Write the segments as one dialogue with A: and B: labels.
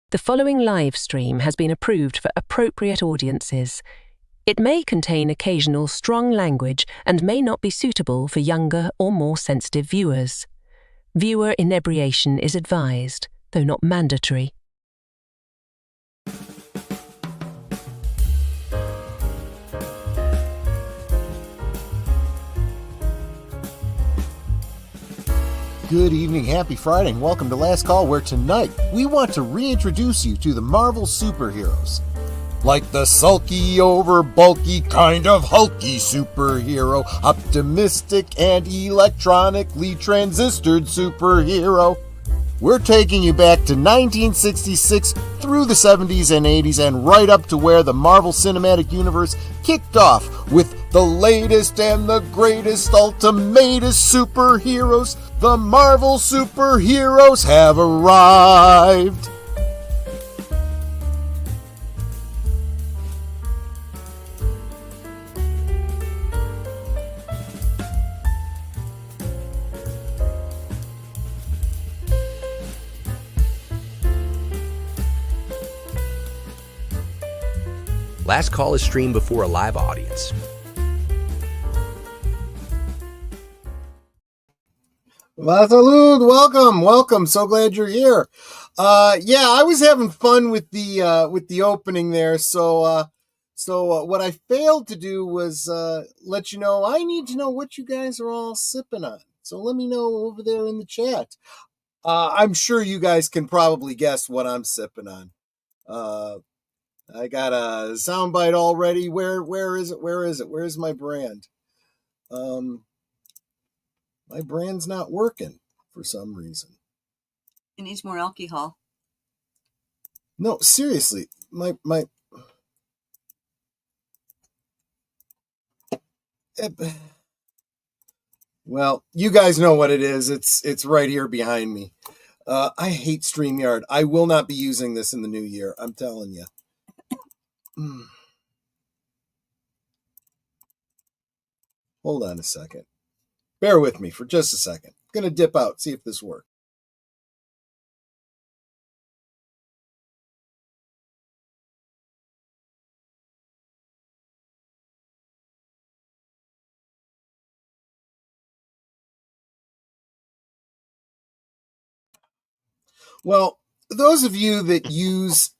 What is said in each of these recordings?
A: The following live stream has been approved for appropriate audiences. It may contain occasional strong language and may not be suitable for younger or more sensitive viewers. Viewer inebriation is advised, though not mandatory.
B: Good evening, happy Friday, and welcome to Last Call, where tonight we want to reintroduce you to the Marvel superheroes. Like the sulky, over bulky, kind of hulky superhero, optimistic and electronically transistored superhero. We're taking you back to 1966 through the 70s and 80s and right up to where the Marvel Cinematic Universe kicked off with the latest and the greatest, ultimatest superheroes. The Marvel superheroes have arrived.
C: Last Call is streamed before a live audience.
B: Salud, welcome. So glad you're here. I was having fun with the opening there. So what I failed to do was let you know I need to know what you guys are all sipping on. So let me know over there in the chat. I'm sure you guys can probably guess what I'm sipping on. I got a soundbite already. Where is it? Where's my brand? My brand's not working for some reason.
D: It needs more alcohol.
B: No, seriously. Well, you guys know what it is. It's right here behind me. I hate StreamYard. I will not be using this in the new year. I'm telling you. Hold on a second. Bear with me for just a second. I'm going to dip out, see if this works. Well, those of you that use...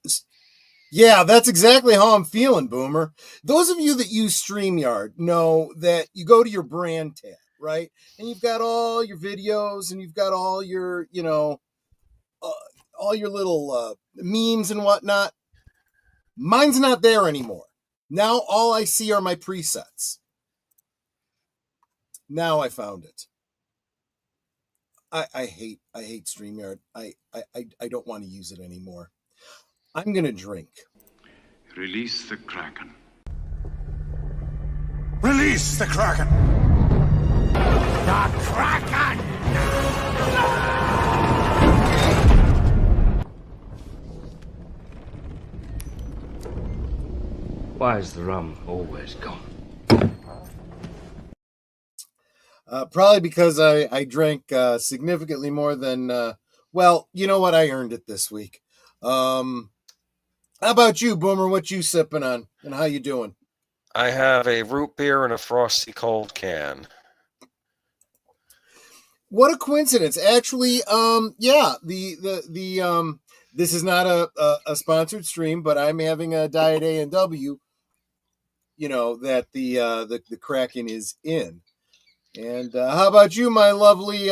B: Yeah, that's exactly how I'm feeling, Boomer. Those of you that use StreamYard know that you go to your brand tab, right? And you've got all your videos and you've got all your, all your little memes and whatnot. Mine's not there anymore. Now all I see are my presets. Now I found it. I hate StreamYard. I don't want to use it anymore. I'm going to drink.
E: Release the Kraken.
F: Release the Kraken! The Kraken!
G: Why is the rum always gone?
B: Probably because I drank significantly more than... well, you know what? I earned it this week. How about you, Boomer? What you sipping on, and how you doing?
H: I have a root beer and a frosty cold can.
B: What a coincidence! Actually, this is not a sponsored stream, but I'm having a Diet A&W. You know that the Kraken is in. And how about you, my lovely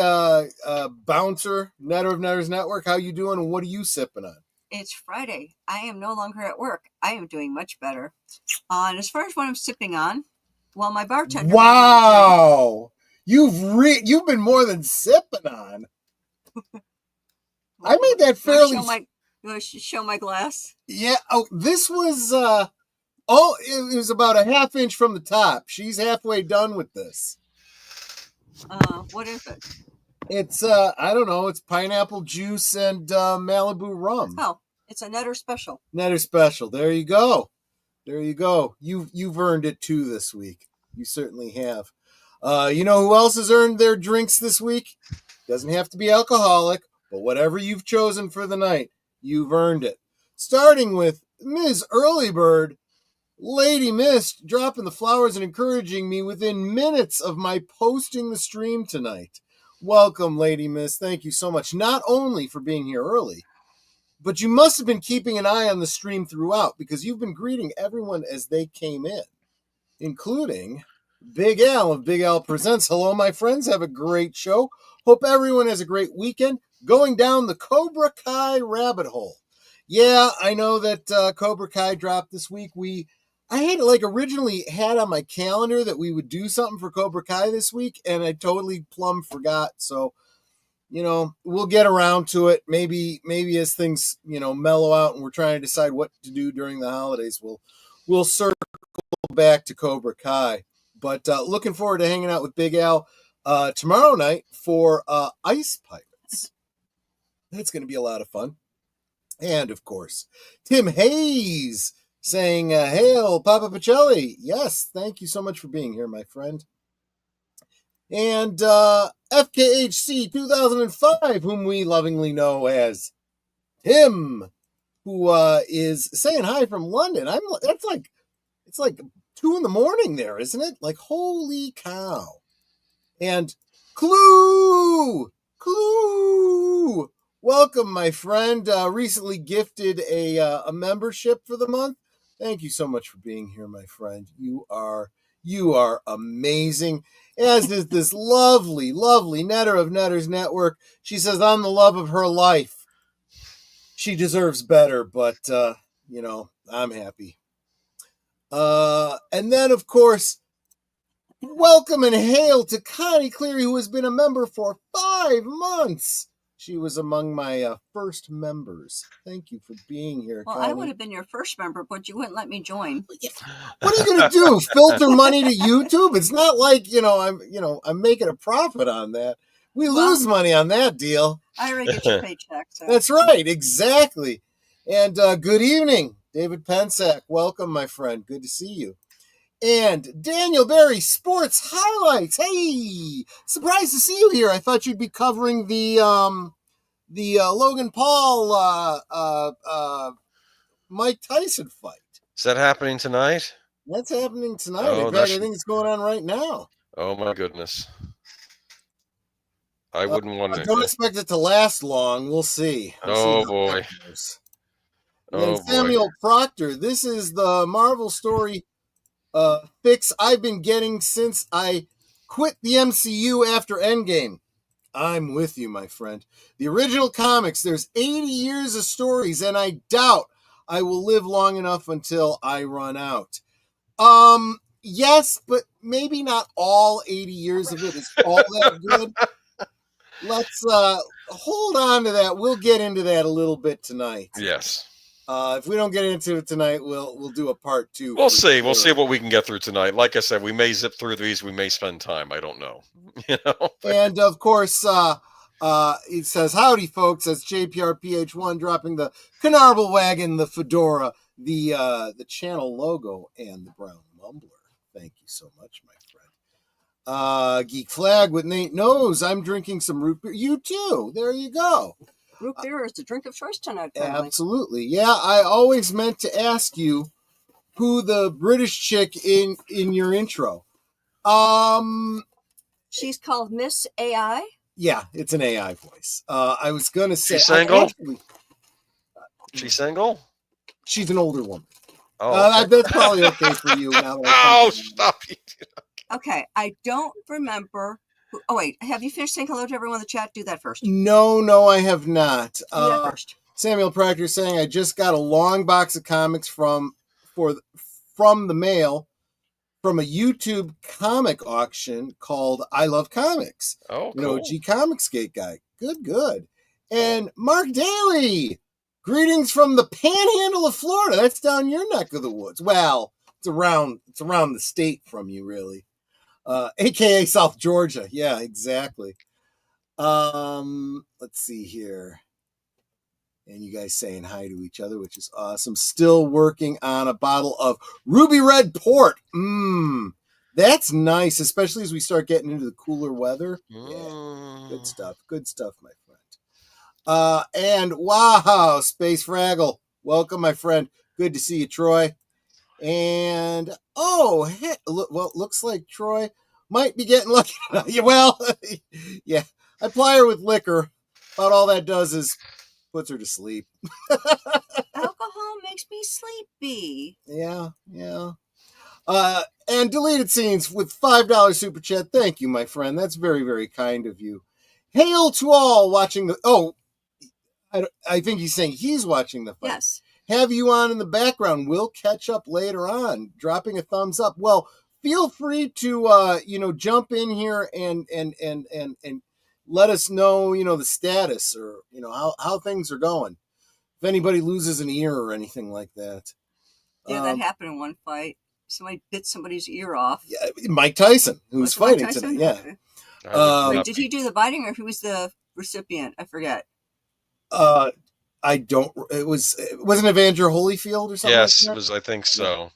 B: bouncer, Netter of Netters Network? How you doing, and what are you sipping on?
D: It's Friday. I am no longer at work. I am doing much better. And as far as what I'm sipping on, well, my bartender...
B: Wow! You've been more than sipping on. I made that fairly...
D: You want to show my glass?
B: Yeah. Oh, this was... it was about a half inch from the top. She's halfway done with this.
D: What is it?
B: It's I don't know. It's pineapple juice and Malibu rum.
D: Oh, it's a Netter special.
B: Netter special. There you go. You've earned it too this week. You certainly have. You know who else has earned their drinks this week? Doesn't have to be alcoholic, but whatever you've chosen for the night, you've earned it. starting with Ms. Earlybird, Lady Mist, dropping the flowers and encouraging me within minutes of my posting the stream tonight. Welcome, Lady Mist. Thank you so much, not only for being here early, but you must have been keeping an eye on the stream throughout because you've been greeting everyone as they came in, including Big Al of Big Al Presents. Hello, my friends. Have a great show. Hope everyone has a great weekend. Going down the Cobra Kai rabbit hole. Yeah, I know that Cobra Kai dropped this week. I had originally had on my calendar that we would do something for Cobra Kai this week, and I totally plumb forgot. So, we'll get around to it. Maybe as things, mellow out and we're trying to decide what to do during the holidays, we'll circle back to Cobra Kai. But looking forward to hanging out with Big Al tomorrow night for Ice Pirates. That's going to be a lot of fun. And, of course, Tim Hayes saying, hail, Papa Pacelli. Yes, thank you so much for being here, my friend. And FKHC 2005, whom we lovingly know as Tim, who is saying hi from London. It's like 2 a.m. there, isn't it? Like, holy cow. And Cluu, welcome, my friend. Recently gifted a membership for the month. Thank you so much for being here, my friend. You are amazing. As is this lovely netter of Netters Network. She says, I'm the love of her life. She deserves better, but, I'm happy. And then, of course, welcome and hail to Connie Cleary, who has been a member for 5 months. She was among my first members. Thank you for being here,
D: Well,
B: Connie.
D: I would have been your first member, but you wouldn't let me join.
B: What are you going to do? Filter money to YouTube? It's not like, I'm making a profit on that. We lose money on that deal.
D: I already get your paycheck. So.
B: That's right. Exactly. And good evening, David Pensack. Welcome, my friend. Good to see you. And Daniel Berry, Sports Highlights. Hey, surprised to see you here. I thought you'd be covering the Logan Paul Mike Tyson fight.
H: Is that happening tonight?
B: That's happening tonight.
H: Oh,
B: In fact, I think it's going on right now.
H: Oh my goodness. I wouldn't want to.
B: Don't expect it to last long. We'll see.
H: Boy.
B: And then Samuel Proctor. This is the Marvel story fix I've been getting since I quit the MCU after Endgame. I'm with you, my friend. The original comics, there's 80 years of stories, and I doubt I will live long enough until I run out. Yes, but maybe not all 80 years of it is all that good. Let's hold on to that. We'll get into that a little bit tonight.
H: Yes.
B: If we don't get into it tonight, we'll do a part 2.
H: We'll see. Sure. We'll see what we can get through tonight. Like I said, we may zip through these. We may spend time. I don't know.
B: And of course, it says, howdy, folks. That's JPRPH1 dropping the Canarble Wagon, the fedora, the channel logo, and the brown mumbler. Thank you so much, my friend. Geek Flag with Nate Knows. I'm drinking some root beer. You too. There you go.
D: Root beer is the drink of choice tonight. Apparently.
B: Absolutely. Yeah, I always meant to ask you who the British chick in your intro.
D: She's called Miss AI.
B: Yeah, it's an AI voice. I was going to say...
H: She's single? She's single?
B: She's an older woman.
H: Oh, okay.
B: That's probably okay for you. Now
H: stop it.
D: Okay, I don't remember... Oh, wait. Have you finished saying hello to everyone in the chat? Do that first.
B: No, I have not.
D: Do that first.
B: Samuel Proctor saying, I just got a long box of comics from the mail from a YouTube comic auction called I Love Comics.
H: Oh, cool.
B: GEEK Comicsgate guy. Good. And Mark Daly, greetings from the Panhandle of Florida. That's down your neck of the woods. Well, it's around the state from you, really. AKA South Georgia. Yeah, exactly. Let's see here. And you guys saying hi to each other, which is awesome. Still working on a bottle of Ruby Red Port. That's nice, especially as we start getting into the cooler weather. Yeah, good stuff, my friend. And wow, Space Fraggle. Welcome, my friend. Good to see you, Troy. And, looks like Troy might be getting lucky. Well, yeah, I ply her with liquor. About all that does is puts her to sleep.
D: Alcohol makes me sleepy.
B: Yeah. And deleted scenes with $5 super chat. Thank you, my friend. That's very, very kind of you. Hail to all watching the. Oh, I think he's saying he's watching the fight.
D: Yes.
B: Have you on in the background. We'll catch up later on. Dropping a thumbs up. Well, feel free to jump in here and let us know, the status or how things are going. If anybody loses an ear or anything like that.
D: Yeah, that happened in one fight. Somebody bit somebody's ear off.
B: Yeah, Mike Tyson, who's fighting today. Yeah.
D: Wait, did he do the biting or who was the recipient? I forget.
B: I don't. It wasn't Evander Holyfield or something.
H: Yes,
B: like
H: it was. I think so.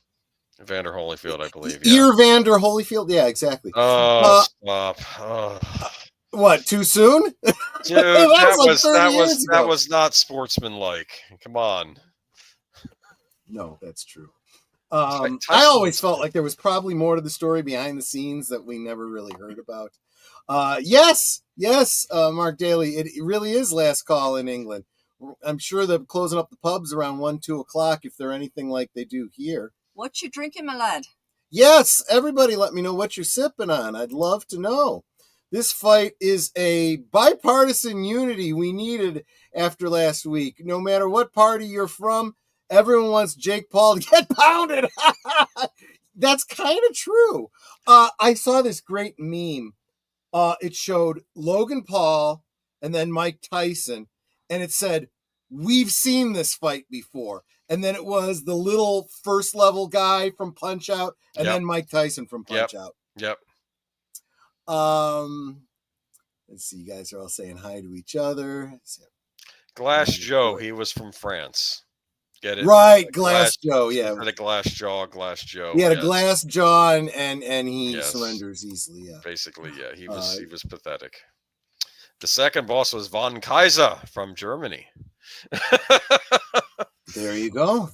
H: Evander Holyfield, I believe.
B: Yeah. Evander Holyfield. Yeah, exactly.
H: Stop.
B: What? Too soon?
H: Dude, that was not sportsmanlike. Come on.
B: No, that's true. I always felt like there was probably more to the story behind the scenes that we never really heard about. Yes, Mark Daly, it really is last call in England. I'm sure they're closing up the pubs around 1-2 o'clock if they're anything like they do here.
D: What you drinking, my lad?
B: Yes, everybody let me know what you're sipping on. I'd love to know. This fight is a bipartisan unity we needed after last week. No matter what party you're from, everyone wants Jake Paul to get pounded. That's kind of true. I saw this great meme. It showed Logan Paul and then Mike Tyson, and it said, "We've seen this fight before." And then it was the little first level guy from Punch Out, and then Mike Tyson from Punch Out.
H: Yep.
B: Let's see. You guys are all saying hi to each other.
H: Glass Joe. He was from France. Get it?
B: Right, Glass Joe. Yeah,
H: had a glass jaw. Glass Joe.
B: He had a glass jaw, and he surrenders easily. Yeah,
H: basically, yeah. He was pathetic. The second boss was Von Kaiser from Germany.
B: There you go.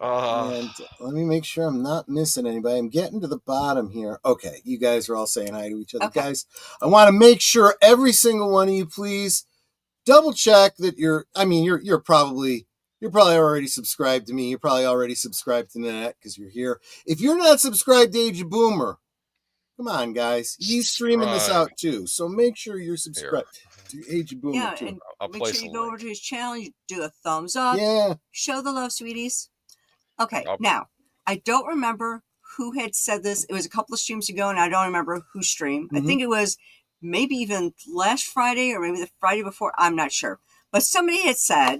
B: And let me make sure I'm not missing anybody. I'm getting to the bottom here. Okay, you guys are all saying hi to each other. Okay. Guys, I want to make sure every single one of you, please double check that you're probably already subscribed to me. You're probably already subscribed to Nanette because you're here. If you're not subscribed to Age of Boomer, come on, guys. He's streaming this out too. So make sure you're subscribed to Age of Boomer too.
D: And make sure you go over to his channel. You do a thumbs up.
B: Yeah.
D: Show the love, sweeties. Okay, now, I don't remember who had said this. It was a couple of streams ago, and I don't remember who streamed. I think it was maybe even last Friday or maybe the Friday before. I'm not sure. But somebody had said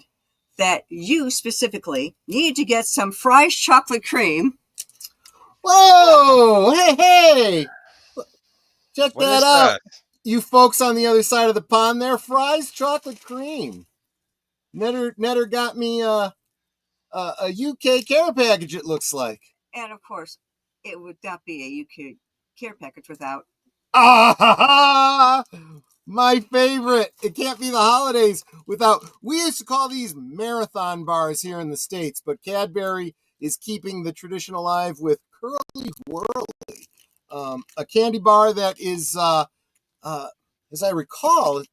D: that you specifically needed to get some Fry's chocolate cream.
B: Whoa! Hey! Check that out. You folks on the other side of the pond there. Fry's chocolate cream. Netter got me a UK care package, it looks like.
D: And of course, it would not be a UK care package without.
B: My favorite. It can't be the holidays without. We used to call these marathon bars here in the States, but Cadbury is keeping the tradition alive with Curly Whirly, a candy bar that is, as I recall,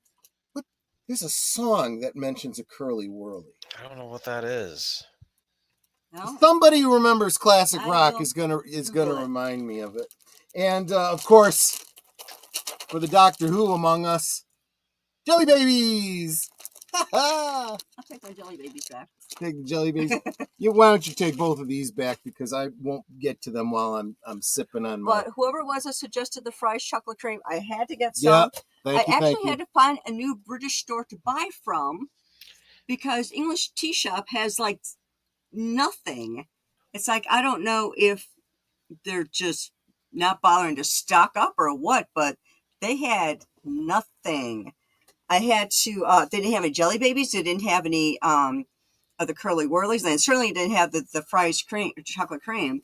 B: there's a song that mentions a Curly Whirly.
H: I don't know what that is.
D: No?
B: Somebody who remembers classic rock is gonna remind me of it. And of course, for the Doctor Who among us, Jelly Babies.
D: I'll take my Jelly Babies back.
B: Take the Jelly Babies. Why don't you take both of these back, because I won't get to them while I'm sipping on my.
D: But whoever it was that suggested the Fry's chocolate cream, I had to get some.
B: I
D: actually had to find a new British store to buy from, because English Tea Shop has like nothing. It's like, I don't know if they're just not bothering to stock up or what, but they had nothing. I had to, they didn't have any Jelly Babies. They didn't have any of the Curly Whirlies. And certainly didn't have the Fry's cream, chocolate cream.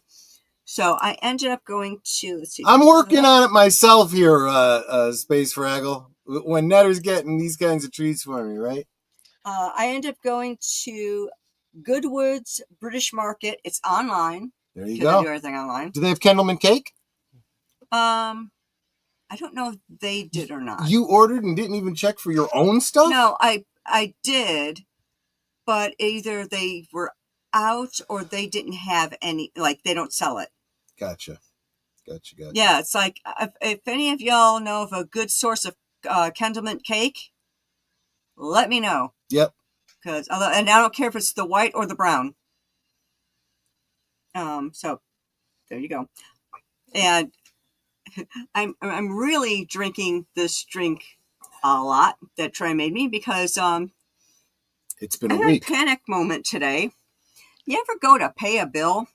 D: So I ended up going to, let's see.
B: I'm working on it myself here, Space Fraggle. When Netter's getting these kinds of treats for me, right?
D: I ended up going to Goodwood's British Market. It's online.
B: There you
D: Because I do
B: go.
D: everything online.
B: Do they have Kendallman cake?
D: I don't know if they did or not.
B: You ordered and didn't even check for your own stuff?
D: No, I did, but either they were out or they didn't have any, like they don't sell it.
B: Gotcha.
D: Yeah, it's like if any of y'all know of a good source of Kendallman cake, let me know.
B: Yep.
D: And I don't care if it's the white or the brown. So there you go. And I'm really drinking this drink a lot that Trey made me because
B: It's been a
D: I had
B: week.
D: a panic moment today. You ever go to pay a bill?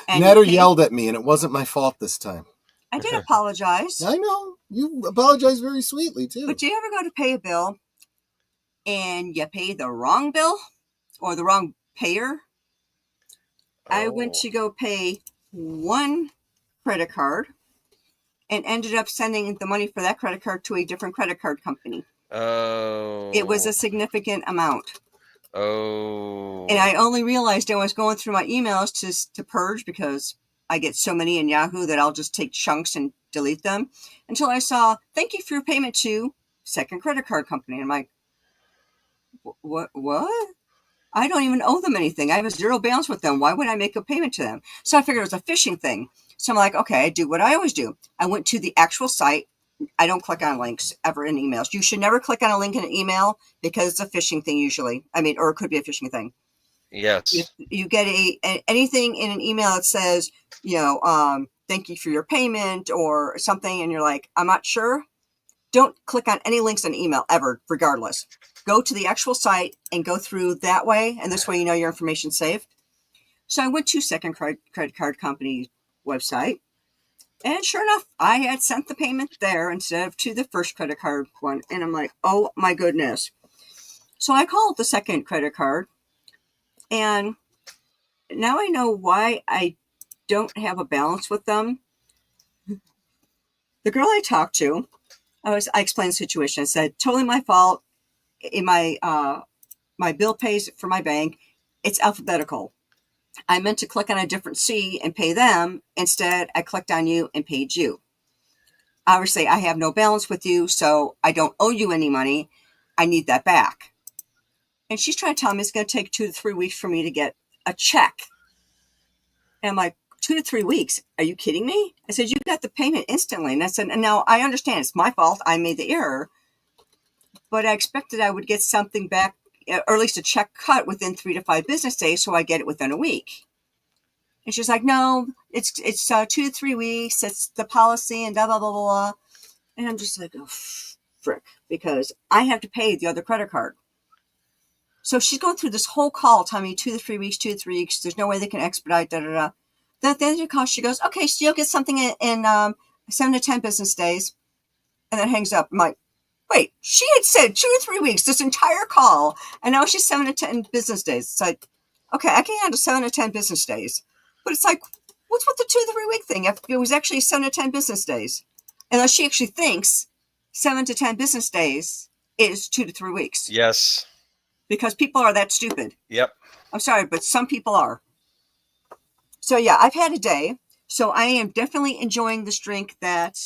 B: Netter yelled at me, and it wasn't my fault this time.
D: I did apologize.
B: I know. You apologized very sweetly, too.
D: But do you ever go to pay a bill and you pay the wrong bill or the wrong payer? I went to go pay one credit card and ended up sending the money for that credit card to a different credit card company.
H: Oh.
D: It was a significant amount.
H: Oh.
D: And I only realized I was going through my emails to purge because I get so many in Yahoo that I'll just take chunks and delete them until I saw, thank you for your payment to second credit card company. And I'm like, what? I don't even owe them anything. I have a zero balance with them. Why would I make a payment to them? So I figured it was a phishing thing. So I'm like, okay, I do what I always do. I went to the actual site. I don't click on links ever in emails. You should never click on a link in an email because it's a phishing thing usually. Or it could be a phishing thing.
H: Yes.
D: If you get anything in an email that says, thank you for your payment or something, and you're like, I'm not sure, don't click on any links in an email ever, regardless. Go to the actual site and go through that way, and this way you know your information's safe. So I went to second credit card company website, and sure enough, I had sent the payment there instead of to the first credit card one, and I'm like, oh my goodness. So I called the second credit card, and now I know why I don't have a balance with them. The girl I talked to, I explained the situation. I said, totally my fault. In my bill pays for my bank, it's alphabetical. I meant to click on a different C and pay them. Instead, I clicked on you and paid you. Obviously, I have no balance with you, so I don't owe you any money. I need that back. And she's trying to tell me it's going to take 2 to 3 weeks for me to get a check. And I'm like, 2 to 3 weeks? Are you kidding me? I said, you got the payment instantly. And I said, and now I understand it's my fault. I made the error. But I expected I would get something back, or at least a check cut within 3 to 5 business days, so I get it within a week. And she's like, no, it's 2 to 3 weeks. It's the policy and blah, blah, blah, blah. And I'm just like, oh, frick, because I have to pay the other credit card. So she's going through this whole call telling me 2 to 3 weeks, 2 to 3 weeks. There's no way they can expedite, da, da, da. Then at the end of the call, she goes, okay, so you'll get something in 7 to 10 business days. And then hangs up. I'm like, wait, she had said 2 to 3 weeks this entire call, and now she's 7 to 10 business days. It's like, okay, I can handle 7 to 10 business days. But it's like, what's with the 2 to 3 week thing? If it was actually 7 to 10 business days. Unless she actually thinks 7 to 10 business days is 2 to 3 weeks.
H: Yes.
D: Because people are that stupid.
H: Yep.
D: I'm sorry, but some people are. So yeah, I've had a day. So I am definitely enjoying this drink that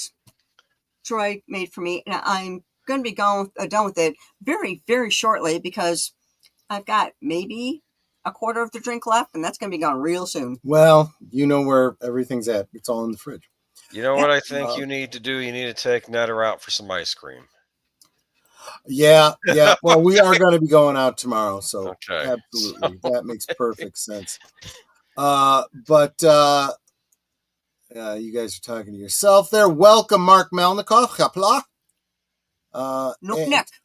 D: Troy made for me. And I'm going to be done with it very, very shortly because I've got maybe a quarter of the drink left, and that's going to be gone real soon.
B: Well, you know where everything's at. It's all in the fridge.
H: You know what I think you need to do? You need to take Netter out for some ice cream.
B: Yeah. Well, we are going to be going out tomorrow, so
H: okay.
B: Absolutely. That makes perfect sense. You guys are talking to yourself there. Welcome, Mark Melnikoff. Kapla.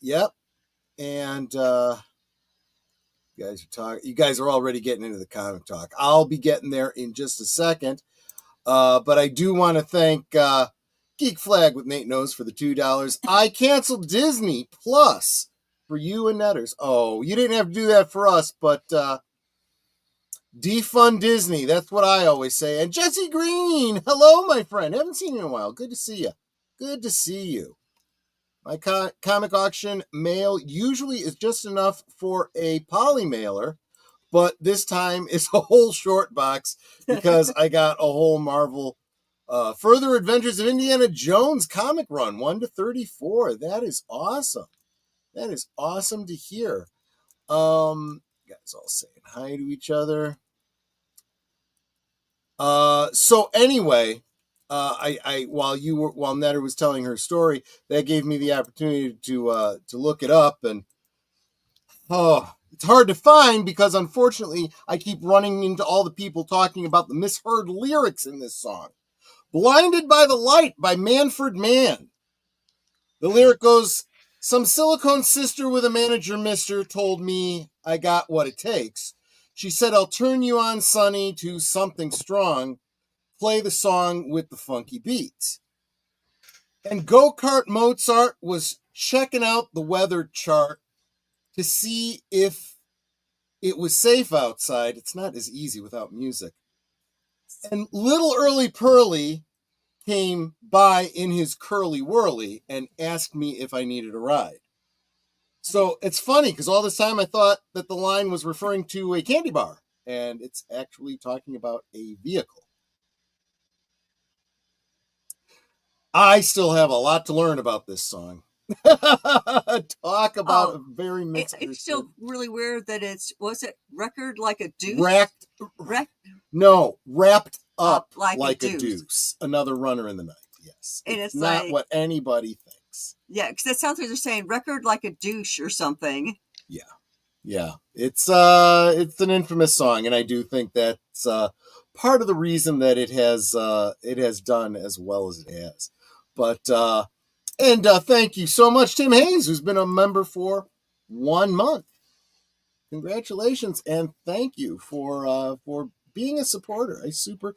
B: Yep. And you guys are already getting into the comic talk. I'll be getting there in just a second. But I do want to thank Geek Flag with Nate Knows for the $2. I canceled Disney Plus for you and Netters. Oh, you didn't have to do that for us, but defund Disney. That's what I always say. And Jesse Green, hello, my friend. Haven't seen you in a while. Good to see you. Good to see you. My comic auction mail usually is just enough for a poly mailer, but this time it's a whole short box because I got a whole Marvel Further Adventures of Indiana Jones comic run, 1-34. That is awesome. That is awesome to hear. Guys all saying hi to each other. So anyway, while Netter was telling her story, that gave me the opportunity to look it up, and it's hard to find because unfortunately I keep running into all the people talking about the misheard lyrics in this song. Blinded by the Light by Manfred Mann. The lyric goes, some silicone sister with a manager mister told me I got what it takes. She said, I'll turn you on, Sonny, to something strong. Play the song with the funky beats. And Go-Kart Mozart was checking out the weather chart to see if it was safe outside. It's not as easy without music. And Little Early Pearly came by in his curly whirly and asked me if I needed a ride. So it's funny because all this time I thought that the line was referring to a candy bar, and it's actually talking about a vehicle. I still have a lot to learn about this song. Talk about a very mixed.
D: It's still really weird that was it record like a deuce?
B: Wrapped up like a deuce. Another runner in the night. Yes.
D: And it's
B: not
D: like,
B: what anybody thinks.
D: Yeah, because it sounds like they're saying record like a douche or something.
B: Yeah. Yeah. It's an infamous song, and I do think that's part of the reason that it has done as well as it has. But thank you so much, Tim Hayes, who's been a member for 1 month. Congratulations, and thank you for being a supporter. I super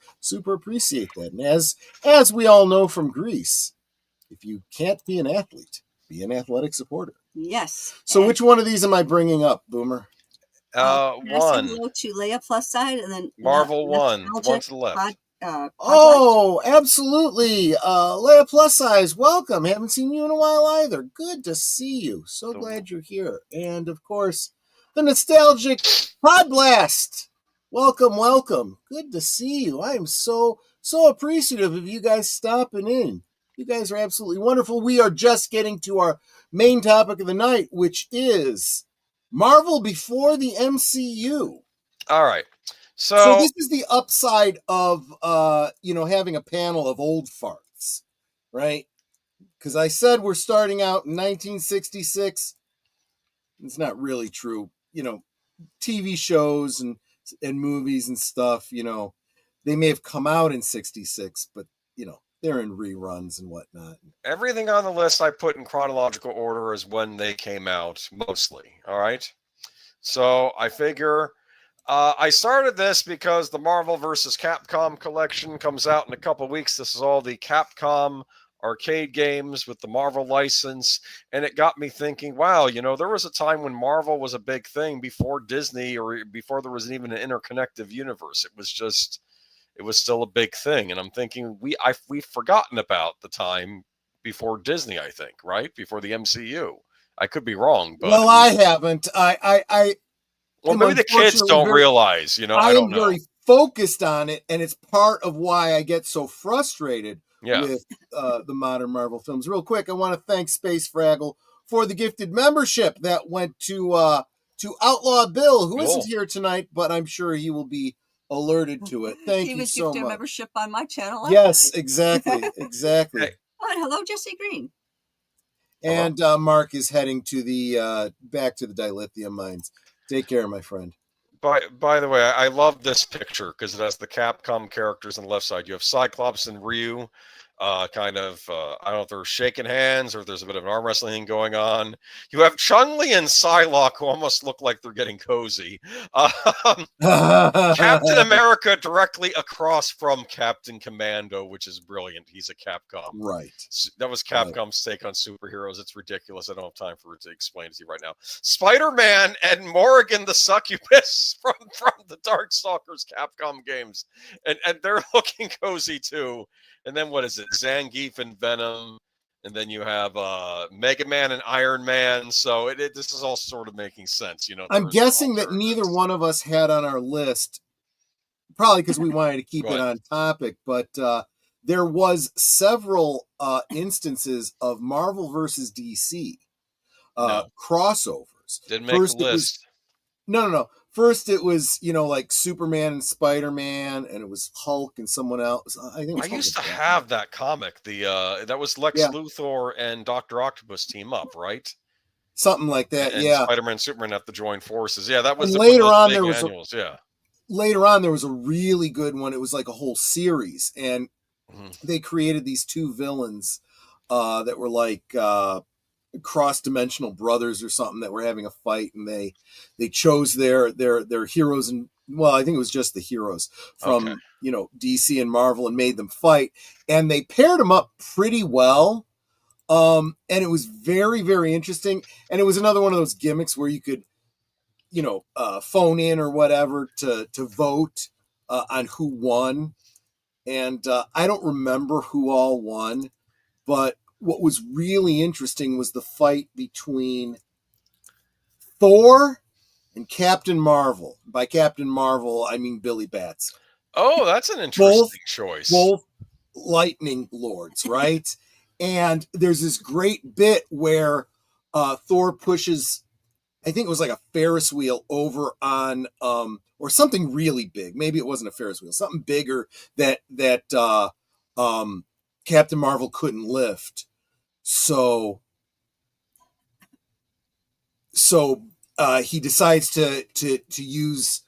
B: appreciate that. And as we all know from Greece, if you can't be an athlete, be an athletic supporter.
D: Yes.
B: So which one of these am I bringing up, Boomer?
D: Can I say hello to Leia Plus Side and then
H: Marvel One, one to the left.
B: Absolutely. Leia Plus Size, welcome. Haven't seen you in a while either. Good to see you. So glad you're here. And of course, the nostalgic Pod Blast. Welcome. Good to see you. I am so appreciative of you guys stopping in. You guys are absolutely wonderful. We are just getting to our main topic of the night, which is Marvel before the MCU.
H: All right. So
B: this is the upside of having a panel of old farts, right? Because I said we're starting out in 1966. It's not really true. TV shows and movies and stuff, they may have come out in 66, but they're in reruns and whatnot.
H: Everything on the list I put in chronological order is when they came out, mostly. All right. So I figure I started this because the Marvel vs. Capcom collection comes out in a couple weeks. This is all the Capcom arcade games with the Marvel license. And it got me thinking, wow, there was a time when Marvel was a big thing before Disney or before there was even an interconnective universe. It was still a big thing. And I'm thinking we've forgotten about the time before Disney, I think, right? Before the MCU. I could be wrong, but
B: well, I haven't.
H: Well, maybe the kids don't realize, I don't know.
B: I'm very focused on it, and it's part of why I get so frustrated with the modern Marvel films. Real quick, I want to thank Space Fraggle for the gifted membership that went to Outlaw Bill, who isn't here tonight, but I'm sure he will be alerted to it. Thank you so much.
D: He was gifted membership on my channel.
B: Yes, exactly.
H: Hey.
D: Oh, and hello, Jesse Green.
B: And Mark is heading to the back to the dilithium mines. Take care, my friend.
H: By the way, I love this picture because it has the Capcom characters on the left side. You have Cyclops and Ryu, I don't know if they're shaking hands or if there's a bit of an arm wrestling going on. You have Chun-Li and Psylocke who almost look like they're getting cozy. Captain America directly across from Captain Commando, which is brilliant. He's a Capcom.
B: Right.
H: That was Capcom's take on superheroes. It's ridiculous. I don't have time for it to explain to you right now. Spider-Man and Morrigan the Succubus from the Darkstalkers Capcom games. And they're looking cozy too. And then what is it? Zangief and Venom. And then you have Mega Man and Iron Man. So this is all sort of making sense.
B: I'm guessing that neither one of us had on our list, probably because we wanted to keep it on topic, but there was several instances of Marvel versus DC crossovers.
H: Didn't make the list.
B: No. First, it was, like Superman and Spider-Man, and it was Hulk and someone else. I think it was
H: I used to have that comic. That was Lex Luthor and Dr. Octopus team up, right?
B: Something like that,
H: and Spider-Man and Superman have to join forces. Yeah, that was
B: later on. There was
H: annuals,
B: later on, there was a really good one. It was like a whole series, and they created these two villains that were like cross-dimensional brothers or something that were having a fight, and they chose their heroes, and I think it was just the heroes from DC and Marvel, and made them fight, and they paired them up pretty well, and it was very, very interesting. And it was another one of those gimmicks where you could phone in or whatever to vote on who won, and I don't remember who all won, but what was really interesting was the fight between Thor and Captain Marvel. By Captain Marvel, I mean Billy Batson.
H: Oh, that's an interesting choice.
B: Both lightning lords, right? And there's this great bit where Thor pushes, I think it was like a Ferris wheel over on, or something really big. Maybe it wasn't a Ferris wheel, something bigger that Captain Marvel couldn't lift. So he decides to use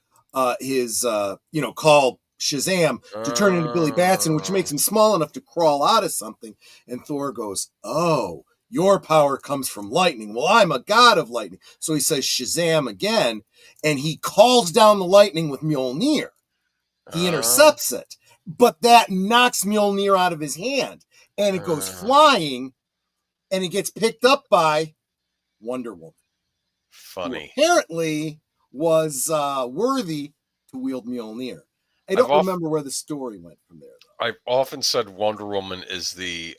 B: his call Shazam to turn into Billy Batson, which makes him small enough to crawl out of something. And Thor goes, "Oh, your power comes from lightning. Well, I'm a god of lightning." So he says Shazam again, and he calls down the lightning with Mjolnir. He intercepts it, but that knocks Mjolnir out of his hand, and it goes flying, and it gets picked up by Wonder Woman.
H: Funny.
B: Who apparently was worthy to wield Mjolnir. I don't remember where the story went from there, though.
H: I've often said Wonder Woman is the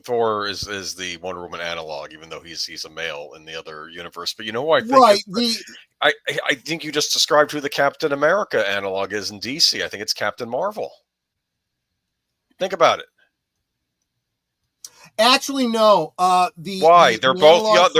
H: Thor is the Wonder Woman analog, even though he's a male in the other universe. But I think I think you just described who the Captain America analog is in DC. I think it's Captain Marvel. Think about it.
B: Actually, no.
H: Why? They're both young.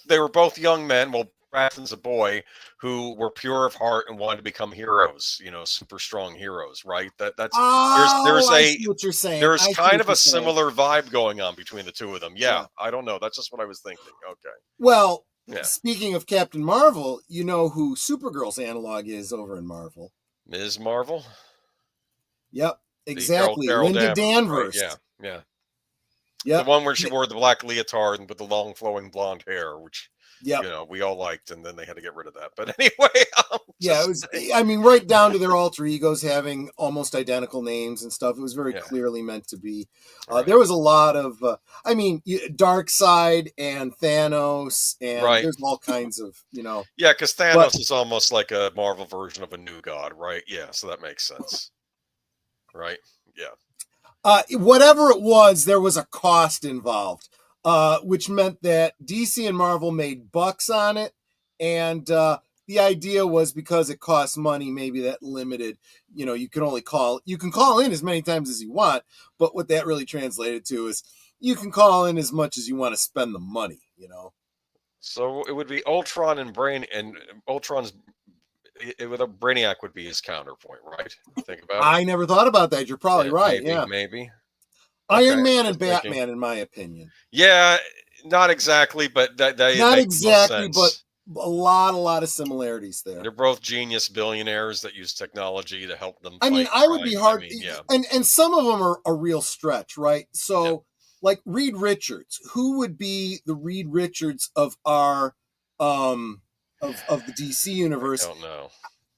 H: They were both young men. Well, Braxton's a boy who were pure of heart and wanted to become heroes. Super strong heroes, right? That's there's
B: I see what you're saying.
H: There's kind of a similar vibe going on between the two of them. Yeah, I don't know. That's just what I was thinking. Okay.
B: Well, speaking of Captain Marvel, you know who Supergirl's analog is over in Marvel?
H: Ms. Marvel.
B: Yep, exactly. Linda Danvers.
H: Right? Yeah.
B: Yep.
H: The one where she wore the black leotard with the long flowing blonde hair, which we all liked, and then they had to get rid of that. But anyway,
B: it was. I mean, right down to their alter egos having almost identical names and stuff. It was very clearly meant to be. There was a lot of, Darkseid and Thanos, and there's all kinds of, Yeah,
H: because Thanos is almost like a Marvel version of a new god, right? Yeah, so that makes sense, right? Yeah.
B: Whatever it was, there was a cost involved, which meant that DC and Marvel made bucks on it. And the idea was because it costs money, maybe that limited, you can call in as many times as you want. But what that really translated to is you can call in as much as you want to spend the money,
H: So it would be Ultron and Ultron's. Brainiac would be his counterpoint, right? Think about it.
B: I never thought about that. You're probably right.
H: Maybe.
B: Iron Man and Batman, in my opinion.
H: Yeah, not exactly, but
B: not exactly, but a lot of similarities there.
H: They're both genius billionaires that use technology to help them.
B: I mean, I would be hard, and some of them are a real stretch, right? So, like Reed Richards, who would be the Reed Richards of our of the DC universe?
H: I don't know.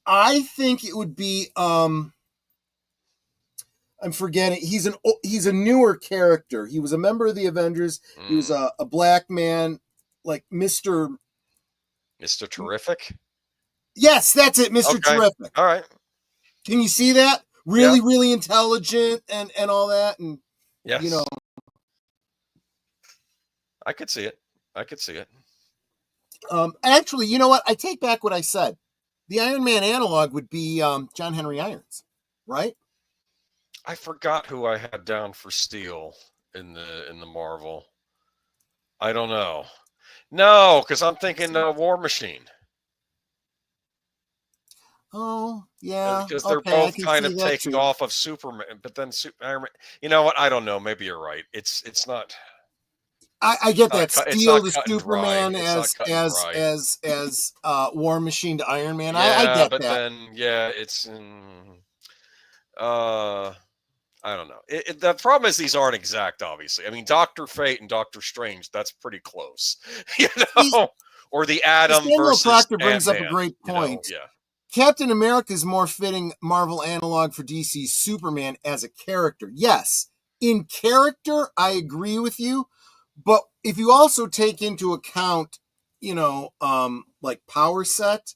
B: I think it would be I'm forgetting. He's a newer character. He was a member of the Avengers. He was a black man, like Mr.
H: Terrific.
B: Yes, that's it, Mr. Terrific.
H: All right.
B: Can you see that? Really intelligent and all that, and
H: I could see it. I could see it.
B: Actually, you know what? I take back what I said. The Iron Man analog would be John Henry Irons, right?
H: I forgot who I had down for Steel in the Marvel. I don't know. No, because I'm thinking War Machine.
B: Oh, yeah.
H: Because they're
B: Okay, I
H: both
B: can
H: kind
B: see
H: of
B: that
H: taking
B: too.
H: off of Superman, but then Iron Man. You know what? I don't know. Maybe you're right. It's not.
B: I get that.
H: It's
B: Steel
H: not
B: to
H: cut and dry.
B: Superman
H: It's not
B: as
H: cut and dry.
B: War Machine to Iron Man. I
H: Yeah,
B: get
H: but
B: that.
H: then it's I don't know. The problem is these aren't exact, obviously. I mean, Doctor Fate and Doctor Strange, that's pretty close, you know. Or the Atom
B: Samuel
H: versus
B: Proctor brings
H: Ant-Man,
B: up a great point.
H: Yeah.
B: Captain America is more fitting Marvel analog for DC's Superman as a character. Yes, in character, I agree with you. But if you also take into account, like power set,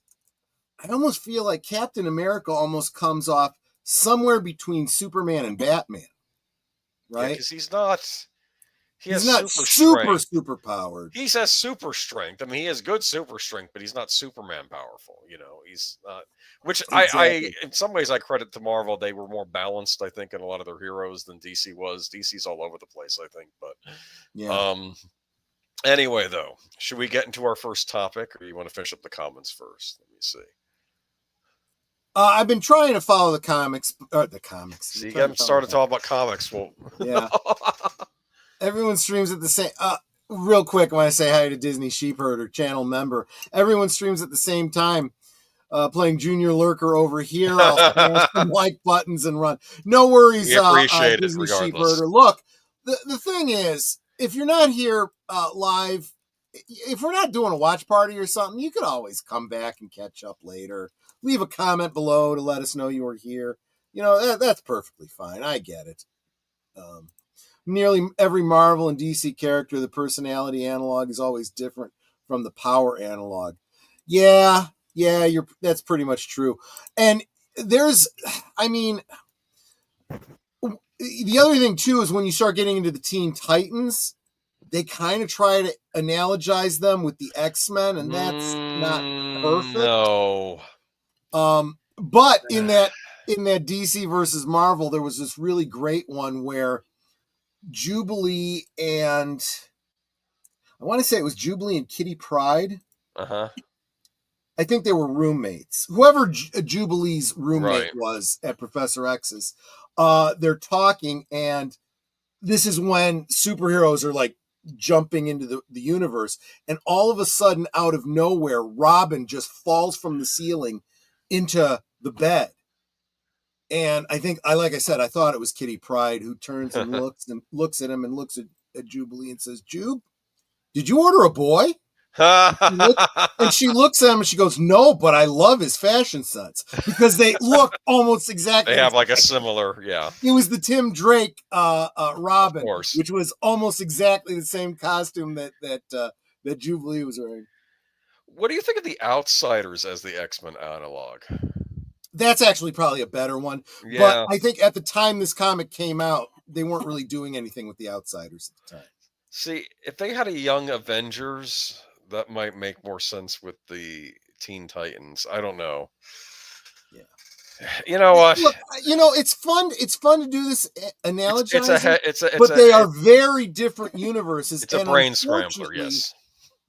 B: I almost feel like Captain America almost comes off somewhere between Superman and Batman, right?
H: Because he's not.
B: He's not super powered.
H: He has super strength. I mean, he has good super strength, but he's not Superman powerful. He's not. Which
B: Exactly.
H: I in some ways, I credit to Marvel. They were more balanced, I think, in a lot of their heroes than DC was. DC's all over the place, I think. But
B: yeah.
H: Anyway, though, should we get into our first topic, or you want to finish up the comments first? Let me see.
B: I've been trying to follow the comics.
H: So you haven't started talking about comics. Well,
B: yeah. Everyone streams at the same. Real quick, when I say hi to Disney Sheepherder channel member, everyone streams at the same time. Playing Junior Lurker over here. I'll smash some like buttons and run. No worries,
H: we appreciate
B: Disney
H: it regardless.
B: Sheepherder. Look, the thing is, if you're not here live, if we're not doing a watch party or something, you could always come back and catch up later. Leave a comment below to let us know you were here. That's perfectly fine. I get it. Nearly every Marvel and DC character, the personality analog is always different from the power analog. Yeah, that's pretty much true. And the other thing too is when you start getting into the Teen Titans, they kind of try to analogize them with the X-Men, and that's not perfect.
H: No.
B: But in that DC versus Marvel, there was this really great one where Jubilee and I want to say it was Jubilee and Kitty Pryde.
H: Uh-huh.
B: I think they were roommates. Whoever Jubilee's roommate was at Professor X's, they're talking, and this is when superheroes are like jumping into the universe, and all of a sudden, out of nowhere, Robin just falls from the ceiling into the bed. And I think, like I said, I thought it was Kitty Pryde who turns and looks at him and looks at Jubilee and says, "Jube, did you order a boy?" And she looks at him and she goes, "No, but I love his fashion sense," because they look almost exactly.
H: They have like a similar, yeah.
B: It was the Tim Drake Robin, which was almost exactly the same costume that Jubilee was wearing.
H: What do you think of the Outsiders as the X-Men analog?
B: That's actually probably a better one. Yeah. But I think at the time this comic came out, they weren't really doing anything with the Outsiders at the time.
H: See, if they had a Young Avengers, that might make more sense with the Teen Titans. I don't know. Yeah. You know what?
B: Look, it's fun. It's fun to do this analogy.
H: But
B: they are very different universes.
H: It's a brain scrambler, yes.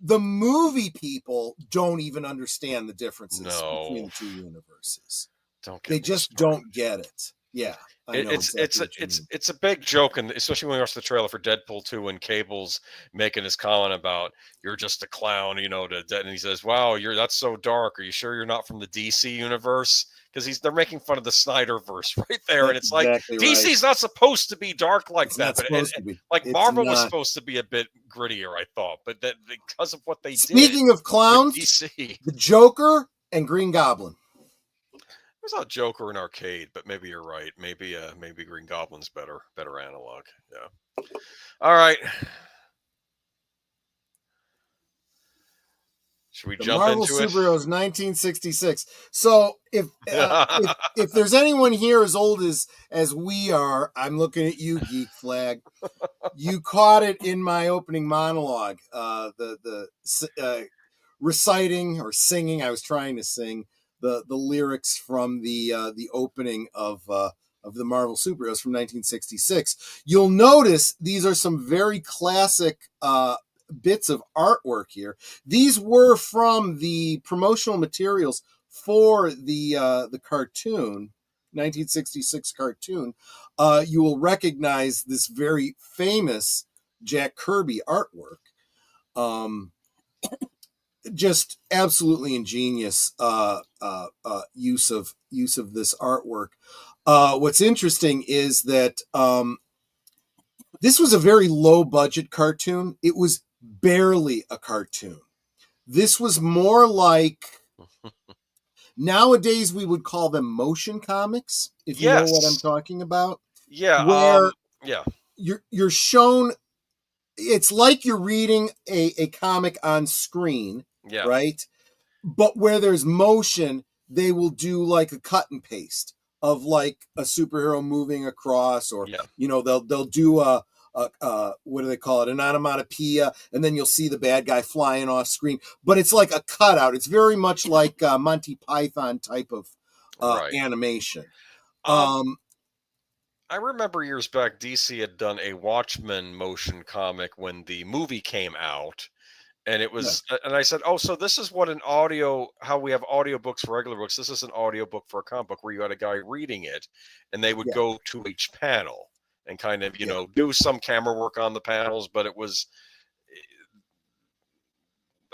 B: The movie people don't even understand the differences between the two universes. They just don't get it. Yeah.
H: It's a big joke, and especially when we watch the trailer for Deadpool 2 and Cable's making his comment about you're just a clown, and he says, "Wow, that's so dark. Are you sure you're not from the DC universe?" Because they're making fun of the Snyderverse right there, and it's exactly like DC's not supposed to be dark like that, but Marvel was supposed to be a bit grittier, I thought, but that because of what they did.
B: Speaking of clowns, DC, the Joker and Green Goblin.
H: I saw Joker in arcade, but maybe you're right. Maybe Green Goblin's better analog. Yeah. All right. Should we
B: The
H: jump
B: Marvel
H: into it?
B: Superheroes 1966. So if there's anyone here as old as we are, I'm looking at you, Geek Flag. You caught it in my opening monologue. The reciting or singing. I was trying to sing the lyrics from the opening of the Marvel Superheroes from 1966. You'll notice these are some very classic bits of artwork here. These were from the promotional materials for the cartoon, 1966 cartoon. You will recognize this very famous Jack Kirby artwork. Just absolutely ingenious use of this artwork. What's interesting is that this was a very low budget cartoon. It was barely a cartoon. This was more like, nowadays we would call them motion comics, if you know what I'm talking about.
H: Yeah.
B: Where
H: yeah.
B: You're shown, it's like you're reading a comic on screen, right? But where there's motion, they will do like a cut and paste of like a superhero moving across, or they'll do a what do they call it, an onomatopoeia, and then you'll see the bad guy flying off screen. But it's like a cutout. It's very much like Monty Python type of animation.
H: I remember years back, DC had done a Watchmen motion comic when the movie came out. And it was, and I said, oh, so this is what how we have audiobooks for regular books. This is an audiobook for a comic book, where you had a guy reading it, and they would go to each panel and kind of, do some camera work on the panels. But it was,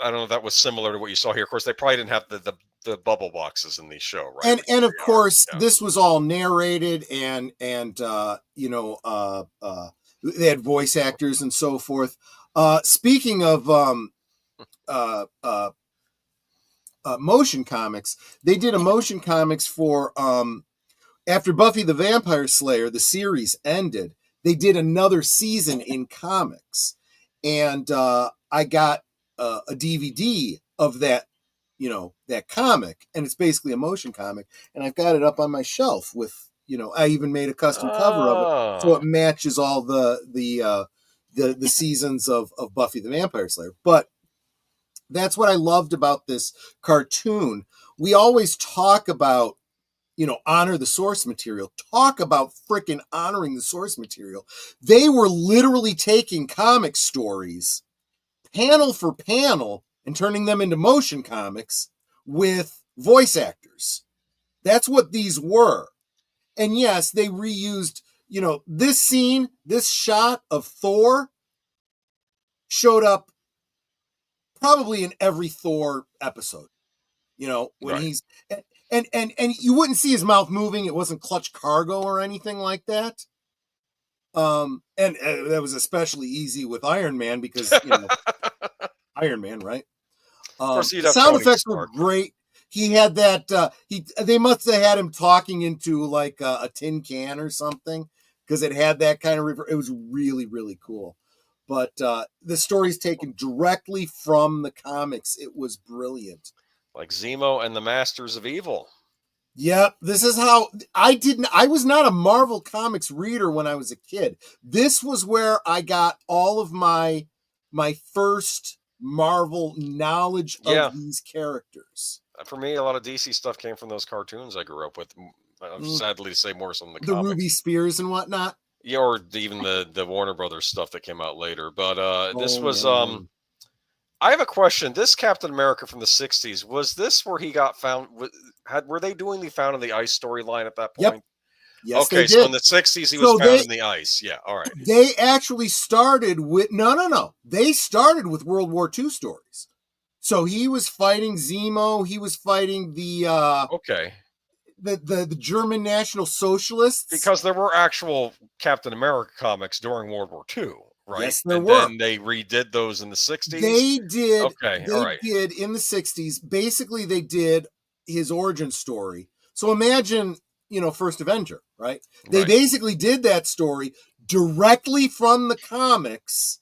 H: I don't know if that was similar to what you saw here. Of course, they probably didn't have the bubble boxes in the show, right?
B: And of course, this was all narrated and they had voice actors and so forth. Speaking of motion comics, they did a motion comics for after Buffy the Vampire Slayer, the series ended, they did another season in comics, and I got a DVD of that, that comic, and it's basically a motion comic, and I've got it up on my shelf with, I even made a custom cover of it so it matches all the seasons of Buffy the Vampire Slayer. But that's what I loved about this cartoon. We always talk about, honor the source material. Talk about freaking honoring the source material. They were literally taking comic stories, panel for panel, and turning them into motion comics with voice actors. That's what these were. And yes, they reused, this scene, this shot of Thor showed up probably in every Thor episode, when he's, and you wouldn't see his mouth moving. It wasn't clutch cargo or anything like that. And that was especially easy with Iron Man because, Iron Man, right? The sound effects were great. He had that, they must have had him talking into like a tin can or something, because it had that kind of, it was really, really cool. But the story's taken directly from the comics. It was brilliant.
H: Like Zemo and the Masters of Evil.
B: Yep, this is how I was not a Marvel Comics reader when I was a kid. This was where I got all of my first Marvel knowledge of these characters.
H: For me, a lot of DC stuff came from those cartoons I grew up with. Sadly to say, more so than the
B: comics. Ruby Spears and whatnot.
H: Yeah, or even the Warner Brothers stuff that came out later. But this was I have a question. This Captain America from the 60s, was this where he got found? Were they doing the Found in the Ice storyline at that point?
B: Yep. Yes,
H: okay, so in the 60s, he was found in the ice. Yeah, all right.
B: They actually started with, no. They started with World War II stories. So he was fighting Zemo. He was fighting the the German National Socialists.
H: Because there were actual Captain America comics during World War II. Right.
B: Yes, there were.
H: Then they redid those in the 60s?
B: They did.
H: Okay,
B: all right. They did in the 60s. Basically, they did his origin story. So imagine, First Avenger, right? They basically did that story directly from the comics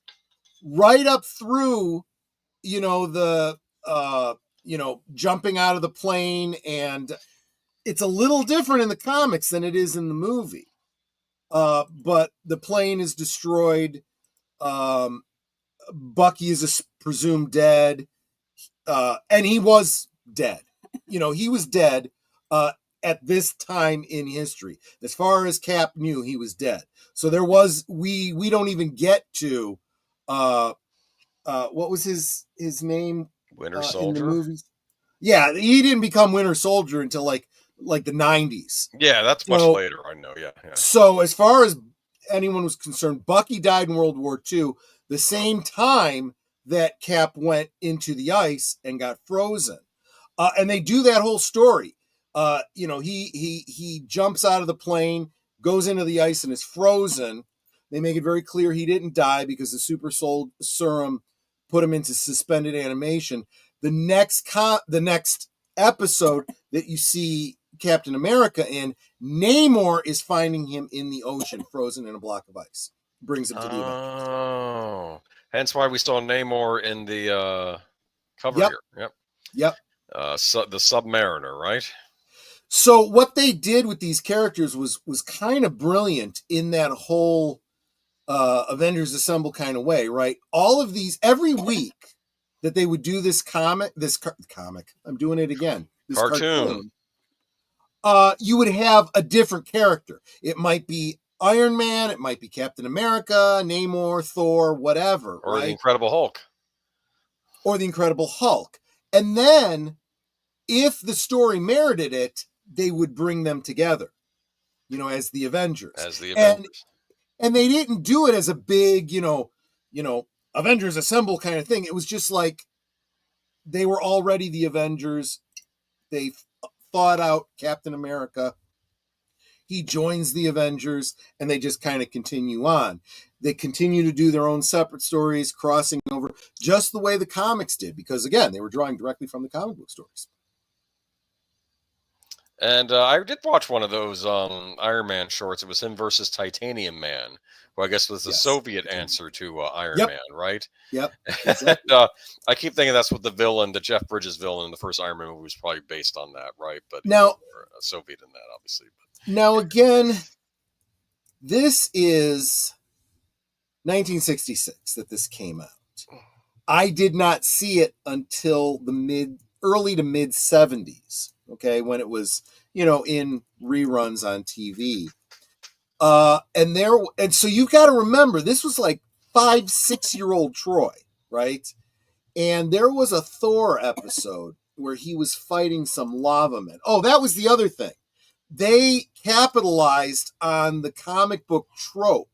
B: right up through, the jumping out of the plane, and it's a little different in the comics than it is in the movie. But the plane is destroyed. Bucky is presumed dead, and he was dead. He was dead at this time in history. As far as Cap knew, he was dead. So there was we don't even get to what was his name?
H: Winter Soldier.
B: In the movies. Yeah, he didn't become Winter Soldier until like the 90s.
H: Yeah, that's much later. I know. Yeah.
B: So as far as anyone was concerned, Bucky died in World War II, the same time that Cap went into the ice and got frozen. And they do that whole story. He jumps out of the plane, goes into the ice, and is frozen. They make it very clear he didn't die because the super serum put him into suspended animation. The next episode that you see Captain America in, Namor is finding him in the ocean, frozen in a block of ice. Brings him to the event.
H: Oh, hence why we saw Namor in the cover here.
B: Yep.
H: So the Submariner, right?
B: So what they did with these characters was kind of brilliant in that whole Avengers Assemble kind of way, right? All of these, every week that they would do this comic, I'm doing it again. This cartoon. You would have a different character. It might be Iron Man, it might be Captain America, Namor, Thor, whatever.
H: Or
B: right?
H: the Incredible Hulk.
B: And then, if the story merited it, they would bring them together, as the Avengers. And they didn't do it as a big, Avengers Assemble kind of thing. It was just like they were already the Avengers. They thought out Captain America. He joins the Avengers, and they just kind of continue on. They continue to do their own separate stories, crossing over, just the way the comics did, because, again, they were drawing directly from the comic book stories.
H: And I did watch one of those Iron Man shorts. It was him versus Titanium Man, who I guess was the Soviet answer to Iron Man, right?
B: Yep.
H: Exactly. I keep thinking that's what the Jeff Bridges villain in the first Iron Man movie was probably based on that, right? But
B: now,
H: a Soviet in that, obviously.
B: Now, again, this is 1966 that this came out. I did not see it until the early to mid 70s. Okay, when it was, in reruns on TV. And so you've got to remember, this was like 5-6-year-old Troy, right? And there was a Thor episode where he was fighting some lava men. Oh, that was the other thing. They capitalized on the comic book trope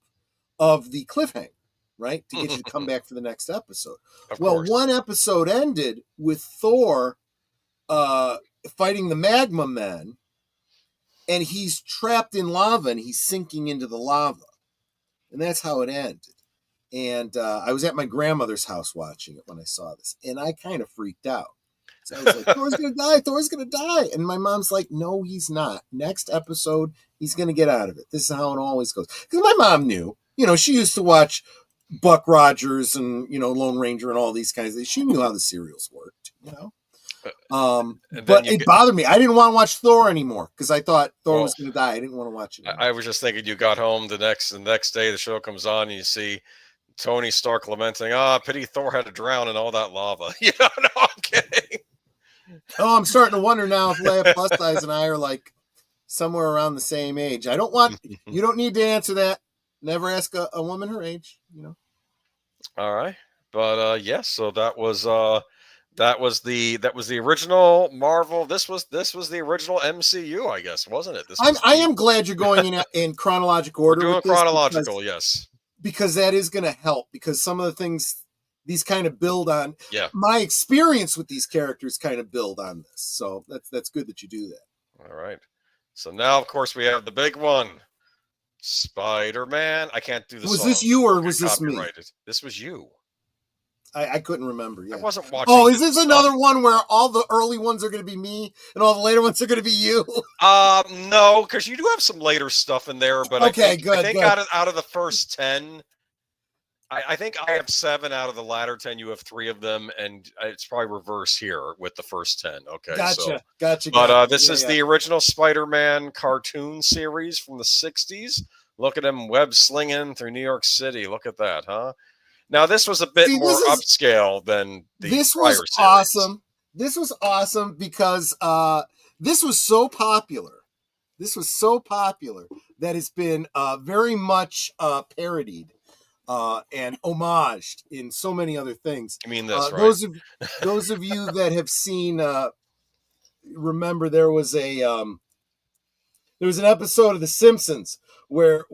B: of the cliffhanger, right? To get you to come back for the next episode.
H: Of course.
B: One episode ended with Thor fighting the magma men, and he's trapped in lava, and he's sinking into the lava. And that's how it ended. And I was at my grandmother's house watching it when I saw this, and I kind of freaked out. So I was like, Thor's going to die. And my mom's like, no, he's not. Next episode, he's going to get out of it. This is how it always goes. Because my mom knew, she used to watch Buck Rogers and, Lone Ranger and all these kinds of things. She knew how the serials worked, But it bothered me. I didn't want to watch Thor anymore because I thought Thor was going to die. I didn't want to watch it anymore.
H: I was just thinking you got home the next day, the show comes on, and you see Tony Stark lamenting, pity Thor had to drown in all that lava. No, I'm kidding.
B: Oh, I'm starting to wonder now if Leia Plus Size and I are like somewhere around the same age. You don't need to answer that. Never ask a woman her age,
H: All right. But so that was the original Marvel. This was the original MCU, I guess, wasn't it?
B: I am glad you're going in chronological order.
H: We're doing chronological, yes.
B: Because that is going to help, because some of the things these kind of build on.
H: Yeah.
B: My experience with these characters kind of build on this. So that's good that you do that.
H: All right. So now, of course, we have the big one. Spider-Man. I can't do this.
B: Was this you or was this me?
H: This was you.
B: I couldn't remember. Yeah.
H: I wasn't watching.
B: Oh, is this another one where all the early ones are going to be me and all the later ones are going to be you?
H: No, because you do have some later stuff in there. But
B: okay,
H: I think out of the first 10, I think I have 7 out of the latter 10. You have 3 of them, and it's probably reverse here with the first 10. Okay,
B: Gotcha.
H: But this is the original Spider-Man cartoon series from the 60s. Look at him web slinging through New York City. Look at that, huh? Now, this was a bit more upscale than the prior series.
B: Awesome. This was awesome because this was so popular. This was so popular that it's been very much parodied and homaged in so many other things.
H: I mean, that's right.
B: Those of you that have seen, remember there was an episode of The Simpsons where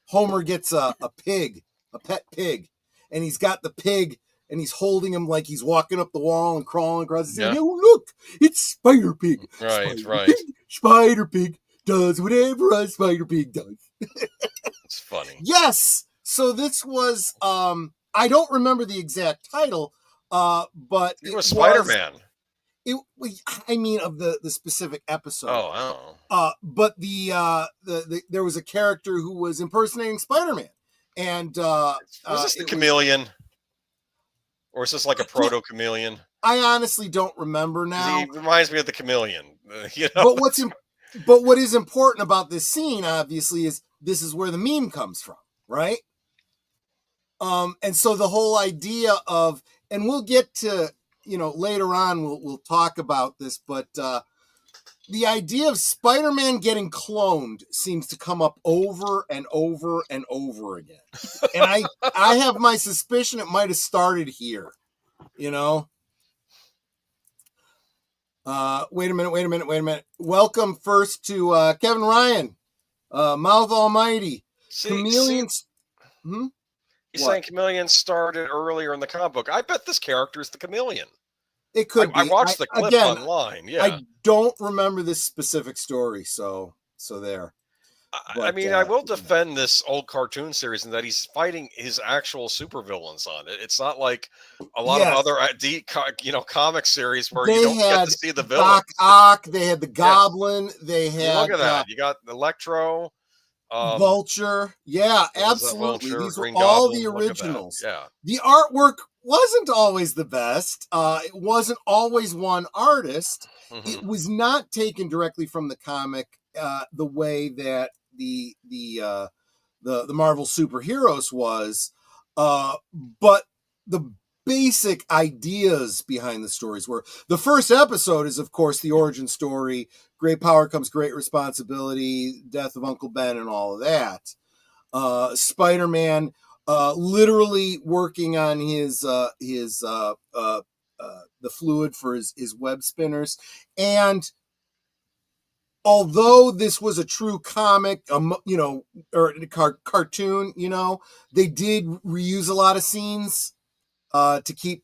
B: Homer gets a pig, a pet pig, and he's got the pig and he's holding him like he's walking up the wall and crawling across. He's saying, "Oh, look, it's Spider Pig."
H: Right.
B: Spider Pig does whatever a Spider Pig does.
H: It's funny.
B: Yes. So this was, I don't remember the exact title, but
H: it was Spider-Man.
B: I mean, of the specific episode.
H: Oh.
B: But there was a character who was impersonating Spider-Man, and
H: was this the chameleon, or is this like a proto-chameleon?
B: I honestly don't remember now.
H: He reminds me of the chameleon.
B: But what is important about this scene, obviously, is this is where the meme comes from, right? And so the whole idea of, and we'll get to, later on we'll talk about this, but the idea of Spider-Man getting cloned seems to come up over and over and over again. And I have my suspicion it might have started here, Wait a minute. Welcome first to Kevin Ryan, Mouth Almighty. Chameleons.
H: He's saying Chameleon started earlier in the comic book. I bet this character is the Chameleon.
B: It could be.
H: I watched the clip online. Yeah.
B: I don't remember this specific story, so there.
H: But, I will defend this old cartoon series in that he's fighting his actual supervillains on it. It's not like a lot of other comic series where you don't get to see the villains.
B: Doc Ock, they had the Goblin, they had
H: look at that. You got Electro,
B: Vulture. Yeah, absolutely.
H: Vulture,
B: these were
H: Green
B: all
H: Goblin,
B: the originals.
H: Yeah.
B: The artwork wasn't always the best. It wasn't always one artist.
H: Mm-hmm.
B: It was not taken directly from the comic the way that the Marvel superheroes was, but the basic ideas behind the stories were, the first episode is of course the origin story, great power comes great responsibility, death of Uncle Ben and all of that. Spider-Man literally working on his the fluid for his web spinners, and although this was a true comic, or cartoon, they did reuse a lot of scenes to keep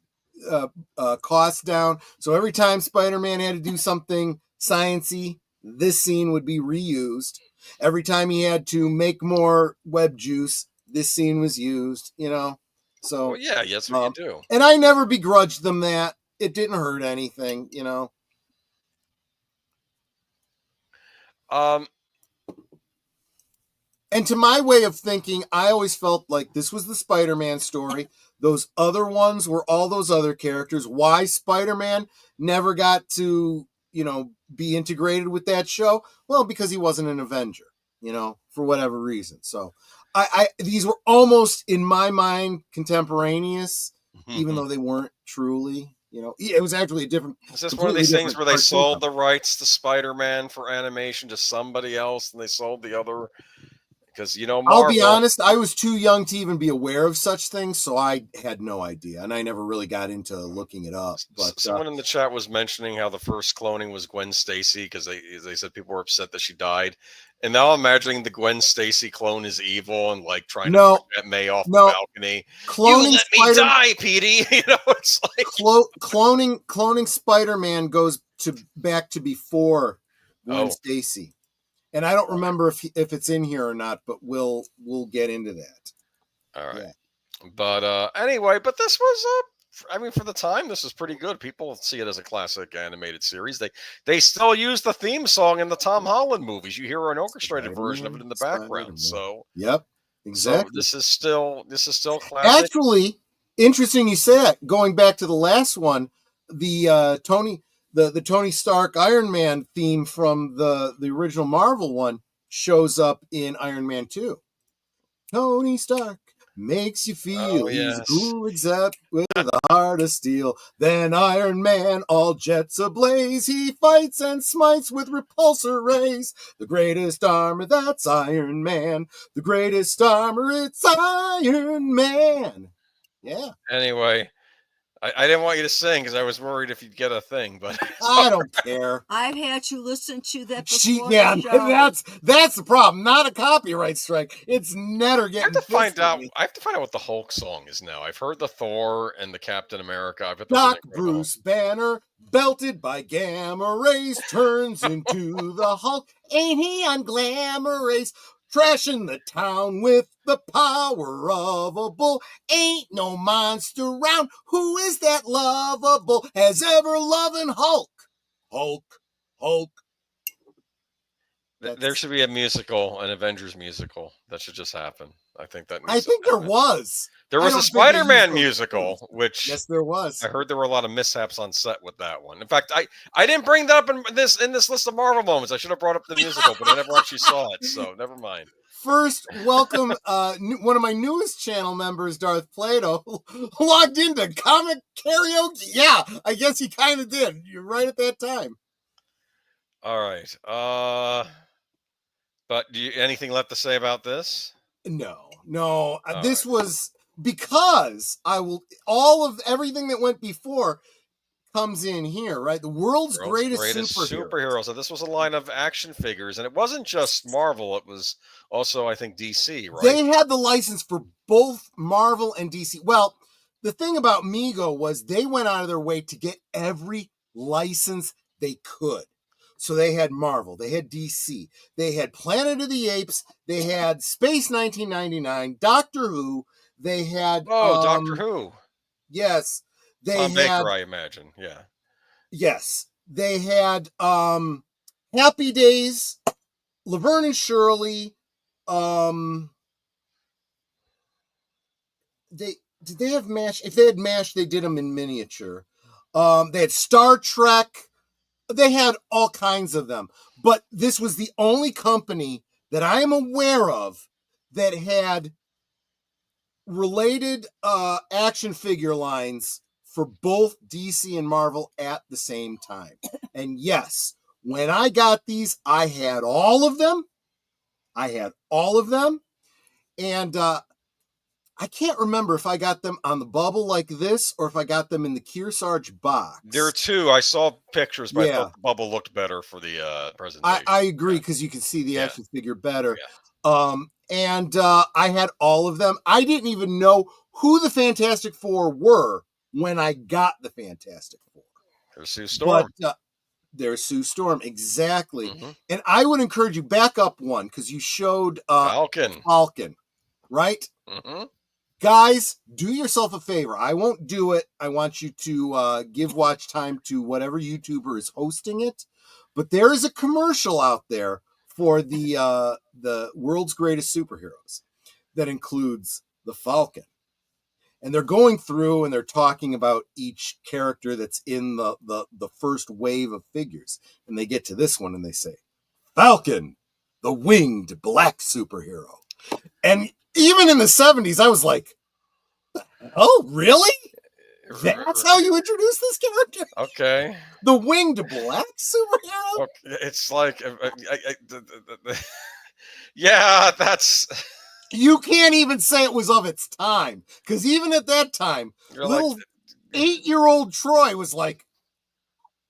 B: costs down. So every time Spider-Man had to do something science-y, this scene would be reused. Every time he had to make more web juice, this scene was used, So
H: that's what you do.
B: And I never begrudged them that. It didn't hurt anything, And to my way of thinking, I always felt like this was the Spider-Man story. Those other ones were all those other characters. Why Spider-Man never got to, be integrated with that show? Well, because he wasn't an Avenger, for whatever reason. So these were almost, in my mind, contemporaneous, even though they weren't truly. It was actually a different.
H: Is this one of these things where they sold the rights to Spider-Man for animation to somebody else, and they sold the other? Because Marvel,
B: I'll be honest, I was too young to even be aware of such things, so I had no idea, and I never really got into looking it up. But
H: someone in the chat was mentioning how the first cloning was Gwen Stacy because they said people were upset that she died, and now I'm imagining the Gwen Stacy clone is evil and like trying to get May off the balcony.
B: Cloning
H: you let me die, Petey. It's like
B: cloning Spider-Man goes back to before Gwen Stacy. And I don't remember if it's in here or not, but we'll get into that.
H: All right. Yeah. But anyway, this was for the time, this was pretty good. People see it as a classic animated series. They still use the theme song in the Tom Holland movies. You hear an orchestrated version of it in the background. So
B: Yep. Exactly.
H: So this is still classic.
B: Actually, interesting you say that. Going back to the last one, the Tony Stark Iron Man theme from the original Marvel one shows up in Iron Man 2. Tony Stark makes you feel he's a cool except with a heart of steel. Then Iron Man, all jets ablaze, he fights and smites with repulsor rays. The greatest armor, that's Iron Man. The greatest armor, it's Iron Man. Yeah.
H: Anyway, I didn't want you to sing because I was worried if you'd get a thing, but
B: I don't care.
D: I've had to listen to that before.
B: That's the problem. Not a copyright strike. It's netter getting.
H: I have to find out what the Hulk song is now. I've heard the Thor and the Captain America. I bet
B: Doc Bruce Banner, belted by gamma rays, turns into the Hulk. Ain't he on glamour rays? Trashing the town with the power of a bull. Ain't no monster round. Who is that lovable as ever loving Hulk? Hulk.
H: There should be a musical, an Avengers musical. That should just happen. I think that.
B: I think there was.
H: There was a Spider-Man musical, which
B: yes, there was.
H: I heard there were a lot of mishaps on set with that one. In fact, I didn't bring that up in this list of Marvel moments. I should have brought up the musical, but I never actually saw it, so never mind.
B: First, welcome one of my newest channel members, Darth Plato, logged into comic karaoke. Yeah, I guess he kind of did. You're right at that time.
H: All right. But anything left to say about this?
B: No. This was because everything that went before comes in here, right? The world's greatest superhero.
H: So this was a line of action figures, and it wasn't just Marvel. It was also, I think, DC, right?
B: They had the license for both Marvel and DC. Well, the thing about Mego was they went out of their way to get every license they could. So they had Marvel, they had DC, they had Planet of the Apes, they had Space 1999, Doctor Who, they had
H: Doctor Who.
B: Yes, they
H: Tom
B: had
H: Baker, I imagine. Yeah.
B: Yes, they had Happy Days, Laverne and Shirley. Did they have MASH? If they had MASH, they did them in miniature. They had Star Trek. They had all kinds of them, but this was the only company that I am aware of that had related action figure lines for both DC and Marvel at the same time. And yes, when I got these, I had all of them. And I can't remember if I got them on the bubble like this or if I got them in the Kearsarge box.
H: There are two. I saw pictures, but I thought the bubble looked better for the presentation.
B: I agree because you can see the action figure better. Yeah. And I had all of them. I didn't even know who the Fantastic Four were when I got the Fantastic Four.
H: There's Sue Storm.
B: But there's Sue Storm, exactly. Mm-hmm. And I would encourage you, back up one, because you showed Falcon, right?
H: Mm-hmm.
B: Guys, do yourself a favor. I won't do it. I want you to give watch time to whatever YouTuber is hosting it. But there is a commercial out there for the world's greatest superheroes that includes the Falcon. And they're going through and they're talking about each character that's in the first wave of figures. And they get to this one and they say, Falcon, the winged black superhero. And even in the 70s, I was like, oh, really? That's how you introduce this character?
H: Okay.
B: The winged black superhero?
H: Okay. It's like, yeah, that's...
B: You can't even say it was of its time. Because even at that time, little 8-year-old Troy was like,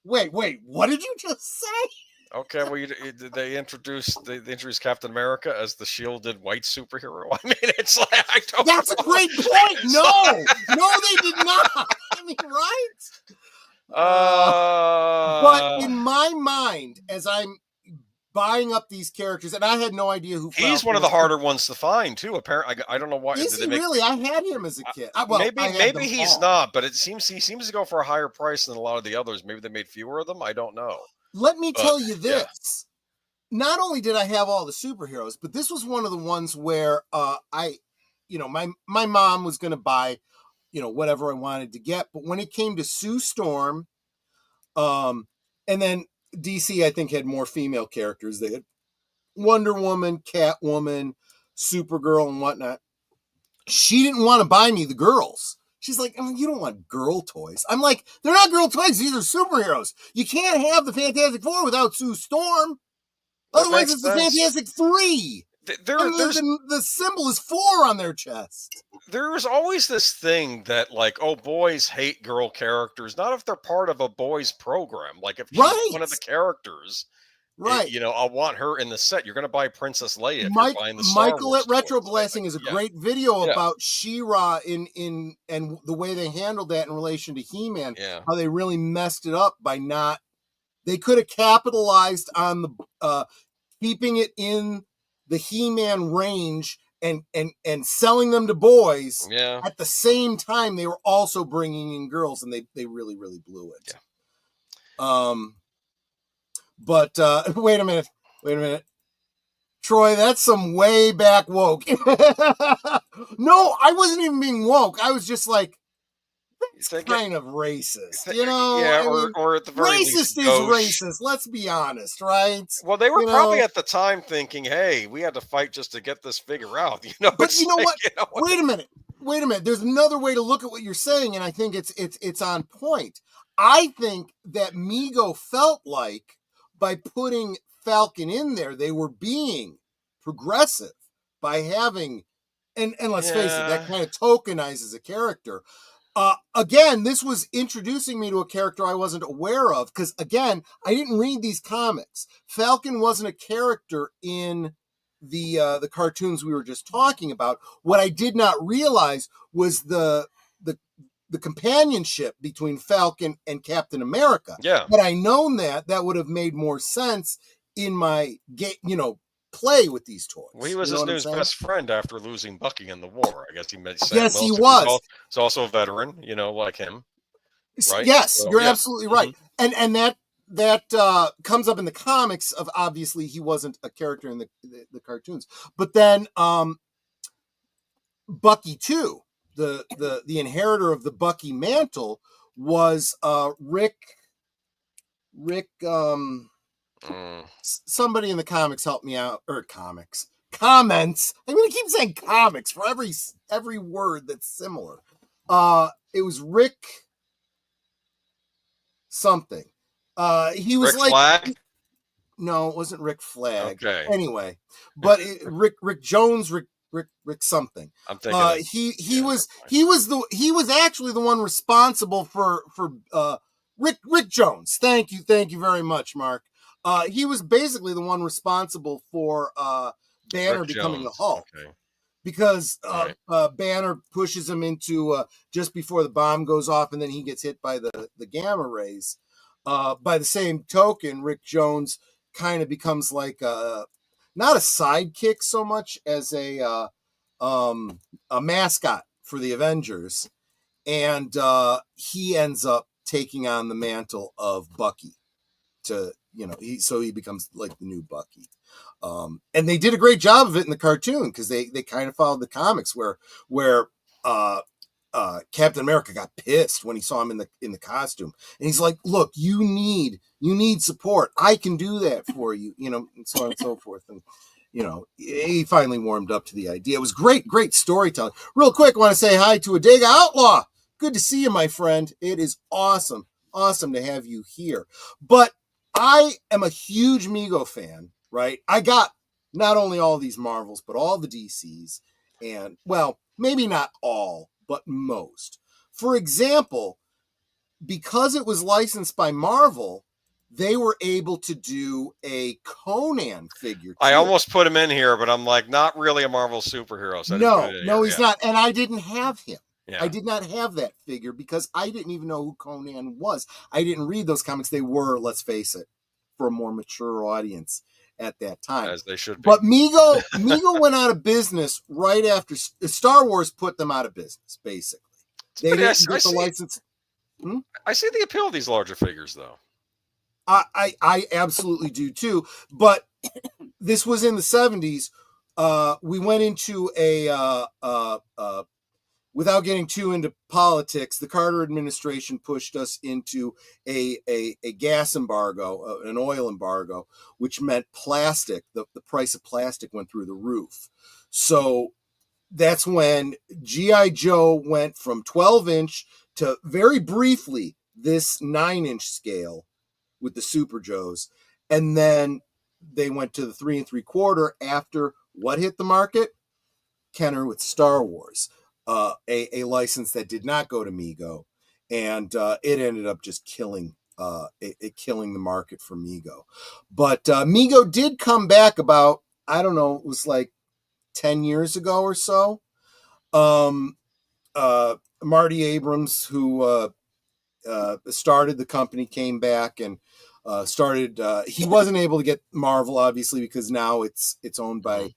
B: wait, what did you just say?
H: Okay, well, they introduced Captain America as the shielded white superhero. I mean, it's like
B: That's a great point. No, they did not. I mean, right? But in my mind, as I'm buying up these characters, and I had no idea who.
H: He's one of the harder ones to find too. Apparently, I don't know why.
B: Is he really? I had him as a kid.
H: Maybe he's not, but he seems to go for a higher price than a lot of the others. Maybe they made fewer of them. I don't know.
B: Let me tell you this. not only did I have all the superheroes, but this was one of the ones where my mom was going to buy, whatever I wanted to get. But when it came to Sue Storm, and then DC, I think, had more female characters. They had Wonder Woman, Catwoman, Supergirl, and whatnot. She didn't want to buy me the girls. She's like, oh, you don't want girl toys. I'm like, they're not girl toys. These are superheroes. You can't have the Fantastic Four without Sue Storm. Otherwise, it's the Fantastic Three. The symbol is 4 on their chest.
H: There was always this thing that, like, oh, boys hate girl characters. Not if they're part of a boys program. Like, if she's one of the characters,
B: right?
H: I want her in the set. You're going to buy Princess Leia. If you're buying the Star
B: Michael
H: Wars
B: at Retro Blasting is a great video about She-Ra and the way they handled that in relation to He-Man.
H: Yeah.
B: How they really messed it up by not. They could have capitalized on the keeping it in the He-Man range and selling them to boys.
H: Yeah.
B: At the same time, they were also bringing in girls, and they really, really blew it.
H: Yeah.
B: But wait a minute. Troy, that's some way back woke. No, I wasn't even being woke. I was just like, it's kind of racist,
H: or at the very least,
B: racist is racist. Let's be honest, right?
H: Well, they were probably at the time thinking, "Hey, we had to fight just to get this figure out."
B: But you know what? Wait a minute. There's another way to look at what you're saying, and I think it's on point. I think that Mego felt like by putting Falcon in there, they were being progressive by having, and let's face it, that kind of tokenizes a character. Again, this was introducing me to a character I wasn't aware of because, again, I didn't read these comics. Falcon wasn't a character in the cartoons we were just talking about. What I did not realize was the companionship between Falcon and Captain America.
H: Yeah.
B: Had I known that would have made more sense in my play with these toys.
H: Well, he was his new best friend after losing Bucky in the war. I guess he made sense.
B: Yes, he was.
H: He's also a veteran, like him. Right?
B: Yes, so, you're absolutely right. And that comes up in the comics of, obviously he wasn't a character in the cartoons. But then Bucky too, the inheritor of the Bucky mantle was Rick somebody in the comics help me out, or comments. I'm going to keep saying comics for every word that's similar. It was Rick something. He was
H: Rick Flag?
B: No, it wasn't Rick Flag.
H: Okay.
B: Anyway, but Rick Jones, Rick something.
H: I'm thinking
B: he was actually the one responsible for Rick Jones. Thank you very much, Mark. He was basically the one responsible for Banner becoming the Hulk.
H: Okay.
B: Because Banner pushes him into just before the bomb goes off, and then he gets hit by the gamma rays. By the same token, Rick Jones kind of becomes like not a sidekick so much as a mascot for the Avengers, and he ends up taking on the mantle of Bucky. So he becomes like the new Bucky. And they did a great job of it in the cartoon because they kind of followed the comics where Captain America got pissed when he saw him in the costume, and he's like, "Look, you need support. I can do that for you," and so on and so forth. And he finally warmed up to the idea. It was great storytelling. Real quick, I want to say hi to Adega Outlaw. Good to see you, my friend. It is awesome to have you here. But I am a huge Mego fan, right? I got not only all these Marvels, but all the DCs, and, well, maybe not all, but most. For example, because it was licensed by Marvel, they were able to do a Conan figure.
H: I almost put him in here, but I'm like, not really a Marvel superhero. So
B: no, he's not. And I didn't have him.
H: Yeah.
B: I did not have that figure because I didn't even know who Conan was. I didn't read those comics. They were, let's face it, for a more mature audience at that time.
H: As they should be.
B: But Mego went out of business right after Star Wars put them out of business, basically. They didn't get the license.
H: I see the appeal of these larger figures, though.
B: I absolutely do, too. But this was in the 70s. We went into without getting too into politics, the Carter administration pushed us into a gas embargo, an oil embargo, which meant plastic. The price of plastic went through the roof. So that's when G.I. Joe went from 12-inch to very briefly this 9-inch scale with the Super Joes. And then they went to the 3 3/4 after what hit the market? Kenner with Star Wars. A license that did not go to Mego, and it ended up just killing the market for Mego. But Mego did come back about, I don't know, it was like 10 years ago or so. Marty Abrams, who started the company, came back and started. He wasn't able to get Marvel, obviously, because now it's owned by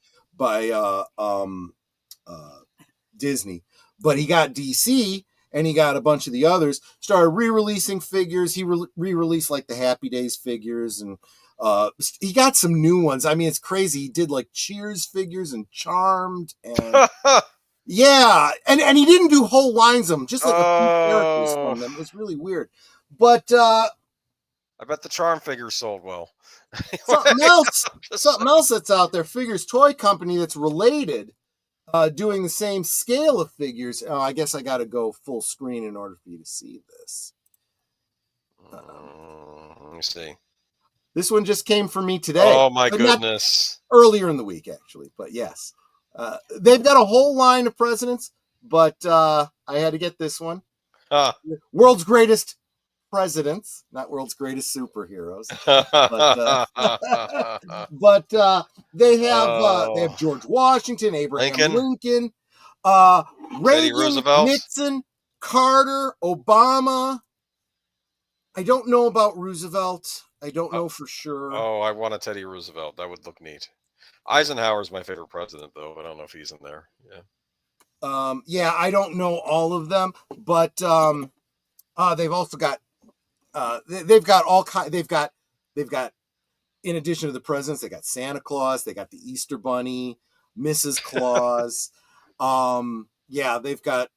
B: Disney, but he got DC and he got a bunch of the others, started re-releasing figures. He re-released like the Happy Days figures, and he got some new ones. I mean, it's crazy. He did like Cheers figures and Charmed, and yeah, and he didn't do whole lines of them, just like a few characters from them. It was really weird. But I
H: bet the Charm figures sold well.
B: something else that's out there, Figures Toy Company, that's related, doing the same scale of figures. Oh, I guess I got to go full screen in order for you to see this.
H: Let me see.
B: This one just came for me today.
H: Oh my goodness!
B: Earlier in the week, actually, but yes, they've got a whole line of presidents, but I had to get this one. World's greatest presidents, not world's greatest superheroes. But they have George Washington, Abraham Lincoln, Reagan,
H: Roosevelt,
B: Nixon, Carter, Obama. I don't know about Roosevelt. I don't know for sure.
H: Oh, I want a Teddy Roosevelt. That would look neat. Eisenhower's my favorite president, though. I don't know if he's in there. Yeah.
B: Yeah, I don't know all of them, but they've also got they've got all kind. They've got in addition to the presidents, they got Santa Claus, they got the Easter Bunny, Mrs. Claus. Yeah, they've got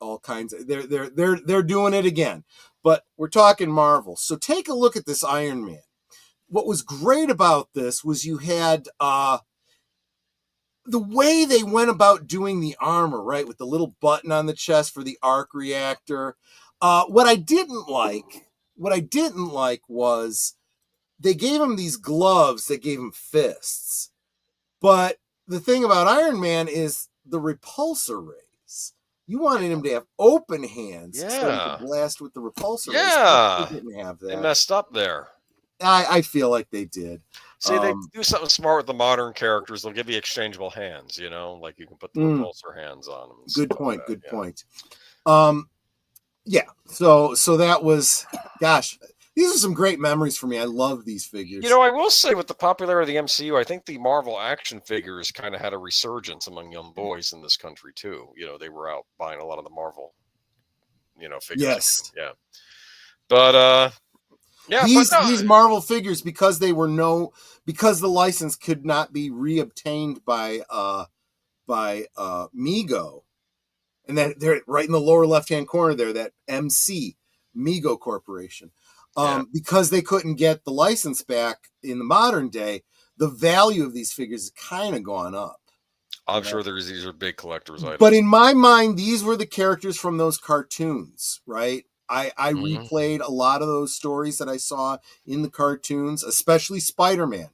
B: all kinds of. They're doing it again. But we're talking Marvel. So take a look at this Iron Man. What was great about this was you had the way they went about doing the armor, right? With the little button on the chest for the arc reactor. What I didn't like was they gave him these gloves that gave him fists. But the thing about Iron Man is the repulsor rays. You wanted him to have open hands so he could blast with the repulsor rays.
H: Yeah.
B: They didn't have that.
H: They messed up there.
B: I feel like they did.
H: See, they do something smart with the modern characters. They'll give you exchangeable hands, like you can put the repulsor hands on them.
B: Good point. Yeah. So that was, gosh, these are some great memories for me. I love these figures.
H: I will say with the popularity of the MCU, I think the Marvel action figures kind of had a resurgence among young boys in this country too. They were out buying a lot of the Marvel, figures.
B: Yes.
H: Yeah. But yeah,
B: these Marvel figures, because the license could not be reobtained by Mego, and that they're right in the lower left-hand corner there, that MC Mego Corporation. Because they couldn't get the license back in the modern day, the value of these figures has kind of gone up.
H: I'm sure these are big collector's items.
B: But in my mind, these were the characters from those cartoons, right? I replayed a lot of those stories that I saw in the cartoons, especially Spider-Man,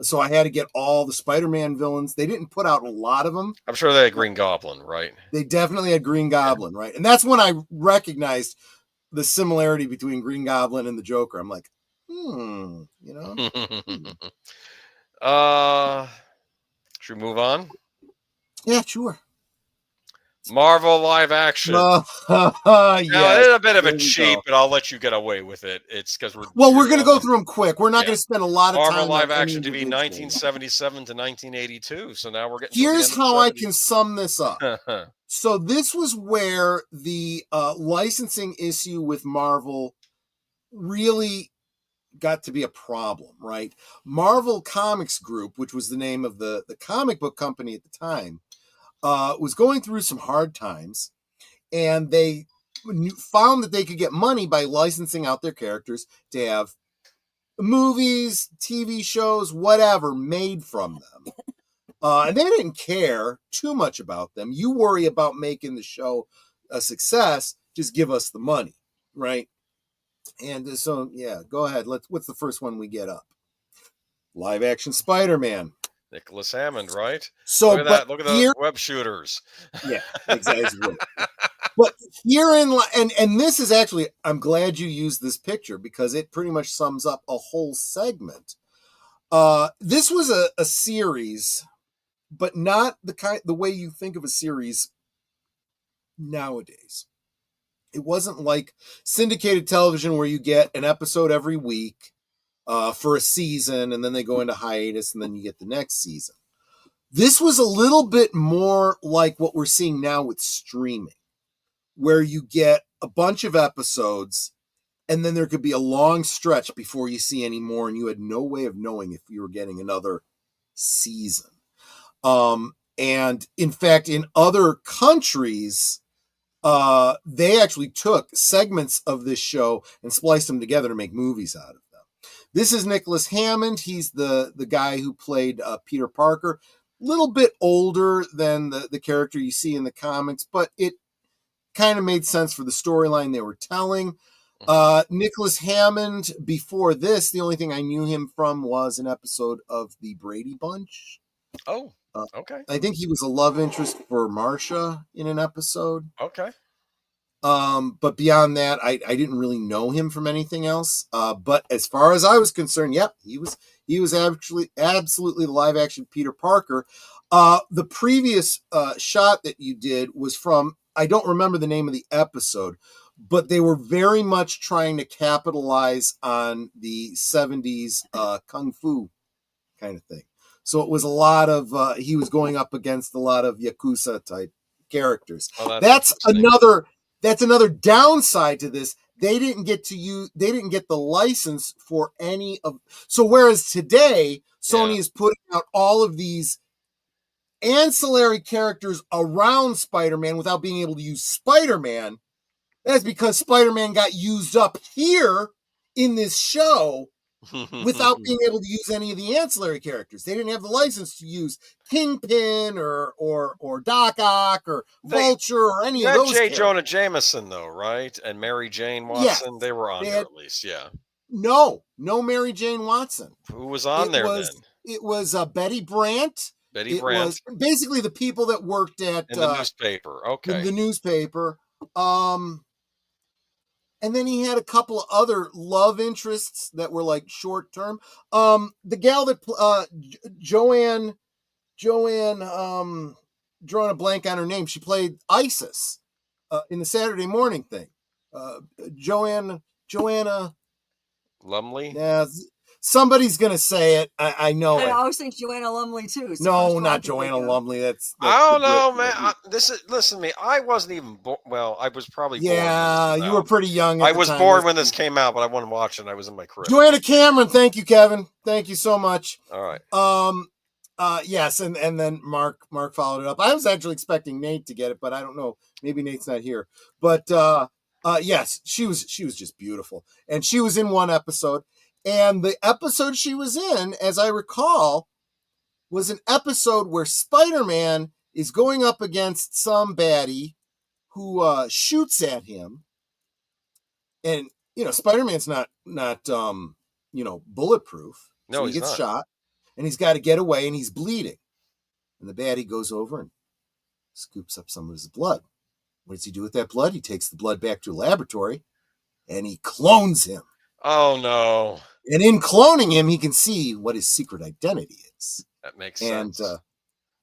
B: So I had to get all the Spider-Man villains. They didn't put out a lot of them.
H: I'm sure they had Green Goblin, right?
B: They definitely had Green Goblin, right? And that's when I recognized the similarity between Green Goblin and the Joker. I'm like,
H: Should we move on?
B: Yeah, sure.
H: Marvel live action.
B: Yeah,
H: it's a bit of a cheat, but I'll let you get away with it. It's because we're
B: going to go through them quick. We're not going to spend a lot of time.
H: Marvel live action to be 1977 to 1982. So now we're getting.
B: Here's how I can sum this up. So this was where the licensing issue with Marvel really got to be a problem, right? Marvel Comics Group, which was the name of the comic book company at the time, was going through some hard times, and they found that they could get money by licensing out their characters to have movies, TV shows, whatever made from them. And they didn't care too much about them. You worry about making the show a success, just give us the money, right? And so, yeah, go ahead. What's the first one we get up? Live action Spider-Man.
H: Nicholas Hammond, right?
B: So,
H: look at that. Look at those web shooters.
B: Yeah, exactly. But herein, and this is actually, I'm glad you used this picture because it pretty much sums up a whole segment. This was a series, but not the way you think of a series nowadays. It wasn't like syndicated television where you get an episode every week for a season, and then they go into hiatus, and then you get the next season. This was a little bit more like what we're seeing now with streaming, where you get a bunch of episodes, and then there could be a long stretch before you see any more, and you had no way of knowing if you were getting another season. And in fact, in other countries, they actually took segments of this show and spliced them together to make movies out of them. This is Nicholas Hammond. He's the guy who played Peter Parker. A little bit older than the character you see in the comics, but it kind of made sense for the storyline they were telling. Nicholas Hammond, before this, the only thing I knew him from was an episode of The Brady Bunch.
H: Oh, okay.
B: I think he was a love interest for Marsha in an episode.
H: Okay.
B: But beyond that, I didn't really know him from anything else. But as far as I was concerned, yep, he was actually absolutely the live action Peter Parker. The previous shot that you did was from, I don't remember the name of the episode, but they were very much trying to capitalize on the 70s kung fu kind of thing. So it was a lot of, he was going up against a lot of Yakuza type characters.
H: Oh,
B: that's another downside to this. They didn't get the license for any of, so whereas today, Sony is putting out all of these ancillary characters around Spider-Man without being able to use Spider-Man, that's because Spider-Man got used up here in this show without being able to use any of the ancillary characters. They didn't have the license to use Kingpin or Doc Ock or Vulture or any of those.
H: J. Jonah Jameson, though, right? And Mary Jane Watson,
B: yes,
H: they were on there at least, yeah.
B: No Mary Jane Watson.
H: Who was on there then?
B: It was Betty Brant.
H: Betty Brant.
B: Was basically the people that worked at
H: in the newspaper. Okay.
B: The newspaper. And then he had a couple of other love interests that were like short term. The gal that Joanne, drawing a blank on her name. She played Isis in the Saturday Morning thing. Joanna
H: Lumley.
B: Yeah, somebody's gonna say it. I know.
D: I always think Joanna Lumley too.
B: No, not Joanna Lumley. That's
H: I don't know, man. Listen to me. I wasn't even born. Well, I was probably born.
B: Yeah, you were pretty young.
H: I was born when this came out, but I wasn't watching. I was in my crib.
B: Joanna Cameron. Thank you, Kevin. Thank you so much.
H: All right.
B: Yes, and then Mark followed it up. I was actually expecting Nate to get it, but I don't know. Maybe Nate's not here. But yes, she was just beautiful, and she was in one episode. And the episode she was in, as I recall, was an episode where Spider-Man is going up against some baddie who shoots at him. And, Spider-Man's not bulletproof.
H: No,
B: so he gets shot, and he's got to get away, and he's bleeding. And the baddie goes over and scoops up some of his blood. What does he do with that blood? He takes the blood back to a laboratory, and he clones him.
H: Oh, no.
B: And in cloning him, he can see what his secret identity is.
H: That makes sense.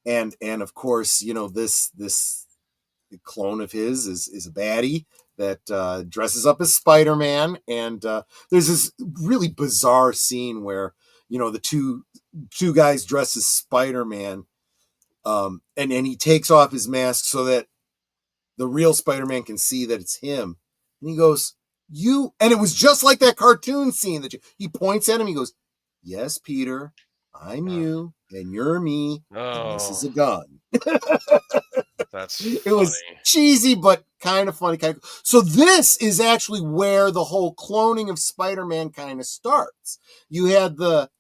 B: And of course, this clone of his is a baddie that dresses up as Spider-Man. And there's this really bizarre scene where, the two guys dress as Spider-Man. And he takes off his mask so that the real Spider-Man can see that it's him. And he goes, and it was just like that cartoon scene that he points at him. He goes, yes, Peter, I'm you and you're me. And this is a gun.
H: That's
B: it
H: funny.
B: Was cheesy, but kind of funny. So this is actually where the whole cloning of Spider-Man kind of starts. You had the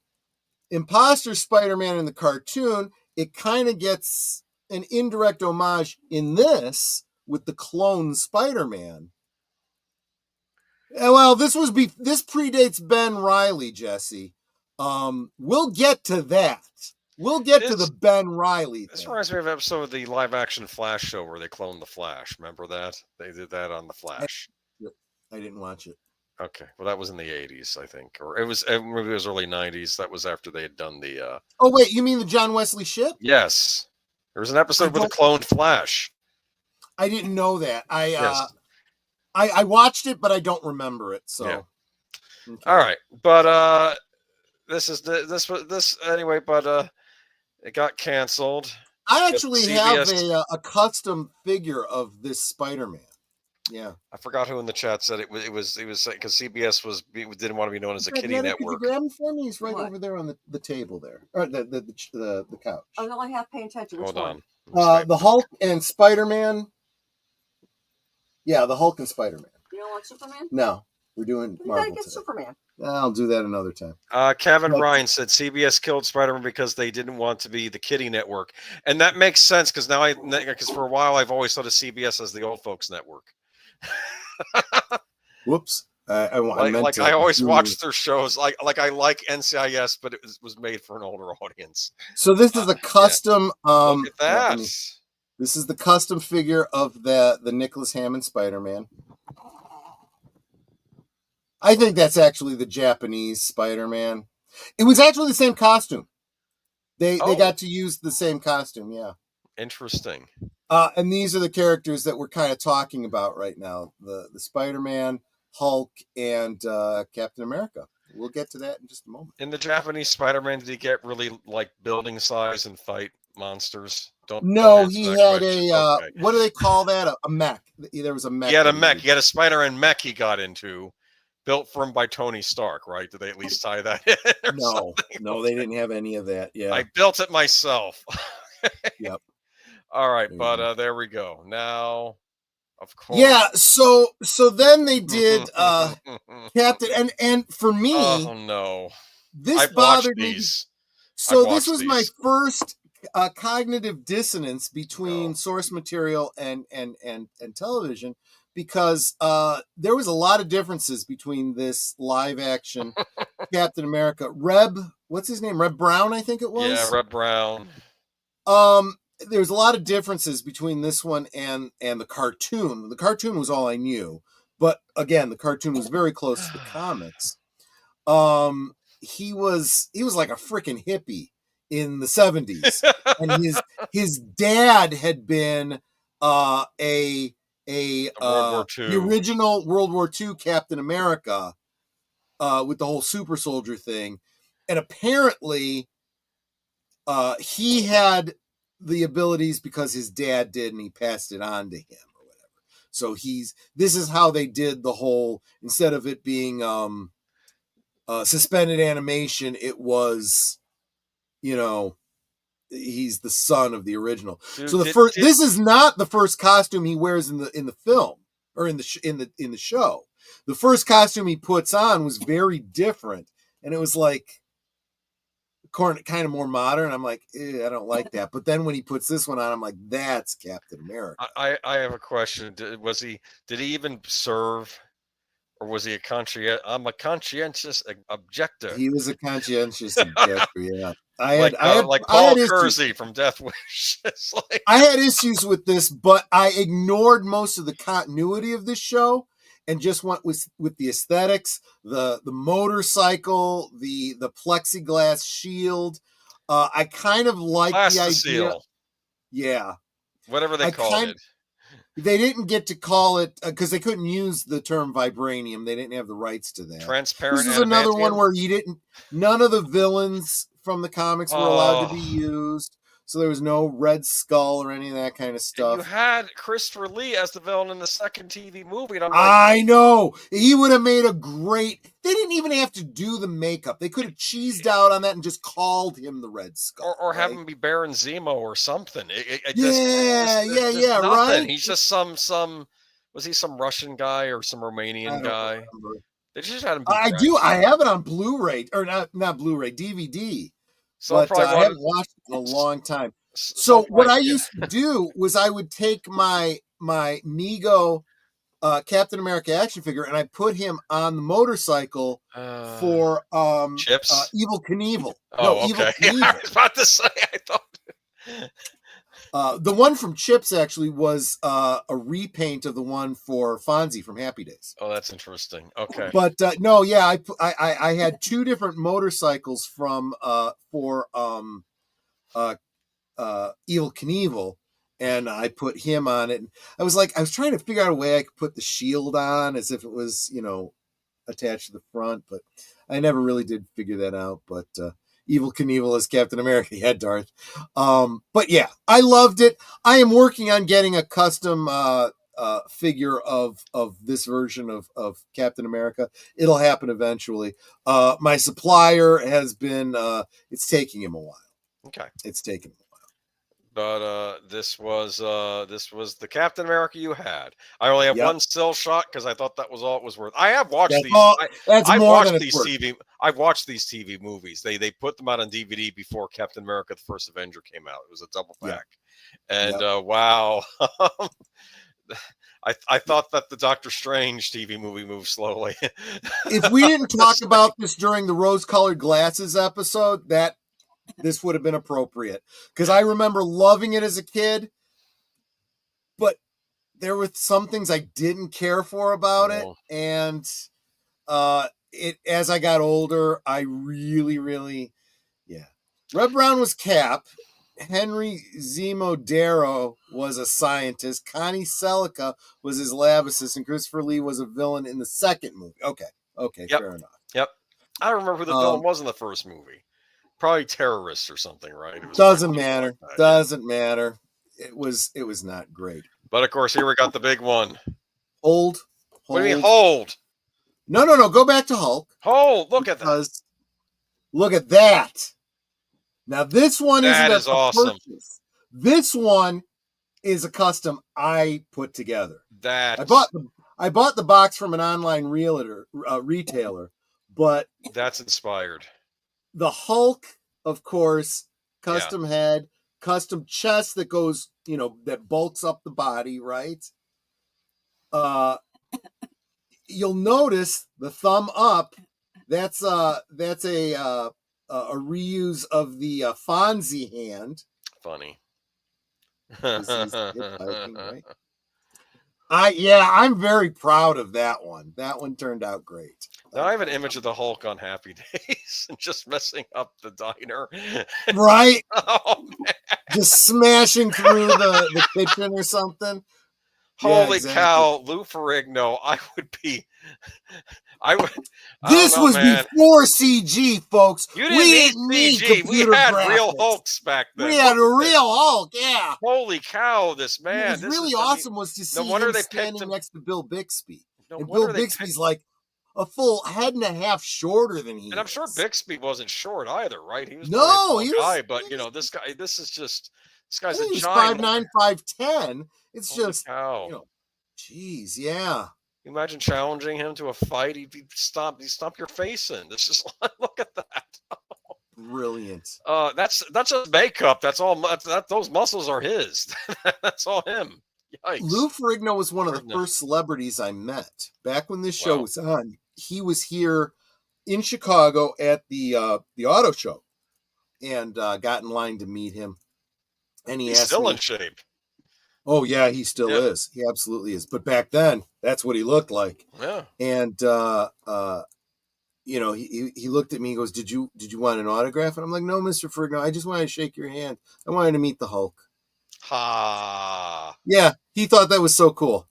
B: imposter Spider-Man in the cartoon. It kind of gets an indirect homage in this with the clone Spider-Man. Well, this predates Ben Reilly, Jesse. We'll get to that. We'll get to the Ben Reilly thing.
H: This reminds me of an episode of the live-action Flash show where they cloned the Flash. Remember that? They did that on the Flash.
B: I didn't watch it.
H: Okay, well, that was in the 80s, I think. Or it was early 90s. That was after they had done the...
B: Oh, wait, you mean the John Wesley ship?
H: Yes. There was an episode with a cloned Flash.
B: I didn't know that.
H: Yes.
B: I watched it, but I don't remember it. So,
H: yeah. Okay. All right, but this anyway. But it got canceled.
B: I actually have a custom figure of this Spider-Man. Yeah,
H: I forgot who in the chat said it was because CBS didn't want to be known as a kiddie network.
B: Could you grab him for me? He's right over there on the table there, or the couch.
D: I was only half paying attention.
H: Hold on.
B: The Hulk and Spider-Man. Yeah, the Hulk and Spider-Man.
D: You don't want Superman?
B: No, we're doing Marvel.
D: You gotta get Superman.
B: I'll do that another time.
H: Kevin Ryan said CBS killed Spider-Man because they didn't want to be the kiddie network, and that makes sense because because for a while I've always thought of CBS as the old folks network.
B: Whoops. I
H: always watch their shows. I like NCIS, but it was made for an older audience.
B: So this is a custom.
H: Look at that.
B: This is the custom figure of the Nicholas Hammond Spider-Man. I think that's actually the Japanese Spider-Man. It was actually the same costume. They got to use the same costume. Yeah.
H: Interesting.
B: And these are the characters that we're kind of talking about right now. The Spider-Man, Hulk, and Captain America. We'll get to that in just a moment.
H: In the Japanese Spider-Man, did he get really like building size and fight monsters?
B: No, he had what do they call that? A mech. There was a mech.
H: He had a mech. He had a Spider-Man mech he got into, built from by Tony Stark, right? Did they at least tie that in?
B: No, they didn't have any of that. Yeah.
H: I built it myself.
B: Yep.
H: All right, but there we go. Now, of course.
B: Yeah, so then they did Captain and for me,
H: oh no.
B: This bothered me. So this was my first cognitive dissonance between source material and television, because there was a lot of differences between this live action Captain America. What's his name? Reb Brown, I think it was.
H: Yeah, Reb Brown.
B: There's a lot of differences between this one and the cartoon. The cartoon was all I knew, but again, the cartoon was very close to the comics. He was like a freaking hippie in the 70s, and his dad had been the original World War II Captain America with the whole super soldier thing, and apparently he had the abilities because his dad did, and he passed it on to him or whatever. So this is how they did the whole, instead of it being suspended animation, it was, he's the son of the original. Dude, so this is not the first costume he wears in the film or in the show. The first costume he puts on was very different, and it was like kind of more modern. I'm like, I don't like that. But then when he puts this one on, I'm like, that's Captain America.
H: I have a question. Did he even serve, or was he I'm a conscientious objector?
B: He was a conscientious objector. Yeah, I had
H: Paul Kersey from Death Wish.
B: I had issues with this, but I ignored most of the continuity of this show and just went with the aesthetics, the motorcycle, the plexiglass shield. I kind of like the idea.
H: Seal.
B: Yeah.
H: Whatever they called it.
B: They didn't get to call it because they couldn't use the term vibranium. They didn't have the rights to that.
H: Transparent.
B: This is another one where none of the villains from the comics were allowed to be used. So there was no Red Skull or any of that kind of stuff.
H: And you had Christopher Lee as the villain in the second TV movie. And I'm
B: I know. He would have made a great... They didn't even have to do the makeup. They could have cheesed out on that and just called him the Red Skull.
H: Or have him be Baron Zemo or something.
B: Yeah, right?
H: He's just some... Was he some Russian guy or some Romanian guy?
B: Remember.
H: They just had him.
B: I have it on Blu-ray, or not Blu-ray, DVD.
H: So
B: but I haven't watched it in a long time. So what I used to do was I would take my Mego Captain America action figure and I put him on the motorcycle for
H: Chips?
B: Evil Knievel.
H: Evil Knievel. I was about to say, I thought.
B: The one from Chips actually was a repaint of the one for Fonzie from Happy Days.
H: Oh, that's interesting. Okay.
B: But I had two different motorcycles for Evil Knievel, and I put him on it. I was trying to figure out a way I could put the shield on as if it was, attached to the front, but I never really did figure that out. But Evil Knievel as Captain America, yeah, Darth. But yeah, I loved it. I am working on getting a custom figure of this version of Captain America. It'll happen eventually. My supplier has been, it's taking him a while.
H: Okay.
B: It's taken him a while.
H: But this was the Captain America you had. I only have one still shot because I thought that was all it was worth. I have watched these. I've watched these TV movies. They put them out on DVD before Captain America: The First Avenger came out. It was a double pack, and wow. I thought that the Doctor Strange TV movie moved slowly.
B: If we didn't talk about this during the rose-colored glasses episode, this would have been appropriate, because I remember loving it as a kid, but there were some things I didn't care for about it, and as I got older, I really, really, Red Brown was Cap. Henry Zemo Darrow was a scientist. Connie Celica was his lab assistant. Christopher Lee was a villain in the second movie. Okay, fair enough.
H: Yep. I don't remember who the villain was in the first movie. Probably terrorists or something, right?
B: Doesn't matter. Doesn't matter. It was not great.
H: But of course, here we got the big one.
B: Hold.
H: What do you mean hold?
B: No. Go back to Hulk.
H: Hold. Look at that.
B: Look at that. Now this one is
H: awesome.
B: Purchase. This one is a custom I put together. I bought the box from an online retailer, but
H: that's inspired.
B: The Hulk, of course, custom head, custom chest that goes, that bulks up the body, right? You'll notice the thumb up. That's a reuse of the Fonzie hand.
H: Funny.
B: Right? I'm very proud of that one. That one turned out great.
H: Now I have an image of the Hulk on Happy Days and just messing up the diner.
B: Right?
H: Oh, man.
B: Just smashing through the kitchen or something.
H: Holy cow, Lou Ferrigno,
B: This was before CG, folks.
H: You didn't need CG. We had
B: graphics.
H: Real Hulks back then.
B: We had a real Hulk, yeah.
H: Holy cow, this man.
B: What was really awesome was to see him standing next to Bill Bixby. And Bill Bixby's like a full head and a half shorter than he is.
H: And I'm sure Bixby wasn't short either, right? He was
B: he was
H: a guy, but this guy's a giant.
B: 5'9", 5'10". It's
H: Holy
B: just,
H: cow.
B: Geez, yeah.
H: You imagine challenging him to a fight? He'd stomp your face in. This is look at that.
B: Brilliant.
H: That's just makeup. That's all. Those muscles are his. That's all him. Yikes.
B: Lou Ferrigno was one of the first celebrities I met back when this show was on. He was here in Chicago at the auto show, and got in line to meet him. And he's
H: still in shape.
B: Oh yeah, he still is. He absolutely is. But back then, that's what he looked like.
H: Yeah.
B: And he looked at me and goes, Did you want an autograph? And I'm like, No, Mr. Ferrigno, I just wanted to shake your hand. I wanted to meet the Hulk.
H: Ha.
B: Yeah, he thought that was so cool,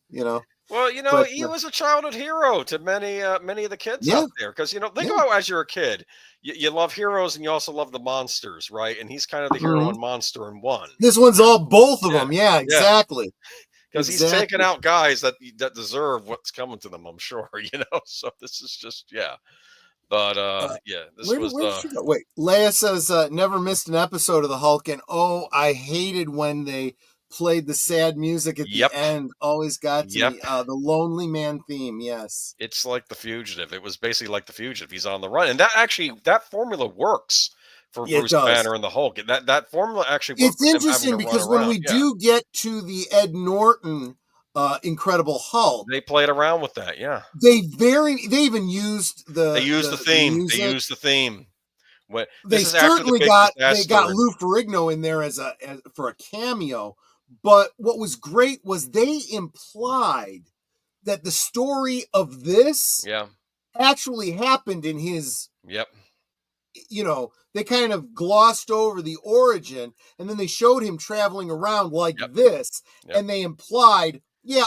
H: Well,
B: But
H: he was a childhood hero to many of the kids
B: yeah,
H: out there. Because think
B: yeah.
H: about as you're a kid, you love heroes and you also love the monsters, right? And he's kind of the hero
B: Mhm.
H: and monster in one.
B: This one's all both of
H: Yeah,
B: them. Yeah,
H: yeah.
B: exactly.
H: Because he's taking out guys that deserve what's coming to them. I'm sure, So this is just But this
B: Where
H: was
B: did she go? Wait, Leia says never missed an episode of the Hulk, and I hated when they played the sad music at the
H: Yep.
B: end. Always got to
H: Yep.
B: me. The Lonely Man theme. Yes,
H: It's like The Fugitive. It was basically like The Fugitive. He's on the run, and that formula works for
B: it
H: Bruce
B: does.
H: Banner and the Hulk. That formula actually works.
B: It's interesting because when we do get to the Ed Norton Incredible Hulk,
H: they played around with that. Yeah,
B: they even used the
H: theme.
B: music.
H: They used the theme. When
B: They
H: this is after the
B: certainly
H: big
B: got
H: disaster.
B: Lou Ferrigno in there as for a cameo. But what was great was they implied that the story of this actually happened in his.
H: Yep.
B: They kind of glossed over the origin, and then they showed him traveling around like this, and they implied,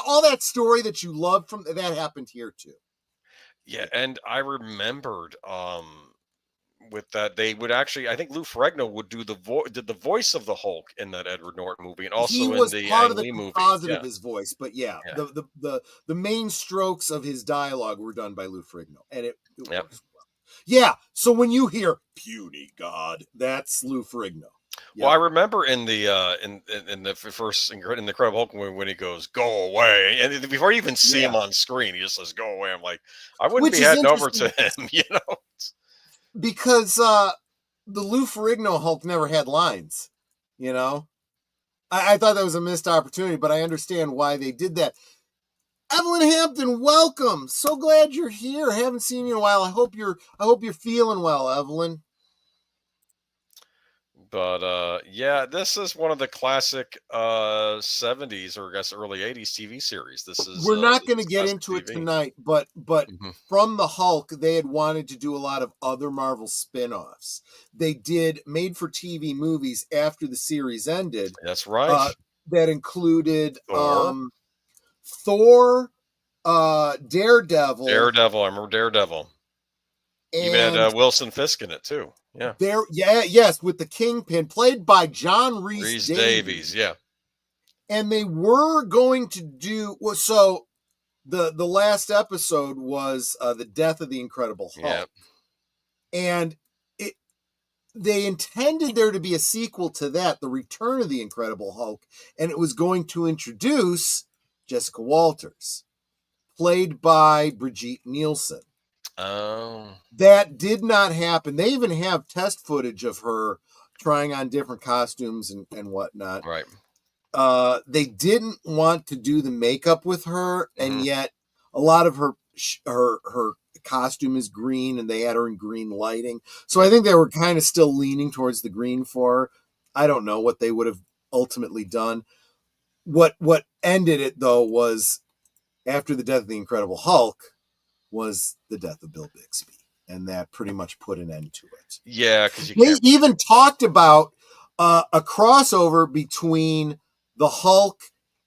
B: all that story that you loved from that happened here too.
H: Yeah, and I remembered with that they would actually, I think Lou Ferrigno would did the voice of the Hulk in that Edward Norton movie, and also
B: he was
H: in the
B: part
H: Ang
B: of the
H: Lee movie.
B: composite of his voice, but the main strokes of his dialogue were done by Lou Ferrigno, and it works well. Yeah, so when you hear "puny God," that's Lou Ferrigno.
H: Well, I remember in the in the first Incredible Hulk when he goes "Go away," and before you even see him on screen, he just says "Go away." I'm like, I wouldn't be heading over to him,
B: because the Lou Ferrigno Hulk never had lines. I thought that was a missed opportunity, but I understand why they did that. Evelyn Hampton, welcome. So glad you're here. Haven't seen you in a while. I hope you're feeling well, Evelyn.
H: But this is one of the classic 70s or I guess early 80s TV series.
B: We're not going to get into it tonight, but from the Hulk, they had wanted to do a lot of other Marvel spin-offs. They did made-for-TV movies after the series ended.
H: That's right.
B: That included Thor, Daredevil.
H: I remember Daredevil. Even had Wilson Fisk in it too. Yeah.
B: Yes, with the Kingpin, played by John Rhys Davies.
H: Yeah.
B: And they were going to do so. The last episode was the death of the Incredible Hulk, and they intended there to be a sequel to that, the Return of the Incredible Hulk, and it was going to introduce Jessica Walters, played by Brigitte Nielsen.
H: Oh.
B: That did not happen. They even have test footage of her trying on different costumes and whatnot.
H: Right.
B: They didn't want to do the makeup with her, and yet a lot of her costume is green, and they had her in green lighting. So I think they were kind of still leaning towards the green for her. I don't know what they would have ultimately done. What ended it, though, was after the death of the Incredible Hulk was the death of Bill Bixby, and that pretty much put an end to it.
H: Yeah, because
B: they even talked about a crossover between the Hulk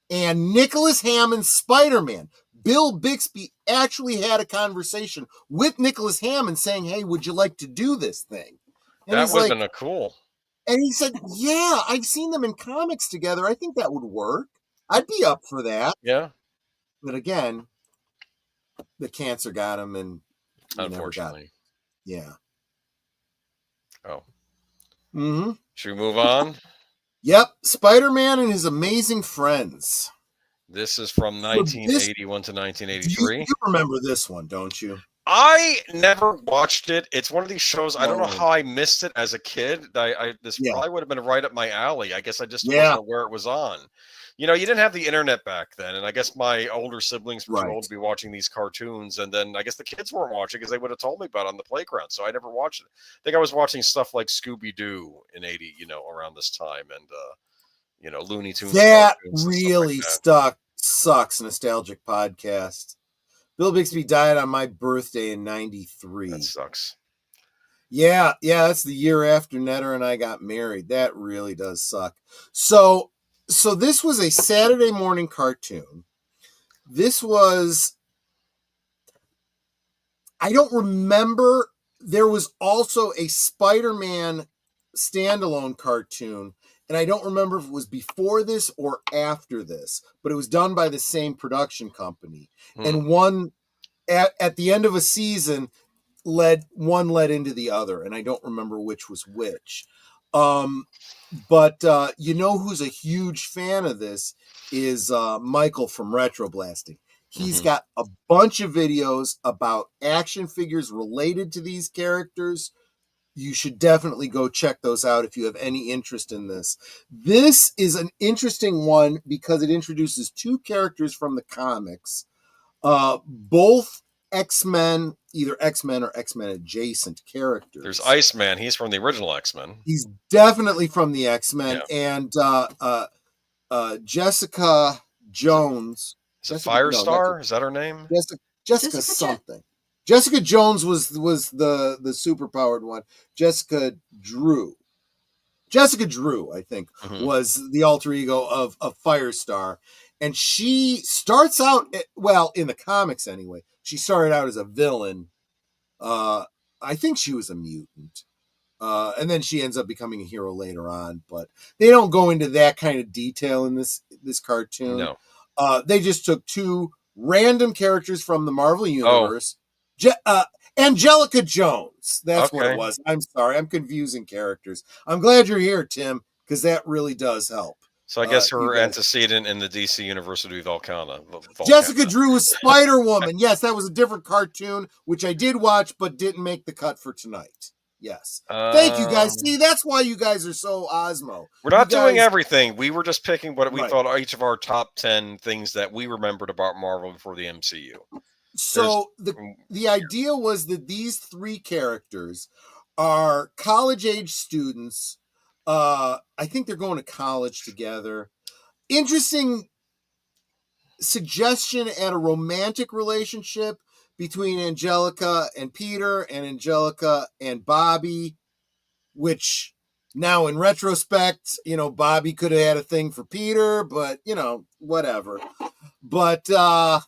B: and Nicholas Hammond's Spider-Man. Bill Bixby actually had a conversation with Nicholas Hammond saying, "Hey, would you like to do this thing?" And
H: that would have been cool.
B: And he said, "Yeah, I've seen them in comics together. I think that would work. I'd be up for that."
H: Yeah.
B: But again, the cancer got him, and
H: unfortunately,
B: yeah.
H: Oh.
B: Mm-hmm.
H: Should we move on?
B: Yep, Spider-Man and His Amazing Friends.
H: This is from 1981 to 1983.
B: You remember this one, don't you?
H: I never watched it. It's one of these shows. I don't know how I missed it as a kid. This probably would have been right up my alley. I guess I just wasn't aware it was on. You didn't have the internet back then, and I guess my older siblings were too old to be watching these cartoons, and then I guess the kids weren't watching because they would have told me about it on the playground, so I never watched it. I think I was watching stuff like Scooby-Doo in 80, around this time, and Looney Tunes.
B: That really sucks, nostalgic podcast. Bill Bixby died on my birthday in 93.
H: That sucks.
B: Yeah, that's the year after Netter and I got married. That really does suck. So this was a Saturday morning cartoon This was, I don't remember. There was also a Spider-Man standalone cartoon, and I don't remember if it was before this or after this, but it was done by the same production company. And one at the end of a season led into the other, and I don't remember which was which. But you know who's a huge fan of this is Michael from Retro Blasting. He's got a bunch of videos about action figures related to these characters. You should definitely go check those out if you have any interest in this. This is an interesting one because it introduces two characters from the comics, both X-Men, either X-Men or X-Men adjacent characters.
H: There's Iceman. He's from the original X-Men.
B: He's definitely from the X-Men. Yeah. And Jessica Jones.
H: Is it Firestar? Is that her name?
B: Jessica something. Jessica Jones was the superpowered one. Jessica Drew, I think, was the alter ego of Firestar. And she starts out, well, in the comics anyway, she started out as a villain. I think she was a mutant. And then she ends up becoming a hero later on. But they don't go into that kind of detail in this cartoon.
H: No.
B: They just took two random characters from the Marvel Universe. Angelica Jones. That's what it was. I'm sorry. I'm confusing characters. I'm glad you're here, Tim, because that really does help.
H: So I guess her antecedent in the DC universe would be Volcana.
B: Jessica Drew was Spider-Woman. Yes, that was a different cartoon, which I did watch, but didn't make the cut for tonight. Yes. Thank you, guys. See, that's why you guys are so Osmo.
H: We're not doing everything. We were just picking what we thought each of our top 10 things that we remembered about Marvel before the MCU.
B: So the idea was that these three characters are college-age students. I think they're going to college together. Interesting suggestion at a romantic relationship between Angelica and Peter and Angelica and Bobby, which now in retrospect, Bobby could have had a thing for Peter, but, whatever. But that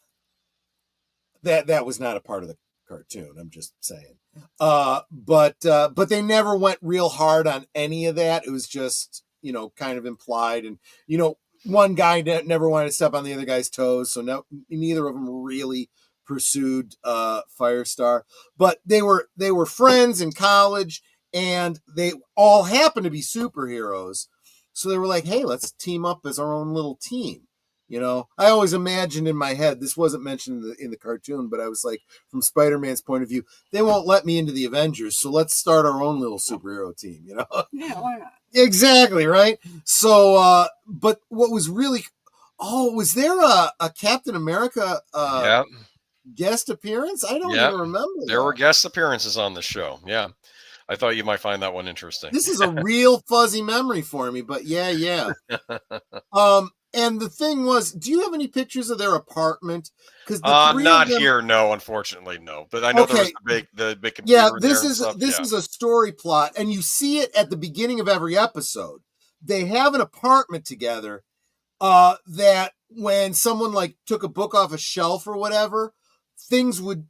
B: was not a part of the cartoon. I'm just saying. But they never went real hard on any of that. It was just, kind of implied. And, one guy never wanted to step on the other guy's toes. So neither of them really pursued Firestar. But they were friends in college, and they all happened to be superheroes. So they were like, hey, let's team up as our own little team. I always imagined in my head, this wasn't mentioned in the cartoon, but I was like, from Spider-Man's point of view, they won't let me into the Avengers, so let's start our own little superhero team,
D: Yeah, why not?
B: Exactly, right? So, but what was really, was there a Captain America guest appearance? I don't even remember.
H: There were guest appearances on the show, yeah. I thought you might find that one interesting.
B: This is a real fuzzy memory for me, but yeah. And the thing was, do you have any pictures of their apartment? Because
H: not here, no. Unfortunately, no. But I know there was the big computer.
B: Yeah, this is a story plot, and you see it at the beginning of every episode. They have an apartment together. That when someone took a book off a shelf or whatever, things would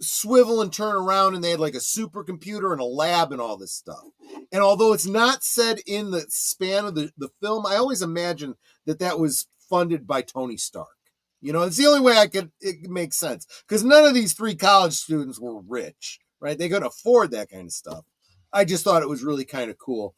B: swivel and turn around, and they had a supercomputer and a lab and all this stuff. And although it's not said in the span of the film, I always imagine that was funded by Tony Stark. It's the only way it makes sense, because none of these three college students were rich, right? They couldn't afford that kind of stuff. I just thought it was really kind of cool.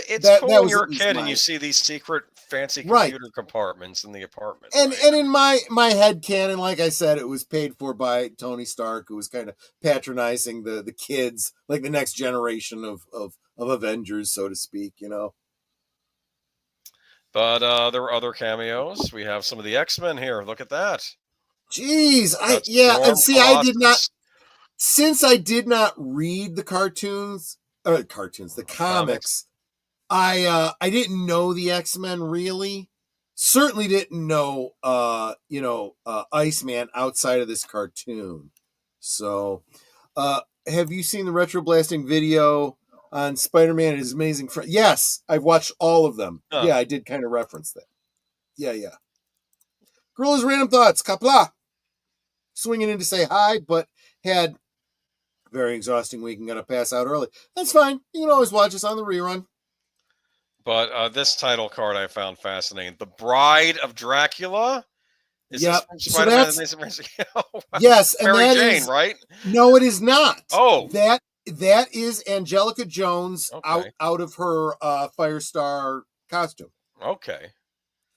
H: It's cool when you're a kid and you see these secret fancy computer compartments in the apartment.
B: And in my head canon, like I said, it was paid for by Tony Stark, who was kind of patronizing the kids, like the next generation of Avengers, so to speak,
H: But there were other cameos. We have some of the X-Men here. Look at that.
B: Jeez. And see, I did not, since I did not read the the comics. I didn't know the X-Men really. Certainly didn't know Iceman outside of this cartoon. So have you seen the Retro Blasting video on Spider-Man and his amazing friend? Yes, I've watched all of them. Yeah, I did kind of reference that. Yeah. Gorilla's Random Thoughts, Kapla. Swinging in to say hi, but had a very exhausting week and got to pass out early. That's fine. You can always watch us on the rerun.
H: But this title card I found fascinating. The Bride of Dracula. Is this from Spider-Man?
B: Yes, and
H: Mary
B: that
H: Jane,
B: is,
H: right?
B: No, it is not.
H: Oh.
B: That is Angelica Jones
H: Okay.
B: out of her Firestar costume.
H: Okay.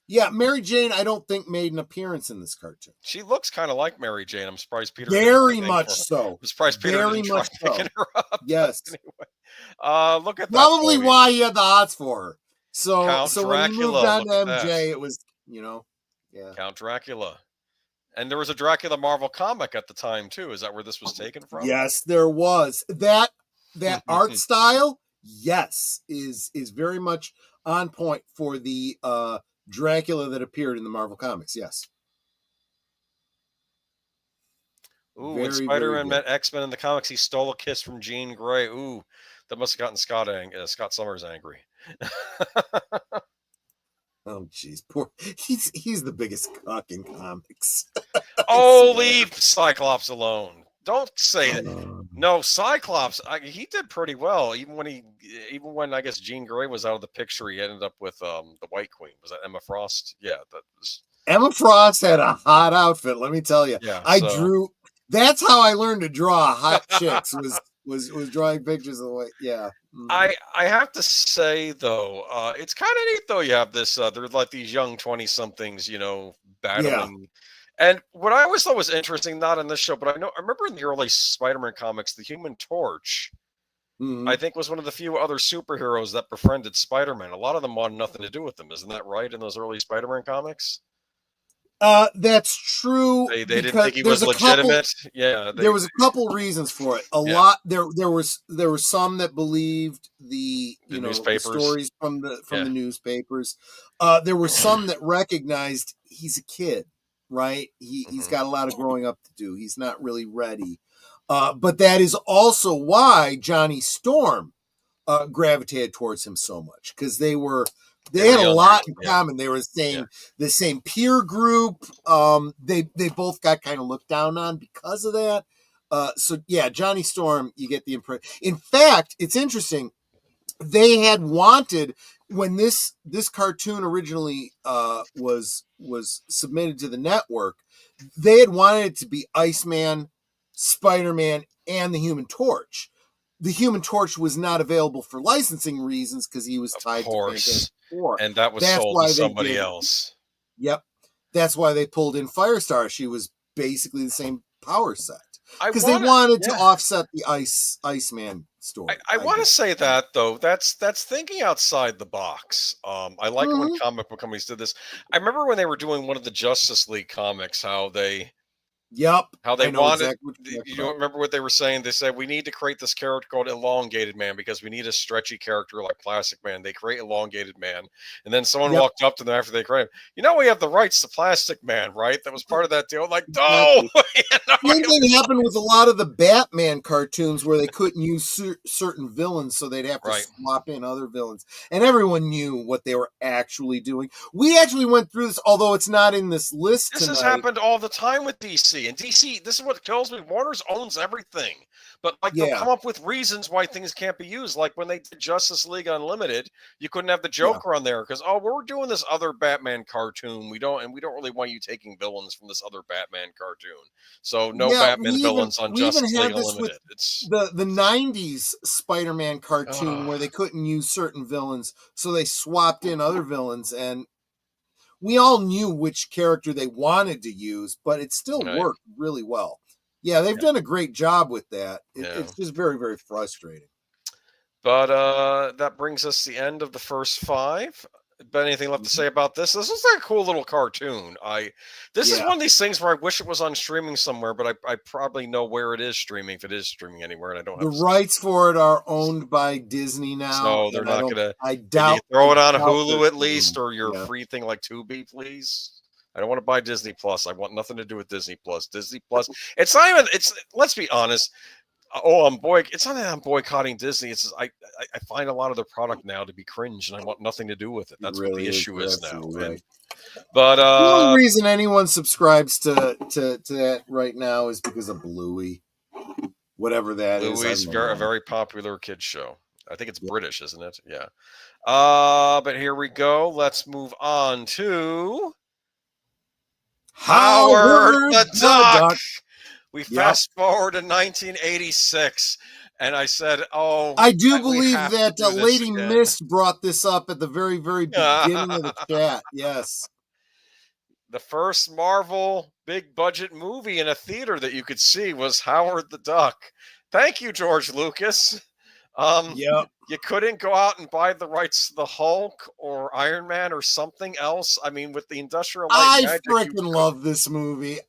B: Yeah, Mary Jane, I don't think made an appearance in this cartoon.
H: She looks kind of like Mary Jane. I'm surprised Peter.
B: Very much so.
H: I'm surprised Peter didn't try picking her up.
B: Yes.
H: Anyway, look at that.
B: Probably why he had the hots for her. So
H: Count
B: when he moved
H: Dracula,
B: on to
H: look at
B: MJ,
H: that.
B: it was, yeah.
H: Count Dracula. And there was a Dracula Marvel comic at the time too. Is that where this was taken from?
B: Yes, there was. That art style, yes, is very much on point for the Dracula that appeared in the Marvel comics. Yes.
H: Ooh, when Spider-Man met X-Men in the comics, he stole a kiss from Jean Grey. Ooh, that must have gotten Scott Summers angry.
B: Oh, jeez, poor. He's the biggest cock in comics.
H: Oh, leave Cyclops alone. Don't say that. No, Cyclops. He did pretty well, even when I guess Jean Grey was out of the picture. He ended up with the White Queen. Was that Emma Frost? Yeah, that was.
B: Emma Frost had a hot outfit. Let me tell you.
H: Yeah,
B: drew. That's how I learned to draw hot chicks. Was drawing pictures of the way. Yeah.
H: I have to say though, it's kind of neat though. You have this. They're like these young 20-somethings, battling. Yeah. And what I always thought was interesting, not in this show, but I remember in the early Spider-Man comics, the Human Torch, I think, was one of the few other superheroes that befriended Spider-Man. A lot of them wanted nothing to do with him. Isn't that right? In those early Spider-Man comics.
B: That's true.
H: They didn't think he was legitimate.
B: There was a couple reasons for it. A lot. There were some that believed the stories from the newspapers. There were some that recognized he's a kid, right? He's got a lot of growing up to do. He's not really ready. But that is also why Johnny Storm gravitated towards him so much, because they had a lot in common. They were the same peer group. They both got kind of looked down on because of that. So yeah, Johnny Storm, you get the impression. In fact, it's interesting. They had wanted, when this cartoon originally was submitted to the network, they had wanted it to be Iceman, Spider-Man, and the Human Torch. The Human Torch was not available for licensing reasons because he was tied to Fantastic Four.
H: And that was sold to somebody else.
B: Yep. That's why they pulled in Firestar. She was basically the same power set. Because they wanted to offset the Iceman story.
H: I want to say that, though. That's thinking outside the box. I like when comic book companies did this. I remember when they were doing one of the Justice League comics, how they wanted. Exactly you don't remember what they were saying? They said, we need to create this character called Elongated Man because we need a stretchy character like Plastic Man. They create Elongated Man. And then someone walked up to them after they created him. We have the rights to Plastic Man, right? That was part of that deal. Like, no!
B: Same thing happened with a lot of the Batman cartoons where they couldn't use certain villains, so they'd have to swap in other villains. And everyone knew what they were actually doing. We actually went through this, although it's not in this list
H: This has happened all the time with DC. And DC, this is what kills me. Warner's owns everything. But they'll come up with reasons why things can't be used. Like when they did Justice League Unlimited, you couldn't have the Joker on there because we're doing this other Batman cartoon. We don't really want you taking villains from this other Batman cartoon. So no Batman villains on Justice League Unlimited. It's
B: the 90s Spider-Man cartoon where they couldn't use certain villains, so they swapped in other villains, and we all knew which character they wanted to use, but it still worked really well. Yeah, they've done a great job with that. It's just very, very frustrating.
H: But that brings us to the end of the first 5. But anything left to say about this? This is like a cool little cartoon. This is one of these things where I wish it was on streaming somewhere, but I probably know where it is streaming if it is streaming anywhere, and I don't have
B: the rights for it are owned by Disney now.
H: So they're not gonna.
B: I doubt.
H: Throw it on Hulu at least, or your free thing like Tubi, please. I don't want to buy Disney Plus. I want nothing to do with Disney Plus. Disney Plus. It's not even. Let's be honest. Oh, it's not that I'm boycotting Disney. It's just, I find a lot of their product now to be cringe, and I want nothing to do with it. That's what the issue is now.
B: Right.
H: And, but
B: the only reason anyone subscribes to that right now is because of Bluey, whatever that is.
H: Bluey's a very popular kids show. I think it's British, isn't it? Yeah. But here we go. Let's move on to Howard the Duck. We fast forward to 1986, and I said, "Oh,
B: I do believe that Lady Mist brought this up at the very, very beginning of the chat." Yes,
H: the first Marvel big budget movie in a theater that you could see was Howard the Duck. Thank you, George Lucas. You couldn't go out and buy the rights to the Hulk or Iron Man or something else. I mean, with the Industrial Light
B: I freaking love this movie.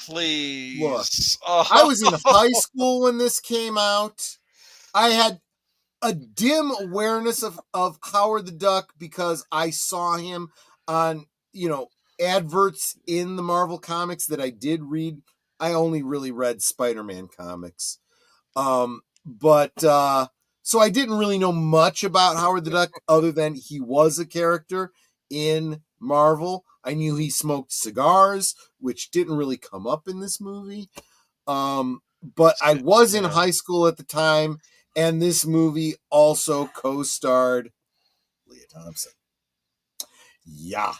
H: Please.
B: Look, I was in high school when this came out. I had a dim awareness of Howard the Duck because I saw him on, adverts in the Marvel comics that I did read. I only really read Spider-Man comics. So I didn't really know much about Howard the Duck other than he was a character in Marvel. I knew he smoked cigars, which didn't really come up in this movie. But I was in high school at the time, and this movie also co-starred Leah Thompson. Yeah.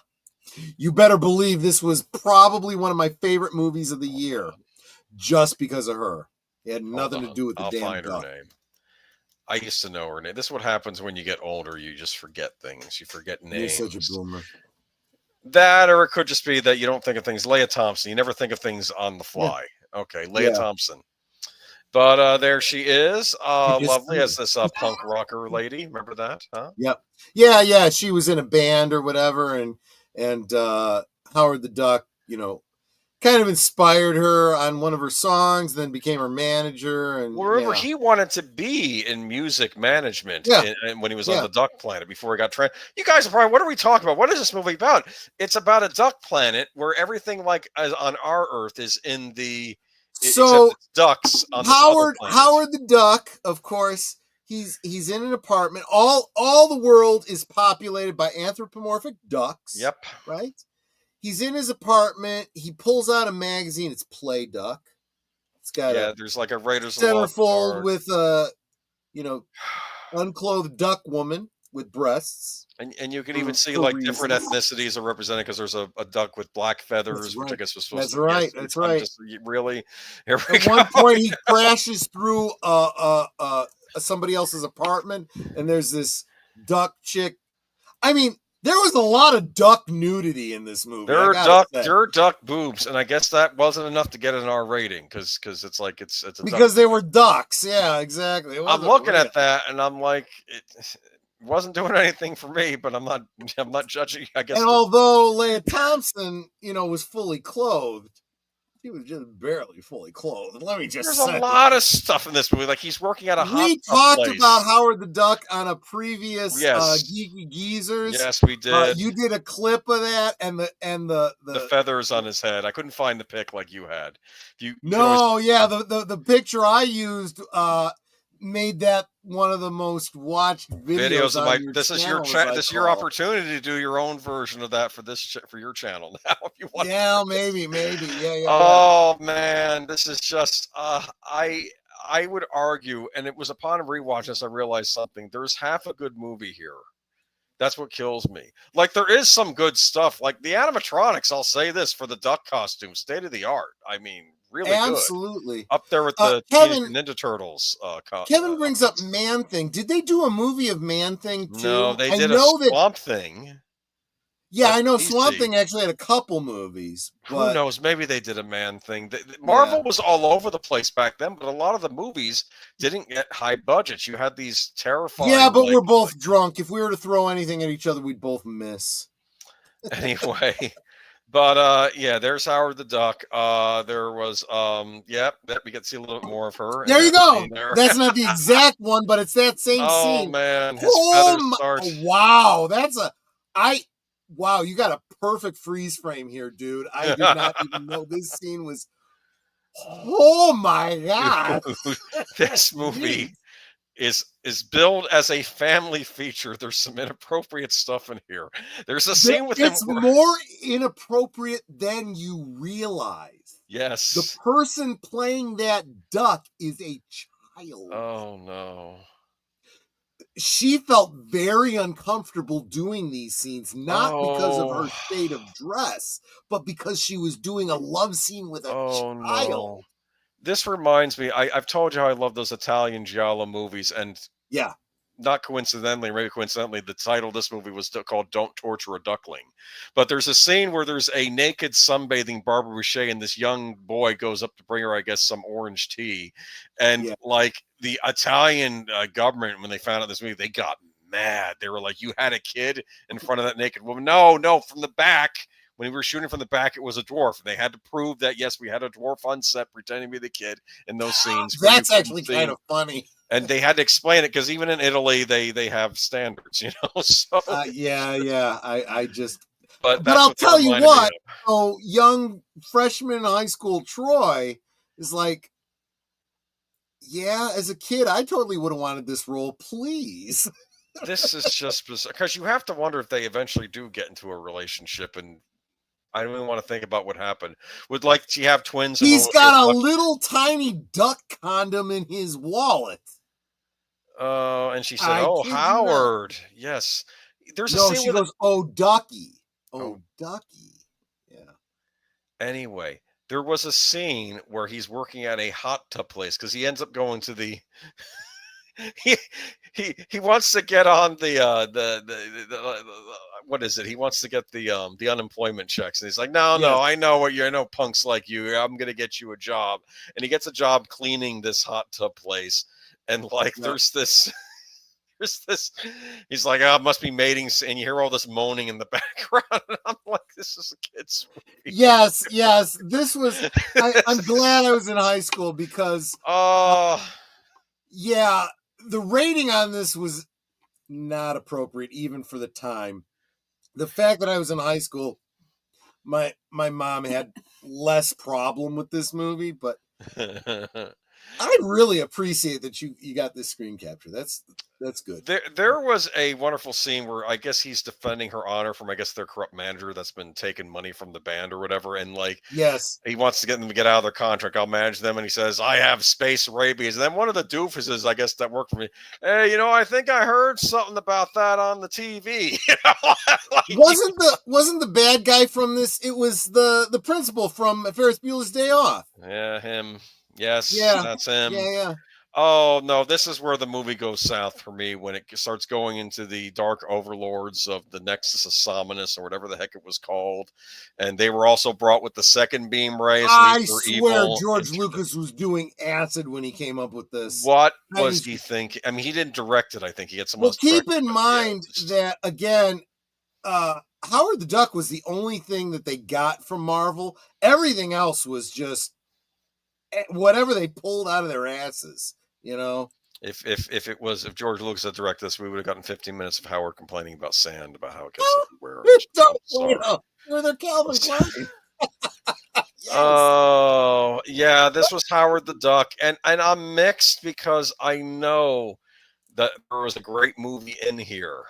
B: You better believe this was probably one of my favorite movies of the year, just because of her. It had nothing to do with the damn duck.
H: Her name. I used to know her name. This is what happens when you get older. You just forget things. You forget names.
B: You're such a boomer.
H: That, or it could just be that you don't think of things. Leah Thompson. You never think of things on the fly. Yeah. Okay, Leah Thompson. But there she is. Lovely as this punk rocker lady. Remember that? Huh?
B: Yep. Yeah. She was in a band or whatever, and Howard the Duck, kind of inspired her on one of her songs, then became her manager. And
H: remember, he wanted to be in music management and when he was on the Duck Planet before he got trained. You guys are probably, what are we talking about? What is this movie about? It's about a duck planet where everything like on our Earth is in the ducks on
B: Howard the Duck, of course. He's in an apartment. All the world is populated by anthropomorphic ducks.
H: Yep.
B: Right? He's in his apartment. He pulls out a magazine. It's Play Duck. It's got
H: there's like a Raiders
B: centerfold with a, unclothed duck woman with breasts.
H: And you can even see like different ethnicities are represented because there's a duck with black feathers, which I guess was supposed to be.
B: That's right.
H: Really?
B: At one point, he crashes through somebody else's apartment, and there's this duck chick. I mean, there was a lot of duck nudity in this movie.
H: There are duck boobs, and I guess that wasn't enough to get an R rating because it's like it's a
B: because they were ducks. Yeah, exactly.
H: I'm looking at that, and I'm like, it wasn't doing anything for me, but I'm not judging. I guess.
B: And although Leah Thompson, was fully clothed, he was just barely fully clothed. Let me just say.
H: There's a lot of stuff in this movie. Like he's working at a hot
B: We talked about Howard the Duck on a previous Geeky Geezers.
H: Yes, we did.
B: You did a clip of that and the
H: feathers on his head. I couldn't find the pic like you had.
B: The picture I used made that one of the most watched videos on your
H: this
B: channel,
H: is your opportunity to do your own version of that for your channel now if you want.
B: Maybe
H: man, this is just I would argue, and it was upon rewatch this I realized something. There's half a good movie here. That's what kills me. Like there is some good stuff, like the animatronics. I'll say this for the duck costume, state of the art. I mean, really
B: absolutely
H: good. Up there with the Ninja Turtles.
B: Kevin brings up Man-Thing. Did they do a movie of Man-Thing too?
H: No, they did a Swamp Thing.
B: Yeah, I know Swamp Thing actually had a couple movies.
H: Who knows? Maybe they did a Man-Thing. Marvel was all over the place back then, but a lot of the movies didn't get high budgets. You had these terrifying.
B: Yeah, but we're both drunk. If we were to throw anything at each other, we'd both miss.
H: Anyway. But there's Howard the Duck. There was we get to see a little bit more of her.
B: There you go. That's not the exact one, but it's that same scene.
H: Oh man, his feathers start.
B: Wow, wow, you got a perfect freeze frame here, dude. I did not even know this scene was Oh my God.
H: This movie is billed as a family feature. There's some inappropriate stuff in here. There's a scene with him.
B: It's more inappropriate than you realize.
H: Yes.
B: The person playing that duck is a child.
H: Oh no.
B: She felt very uncomfortable doing these scenes, not because of her state of dress, but because she was doing a love scene with a child.
H: No. This reminds me, I've told you how I love those Italian giallo movies, and
B: yeah,
H: not coincidentally, maybe coincidentally, the title of this movie was called Don't Torture a Duckling. But there's a scene where there's a naked sunbathing Barbara Boucher, and this young boy goes up to bring her, I guess, some orange tea. And like the Italian government, when they found out this movie, they got mad. They were like, you had a kid in front of that naked woman? No, from the back. When we were shooting from the back, it was a dwarf. They had to prove that, yes, we had a dwarf on set pretending to be the kid in those scenes.
B: That's actually kind of funny.
H: And they had to explain it because even in Italy, they have standards, So
B: I just.
H: But
B: I'll tell you what. So young freshman in high school Troy is like, yeah, as a kid, I totally would have wanted this role. Please.
H: This is just because you have to wonder if they eventually do get into a relationship, and I don't even want to think about what happened. Would like she have twins?
B: He's got a little tiny duck condom in his wallet.
H: Oh, and she said, "Oh, Howard." Yes, there's a scene
B: she goes, "Oh, Ducky." Oh, Ducky. Yeah.
H: Anyway, there was a scene where he's working at a hot tub place because he ends up going to the. He wants to get on the what is it? He wants to get the unemployment checks, and he's like, no, I know punks like you. I'm gonna get you a job, and he gets a job cleaning this hot tub place, and like there's this. He's like, oh, it must be mating, and you hear all this moaning in the background. And I'm like, this is a kid's movie.
B: Yes. This was. I'm glad I was in high school because. Yeah, the rating on this was not appropriate even for the time. The fact that I was in high school, my mom had less problem with this movie, but I really appreciate that you got this screen capture. That's good.
H: There was a wonderful scene where I guess he's defending her honor from, I guess, their corrupt manager that's been taking money from the band or whatever. And like,
B: yes,
H: he wants to get them to get out of their contract. I'll manage them. And he says, I have space rabies. And then one of the doofuses, I guess, that worked for me. Hey, I think I heard something about that on the TV.
B: Wasn't the bad guy from this? It was the principal from Ferris Bueller's Day Off.
H: Yeah, him. Yes, that's him.
B: Yeah.
H: Oh, no, this is where the movie goes south for me when it starts going into the dark overlords of the Nexus of Sominus or whatever the heck it was called. And they were also brought with the second beam ray. So
B: I swear George Lucas was doing acid when he came up with this.
H: What was he thinking? I mean, he didn't direct it, I think. He had someone else
B: keep in mind that, again, Howard the Duck was the only thing that they got from Marvel. Everything else was just whatever they pulled out of their asses.
H: If George Lucas had directed this, we would have gotten 15 minutes of Howard complaining about sand, about how it gets everywhere.
B: Where they're Calvin Klein.
H: Yes. Oh yeah, this was Howard the Duck, and I'm mixed because I know that there was a great movie in here,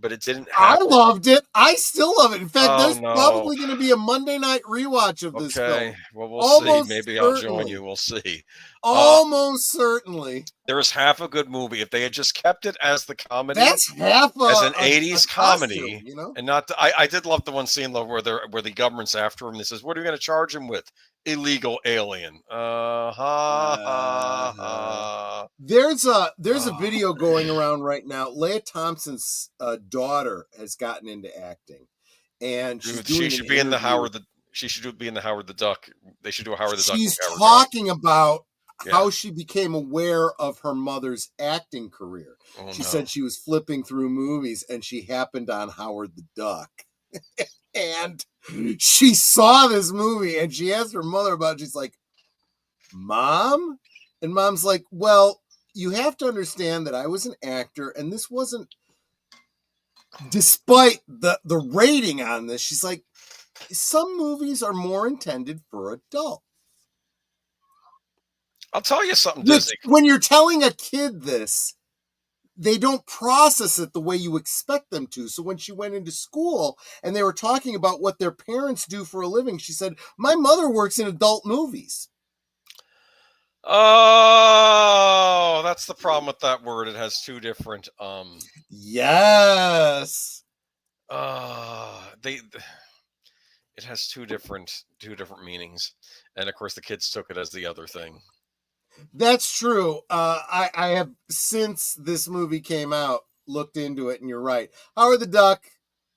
H: but it didn't happen.
B: I loved it. I still love it. In fact, there's probably going to be a Monday night rewatch of this film.
H: Okay, well, we'll see. Maybe I'll join you. We'll see.
B: Almost certainly.
H: There was half a good movie. If they had just kept it as the comedy,
B: that's half
H: as an 80s comedy, and not. I did love the one scene where the government's after him. And he says, "What are you going to charge him with? Illegal alien."
B: There's a video going around right now. Leah Thompson's daughter has gotten into acting, and
H: she should be in the Howard the. She should be in the Howard the Duck. They should do a Howard the Duck.
B: She's talking about how she became aware of her mother's acting career. She said she was flipping through movies and she happened on Howard the Duck. And she saw this movie and she asked her mother about it. She's like, Mom? And Mom's like, well, you have to understand that I was an actor and this wasn't, despite the rating on this, she's like, some movies are more intended for adults.
H: I'll tell you something,
B: Which,
H: Disney.
B: when you're telling a kid this, they don't process it the way you expect them to. So when she went into school and they were talking about what their parents do for a living, she said, my mother works in adult movies.
H: Oh, that's the problem with that word. It has two different
B: Yes.
H: It has two different meanings. And of course the kids took it as the other thing.
B: That's true. I have, since this movie came out, looked into it, and you're right. Howard the Duck,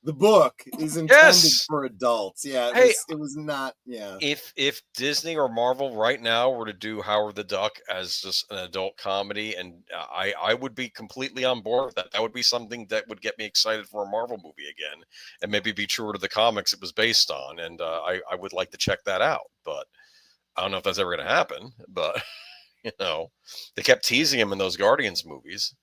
B: the book, is intended for adults. Yeah, it was not. Yeah.
H: If Disney or Marvel right now were to do Howard the Duck as just an adult comedy, and I would be completely on board with that. That would be something that would get me excited for a Marvel movie again, and maybe be truer to the comics it was based on. And I would like to check that out, but I don't know if that's ever going to happen. But they kept teasing him in those Guardians movies.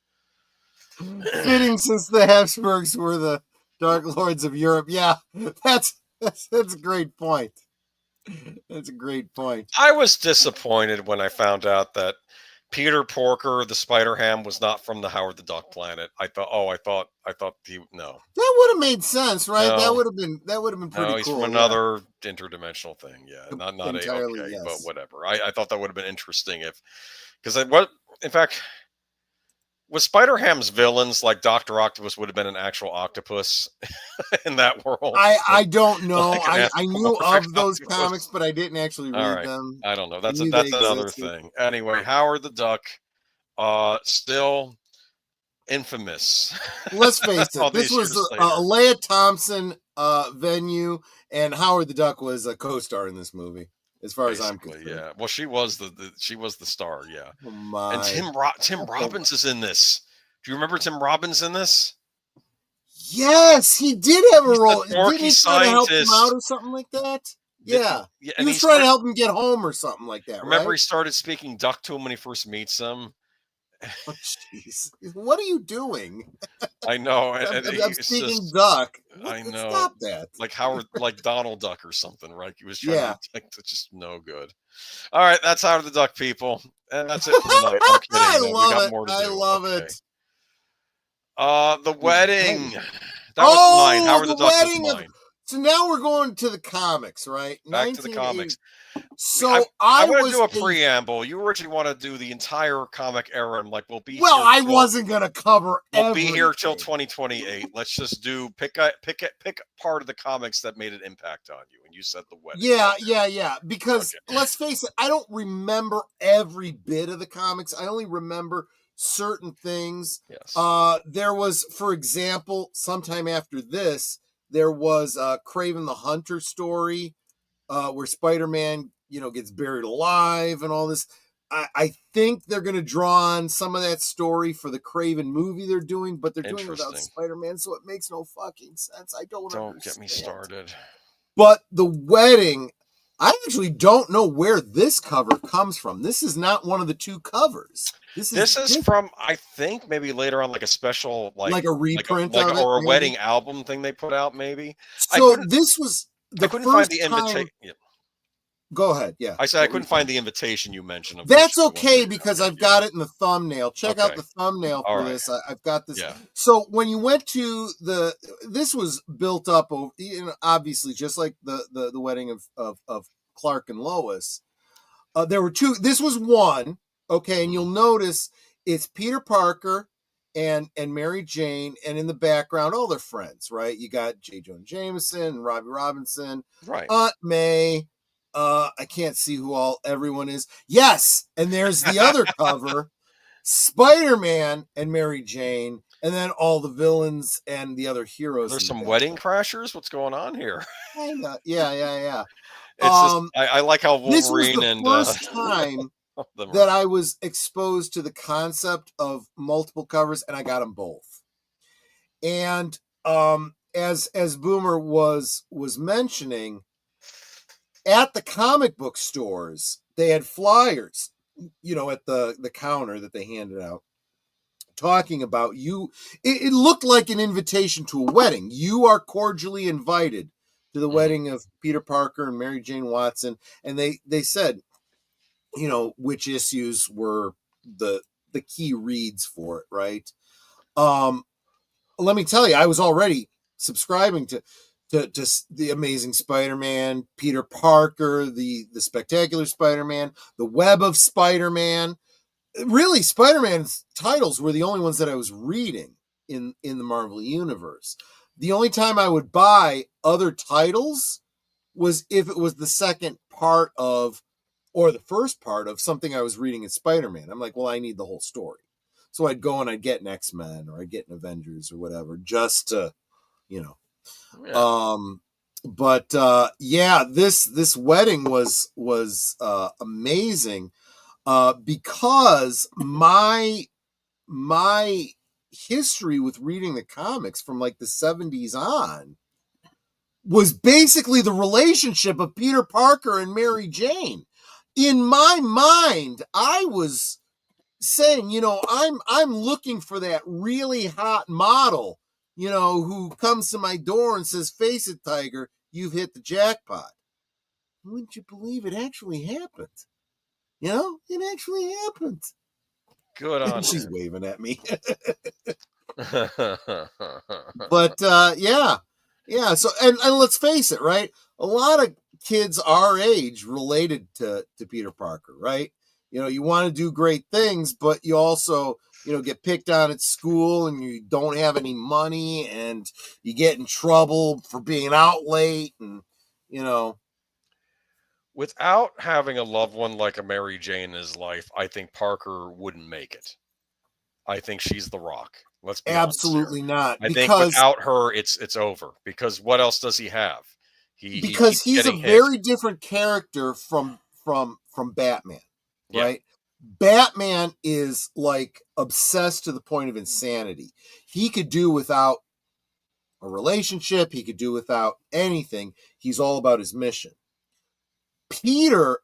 B: Fitting, since the Habsburgs were the Dark Lords of Europe. Yeah, that's a great point. That's a great point.
H: I was disappointed when I found out that Peter Porker, the Spider-Ham, was not from the Howard the Duck planet. I thought he no.
B: That would have made sense, right?
H: No.
B: That would have been pretty cool.
H: He's from another interdimensional thing. Yeah, not
B: entirely,
H: okay,
B: yes.
H: But whatever. I thought that would have been interesting in fact, was Spider-Ham's villains like Dr. Octopus would have been an actual octopus in that world?
B: I don't know.
H: Like
B: I knew of those comics, but I didn't actually read them.
H: I don't know. That's another thing. Anyway, Howard the Duck, still infamous.
B: Let's face it. This was a Leah Thompson venue, and Howard the Duck was a co-star in this movie, as far as I'm concerned.
H: Yeah. Well, she was the star. Yeah.
B: Oh my.
H: And Tim Robbins is in this. Do you remember Tim Robbins in this?
B: Yes, he did have a role.
H: Didn't
B: he try to help him out or something like that? Yeah. He was trying to help him get home or something like that.
H: Remember, he started speaking duck to him when he first meets him.
B: Oh, jeez. What are you doing?
H: I know.
B: I'm speaking duck.
H: I know.
B: Stop that.
H: Like Donald Duck or something, right? He was trying to just no good. All right, that's Howard the Duck, people. And that's it for tonight. I'm kidding.
B: I love it.
H: The wedding. That was mine. Howard the Duck was mine.
B: So now we're going to the comics, right?
H: Back to the comics.
B: So
H: I want to do a preamble. You originally want to do the entire comic era, and we'll be.
B: Well, I wasn't going to cover.
H: We'll be here till 2028. Let's just pick a part of the comics that made an impact on you. And you said the wedding.
B: Yeah. Because let's face it, I don't remember every bit of the comics. I only remember certain things.
H: Yes.
B: There was, for example, sometime after this, there was a Kraven the Hunter story. Where Spider-Man, gets buried alive and all this. I think they're going to draw on some of that story for the Kraven movie they're doing, but they're doing it without Spider-Man, so it makes no fucking sense. I don't understand.
H: Get me started.
B: But the wedding, I actually don't know where this cover comes from. This is not one of the two covers. This is
H: from, I think, maybe later on, like a special, like a
B: reprint
H: of it, or a
B: maybe?
H: wedding album thing they put out, maybe.
B: So this was
H: I couldn't find the invitation.
B: Go ahead. Yeah.
H: I said I couldn't find the invitation you mentioned.
B: That's okay because I've got it in the thumbnail. Check out the thumbnail for this. I've got this.
H: Yeah.
B: So when you went to this was built up over, obviously just like the wedding of Clark and Lois. There were two. This was one. Okay, and you'll notice it's Peter Parker and Mary Jane, and in the background, all their friends, right? You got J. Jonah Jameson, Robbie Robinson,
H: right?
B: Aunt May. I can't see who everyone is. Yes, and there's the other cover, Spider-Man and Mary Jane, and then all the villains and the other heroes.
H: There's some wedding crashers. What's going on here?
B: Yeah.
H: I like how Wolverine
B: this was the first time that I was exposed to the concept of multiple covers, and I got them both. And as Boomer was mentioning, at the comic book stores, they had flyers, at the counter that they handed out, talking about you. It looked like an invitation to a wedding. You are cordially invited to the wedding of Peter Parker and Mary Jane Watson. And they said, which issues were the key reads for it, right? Let me tell you, I was already subscribing to the Amazing Spider-Man, Peter Parker, the Spectacular Spider-Man, the Web of Spider-Man. Really, Spider-Man's titles were the only ones that I was reading in the Marvel Universe. The only time I would buy other titles was if it was the second part of, or the first part of something I was reading in Spider-Man. I'm like, well, I need the whole story. So I'd go and I'd get an X-Men or I'd get an Avengers or whatever, just to, Yeah. This wedding was amazing, because my history with reading the comics from like the 70s on was basically the relationship of Peter Parker and Mary Jane. In my mind, I was saying, I'm looking for that really hot model, who comes to my door and says, "Face it, Tiger, you've hit the jackpot." Wouldn't you believe it actually happened? It actually happened.
H: Good on
B: She's
H: you.
B: waving at me. But yeah. So and let's face it, right? A lot of kids our age related to Peter Parker, right? You want to do great things, but you also get picked on at school, and you don't have any money, and you get in trouble for being out late, and
H: Without having a loved one like a Mary Jane in his life, I think Parker wouldn't make it. I think she's the Rock. Let's be
B: absolutely
H: honest
B: not.
H: I think without her, it's over. Because what else does he have?
B: He's a very different character from Batman, right? Batman is like obsessed to the point of insanity. He could do without a relationship. He could do without anything. He's all about his mission. Peter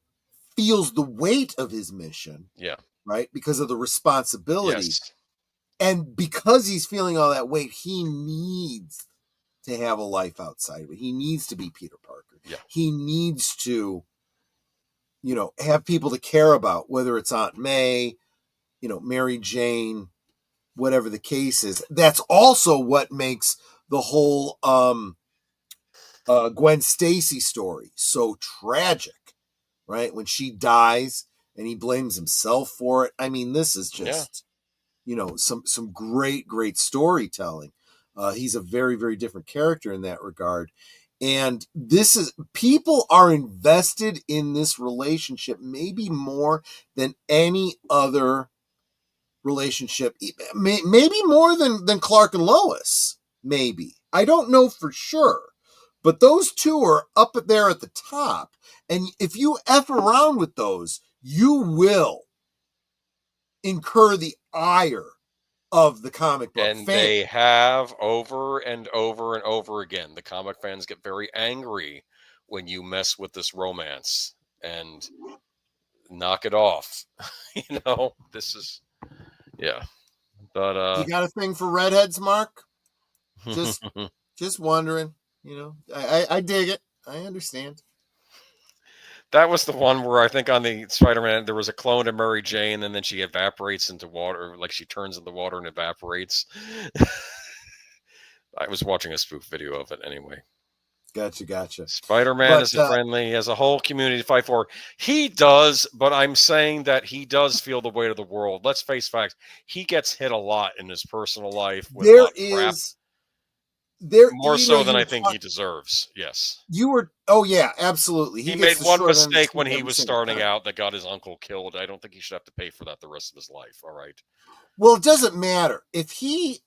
B: feels the weight of his mission, right? Because of the responsibility.
H: Yes.
B: And because he's feeling all that weight, he needs to have a life outside of it. He needs to be Peter Parker.
H: Yeah.
B: He needs to, have people to care about, whether it's Aunt May, Mary Jane, whatever the case is. That's also what makes the whole Gwen Stacy story so tragic, right? When she dies and he blames himself for it. I mean, this is just, some great storytelling. He's a very, very different character in that regard. And people are invested in this relationship maybe more than any other relationship, maybe more than Clark and Lois, maybe. I don't know for sure. But those two are up there at the top. And if you F around with those, you will incur the ire of the comic book
H: and
B: fan.
H: They have over and over and over again. The comic fans get very angry when you mess with this romance and knock it off. This is, but
B: you got a thing for redheads, Mark? Just wondering. I dig it. I understand.
H: That was the one where I think on the Spider-Man there was a clone of Mary Jane, and then she evaporates into water, like she turns into water and evaporates. I was watching a spoof video of it anyway.
B: Gotcha.
H: Spider-Man is friendly. He has a whole community to fight for. He does, but I'm saying that he does feel the weight of the world. Let's face facts. He gets hit a lot in his personal life. With more so than I think he deserves. Yes.
B: Oh yeah, absolutely.
H: He made one mistake when he was starting out that got his uncle killed. I don't think he should have to pay for that the rest of his life. All right.
B: Well, it doesn't matter. If he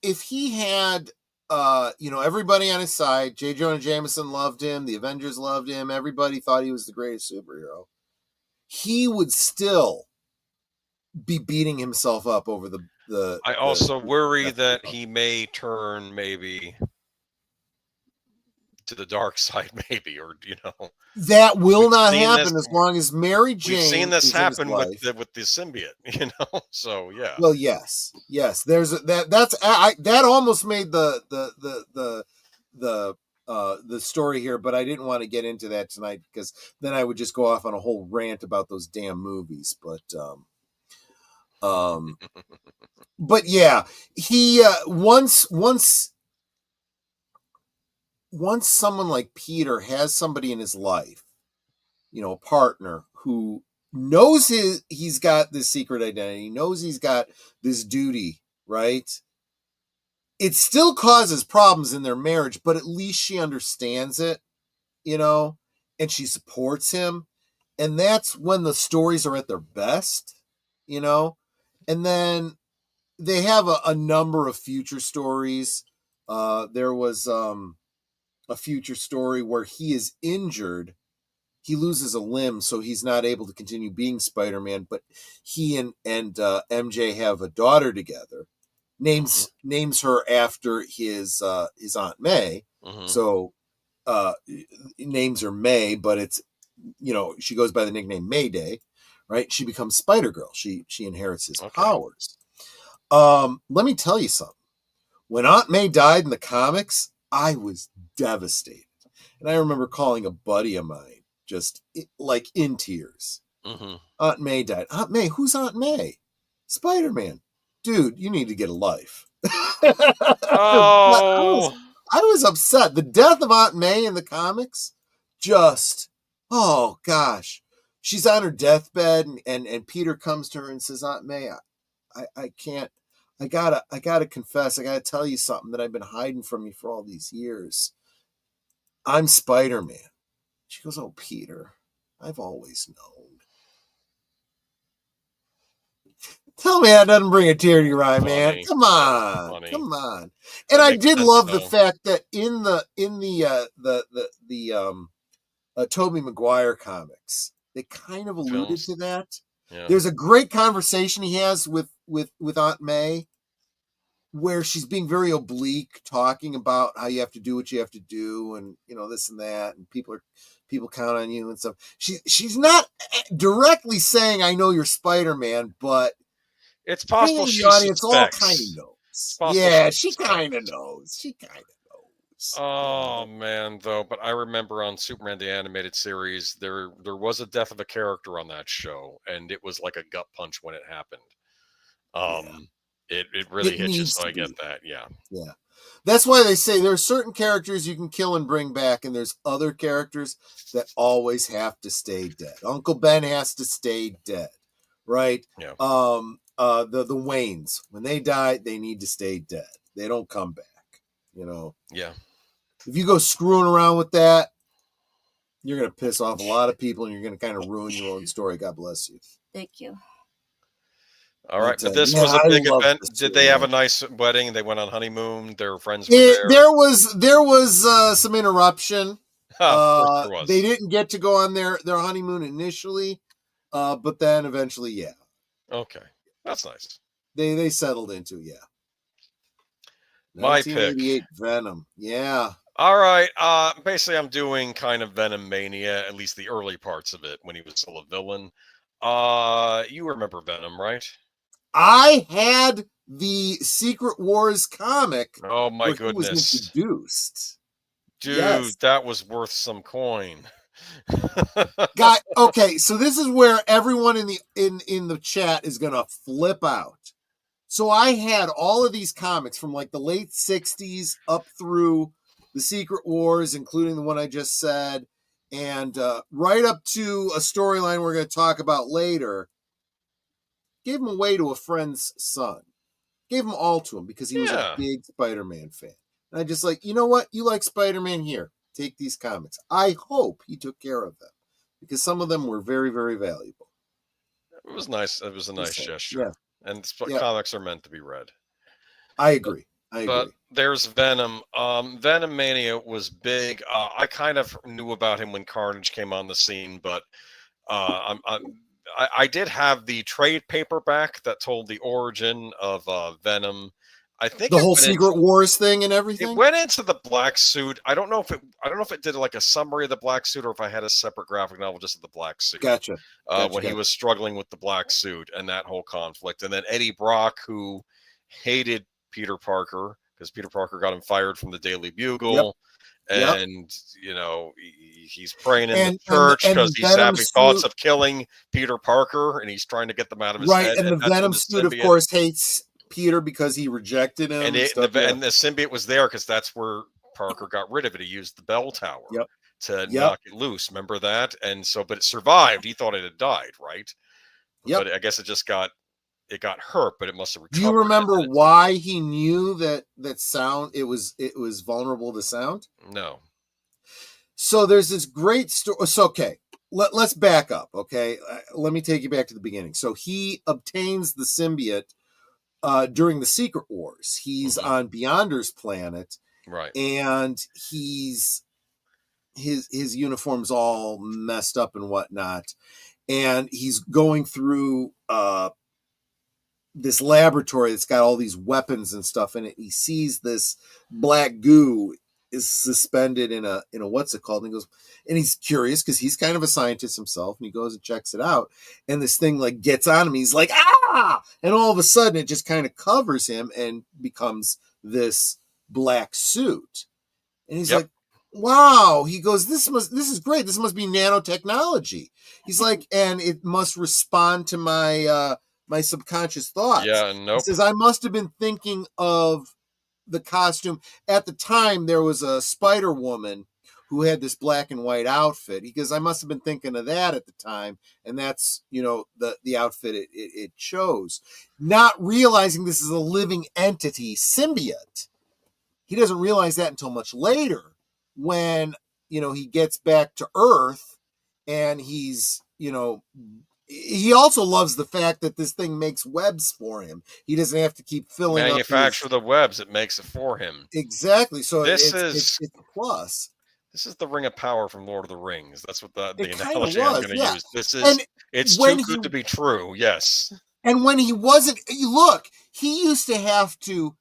B: had everybody on his side, J. Jonah Jameson loved him, the Avengers loved him, everybody thought he was the greatest superhero, he would still be beating himself up over the
H: I also worry that he may turn maybe to the dark side, maybe, or
B: that will not happen as long as Mary Jane.
H: We've seen this happen with the symbiote, so yeah.
B: Well, yes. There's that almost made the the story here, but I didn't want to get into that tonight because then I would just go off on a whole rant about those damn movies. But yeah, he once someone like Peter has somebody in his life, a partner who knows he's got this secret identity, knows he's got this duty, right? It still causes problems in their marriage, but at least she understands it, and she supports him. And that's when the stories are at their best, and then they have a number of future stories. There was a future story where he is injured. He loses a limb, so he's not able to continue being Spider-Man, but he and MJ have a daughter together. Names her after his Aunt May. So names her May, but it's she goes by the nickname Mayday, right? She becomes Spider-Girl. She inherits his powers. Let me tell you something. When Aunt May died in the comics, I was devastated. And I remember calling a buddy of mine just like in tears. Aunt May died. Aunt May? Who's Aunt May? Spider-Man. Dude, you need to get a life.
H: Oh,
B: I was upset. The death of Aunt May in the comics, oh gosh. She's on her deathbed and Peter comes to her and says, Aunt May, I can't, I gotta confess, I gotta tell you something that I've been hiding from you for all these years. I'm Spider-Man. She goes, oh, Peter, I've always known. Tell me that doesn't bring a tear to your eye, man. Come on. And I did love the fact that in the Tobey Maguire comics, they kind of alluded to that. Yeah. There's a great conversation he has with Aunt May, where she's being very oblique, talking about how you have to do what you have to do, and this and that, and people count on you and stuff. She's not directly saying, "I know you're Spider-Man," but
H: it's possible
B: the audience all kind of knows. Yeah, she kind of knows. Oh
H: man, though, but I remember on Superman the Animated Series, there was a death of a character on that show, and it was like a gut punch when it happened. It really hits you, so I get that. Yeah.
B: That's why they say there are certain characters you can kill and bring back, and there's other characters that always have to stay dead. Uncle Ben has to stay dead, right?
H: Yeah.
B: The Waynes, when they die, they need to stay dead. They don't come back.
H: Yeah.
B: If you go screwing around with that, you're going to piss off a lot of people, and you're going to kind of ruin your own story. God bless you.
D: Thank you.
H: All right, but this was a big event. Did they have a nice wedding? They went on honeymoon. Their friends were there.
B: There was some interruption.
H: Of course there was.
B: They didn't get to go on their honeymoon initially, but then eventually, yeah.
H: Okay, that's nice.
B: They settled into, yeah.
H: My pick.
B: 1988 Venom, yeah.
H: All right. Basically, I'm doing kind of Venom Mania, at least the early parts of it when he was still a villain. You remember Venom, right?
B: I had the Secret Wars comic.
H: Oh my goodness!
B: He was introduced.
H: Dude, yes. That was worth some coin.
B: Okay, so this is where everyone in the chat is gonna flip out. So I had all of these comics from like the late 60s up through the Secret Wars, including the one I just said, and right up to a storyline we're going to talk about later. Gave them away to a friend's son. Gave them all to him because he was a big Spider-Man fan. And I just like, you know what? You like Spider-Man? Here, take these comics. I hope he took care of them because some of them were very, very valuable.
H: It was nice. It was a nice gesture.
B: Yeah.
H: And comics are meant to be read.
B: I agree.
H: But there's Venom. Venom Mania was big. I kind of knew about him when Carnage came on the scene, but I did have the trade paperback that told the origin of Venom. I think
B: the whole Secret Wars thing and everything.
H: It went into the Black Suit. I don't know if it did like a summary of the Black Suit or if I had a separate graphic novel just of the Black Suit.
B: Gotcha.
H: When he was struggling with the Black Suit and that whole conflict, and then Eddie Brock, who hated Peter Parker because Peter Parker got him fired from the Daily Bugle, and he's praying in the
B: And
H: church
B: the
H: because he's
B: Venom
H: having thoughts
B: suit-
H: of killing Peter Parker, and he's trying to get them out of his
B: right,
H: head.
B: and the
H: that's when
B: Venom suit, of
H: symbiote-
B: course, hates Peter because he rejected him
H: and,
B: and stuff.
H: and the symbiote was there because that's where Parker got rid of it. He used the bell tower to knock it loose. Remember that? And so, but it survived. He thought it had died, right? But I guess it just got hurt, but it must have recovered.
B: Do you remember why he knew that sound it was vulnerable to sound?
H: No.
B: So there's this great story. So okay, let's back up. Okay, let me take you back to the beginning. So he obtains the symbiote during the Secret Wars. He's on Beyonder's planet,
H: right?
B: And his uniform's all messed up and whatnot, and he's going through this laboratory that's got all these weapons and stuff in it. He sees this black goo is suspended in a what's it called, and he goes, and he's curious because he's kind of a scientist himself, and he goes and checks it out, and this thing like gets on him. He's like, ah, and all of a sudden it just kind of covers him and becomes this black suit, and he's like, wow. He goes, this is great, this must be nanotechnology. He's like, and it must respond to my my subconscious thoughts. He says, I must have been thinking of the costume. At the time, there was a Spider Woman who had this black and white outfit. He goes, I must have been thinking of that at the time, and that's, the outfit it chose. Not realizing this is a living entity, symbiote. He doesn't realize that until much later when, he gets back to Earth, and he's, he also loves the fact that this thing makes webs for him. He doesn't have to keep filling
H: manufacture the webs. It makes it for him.
B: Exactly. So
H: it's
B: a plus.
H: This is the Ring of Power from Lord of the Rings. That's what the analogy
B: was,
H: I'm going to use. This is,
B: and
H: it's too good to be true. Yes.
B: And when he wasn't, look, he used to have to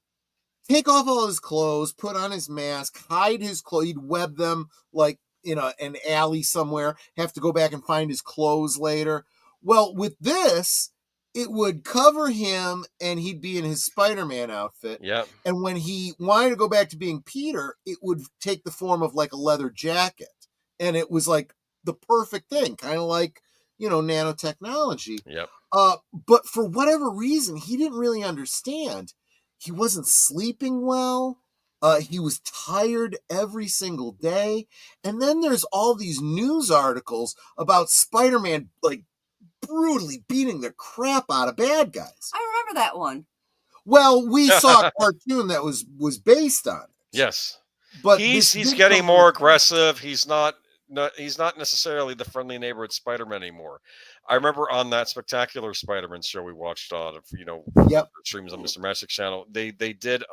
B: take off all his clothes, put on his mask, hide his clothes. He'd web them like in an alley somewhere, have to go back and find his clothes later. Well, with this, it would cover him and he'd be in his Spider-Man outfit.
H: Yeah.
B: And when he wanted to go back to being Peter, it would take the form of like a leather jacket. And it was like the perfect thing, kind of like, nanotechnology.
H: Yep.
B: But for whatever reason, he didn't really understand. He wasn't sleeping well. He was tired every single day. And then there's all these news articles about Spider-Man, like, brutally beating the crap out of bad guys.
D: I remember that one.
B: Well, we saw a cartoon that was based on it.
H: Yes,
B: but
H: he's getting more aggressive. He's not necessarily the friendly neighborhood Spider-Man anymore. I remember on that Spectacular Spider-Man show we watched on, streams on Mr. Magic Channel. They did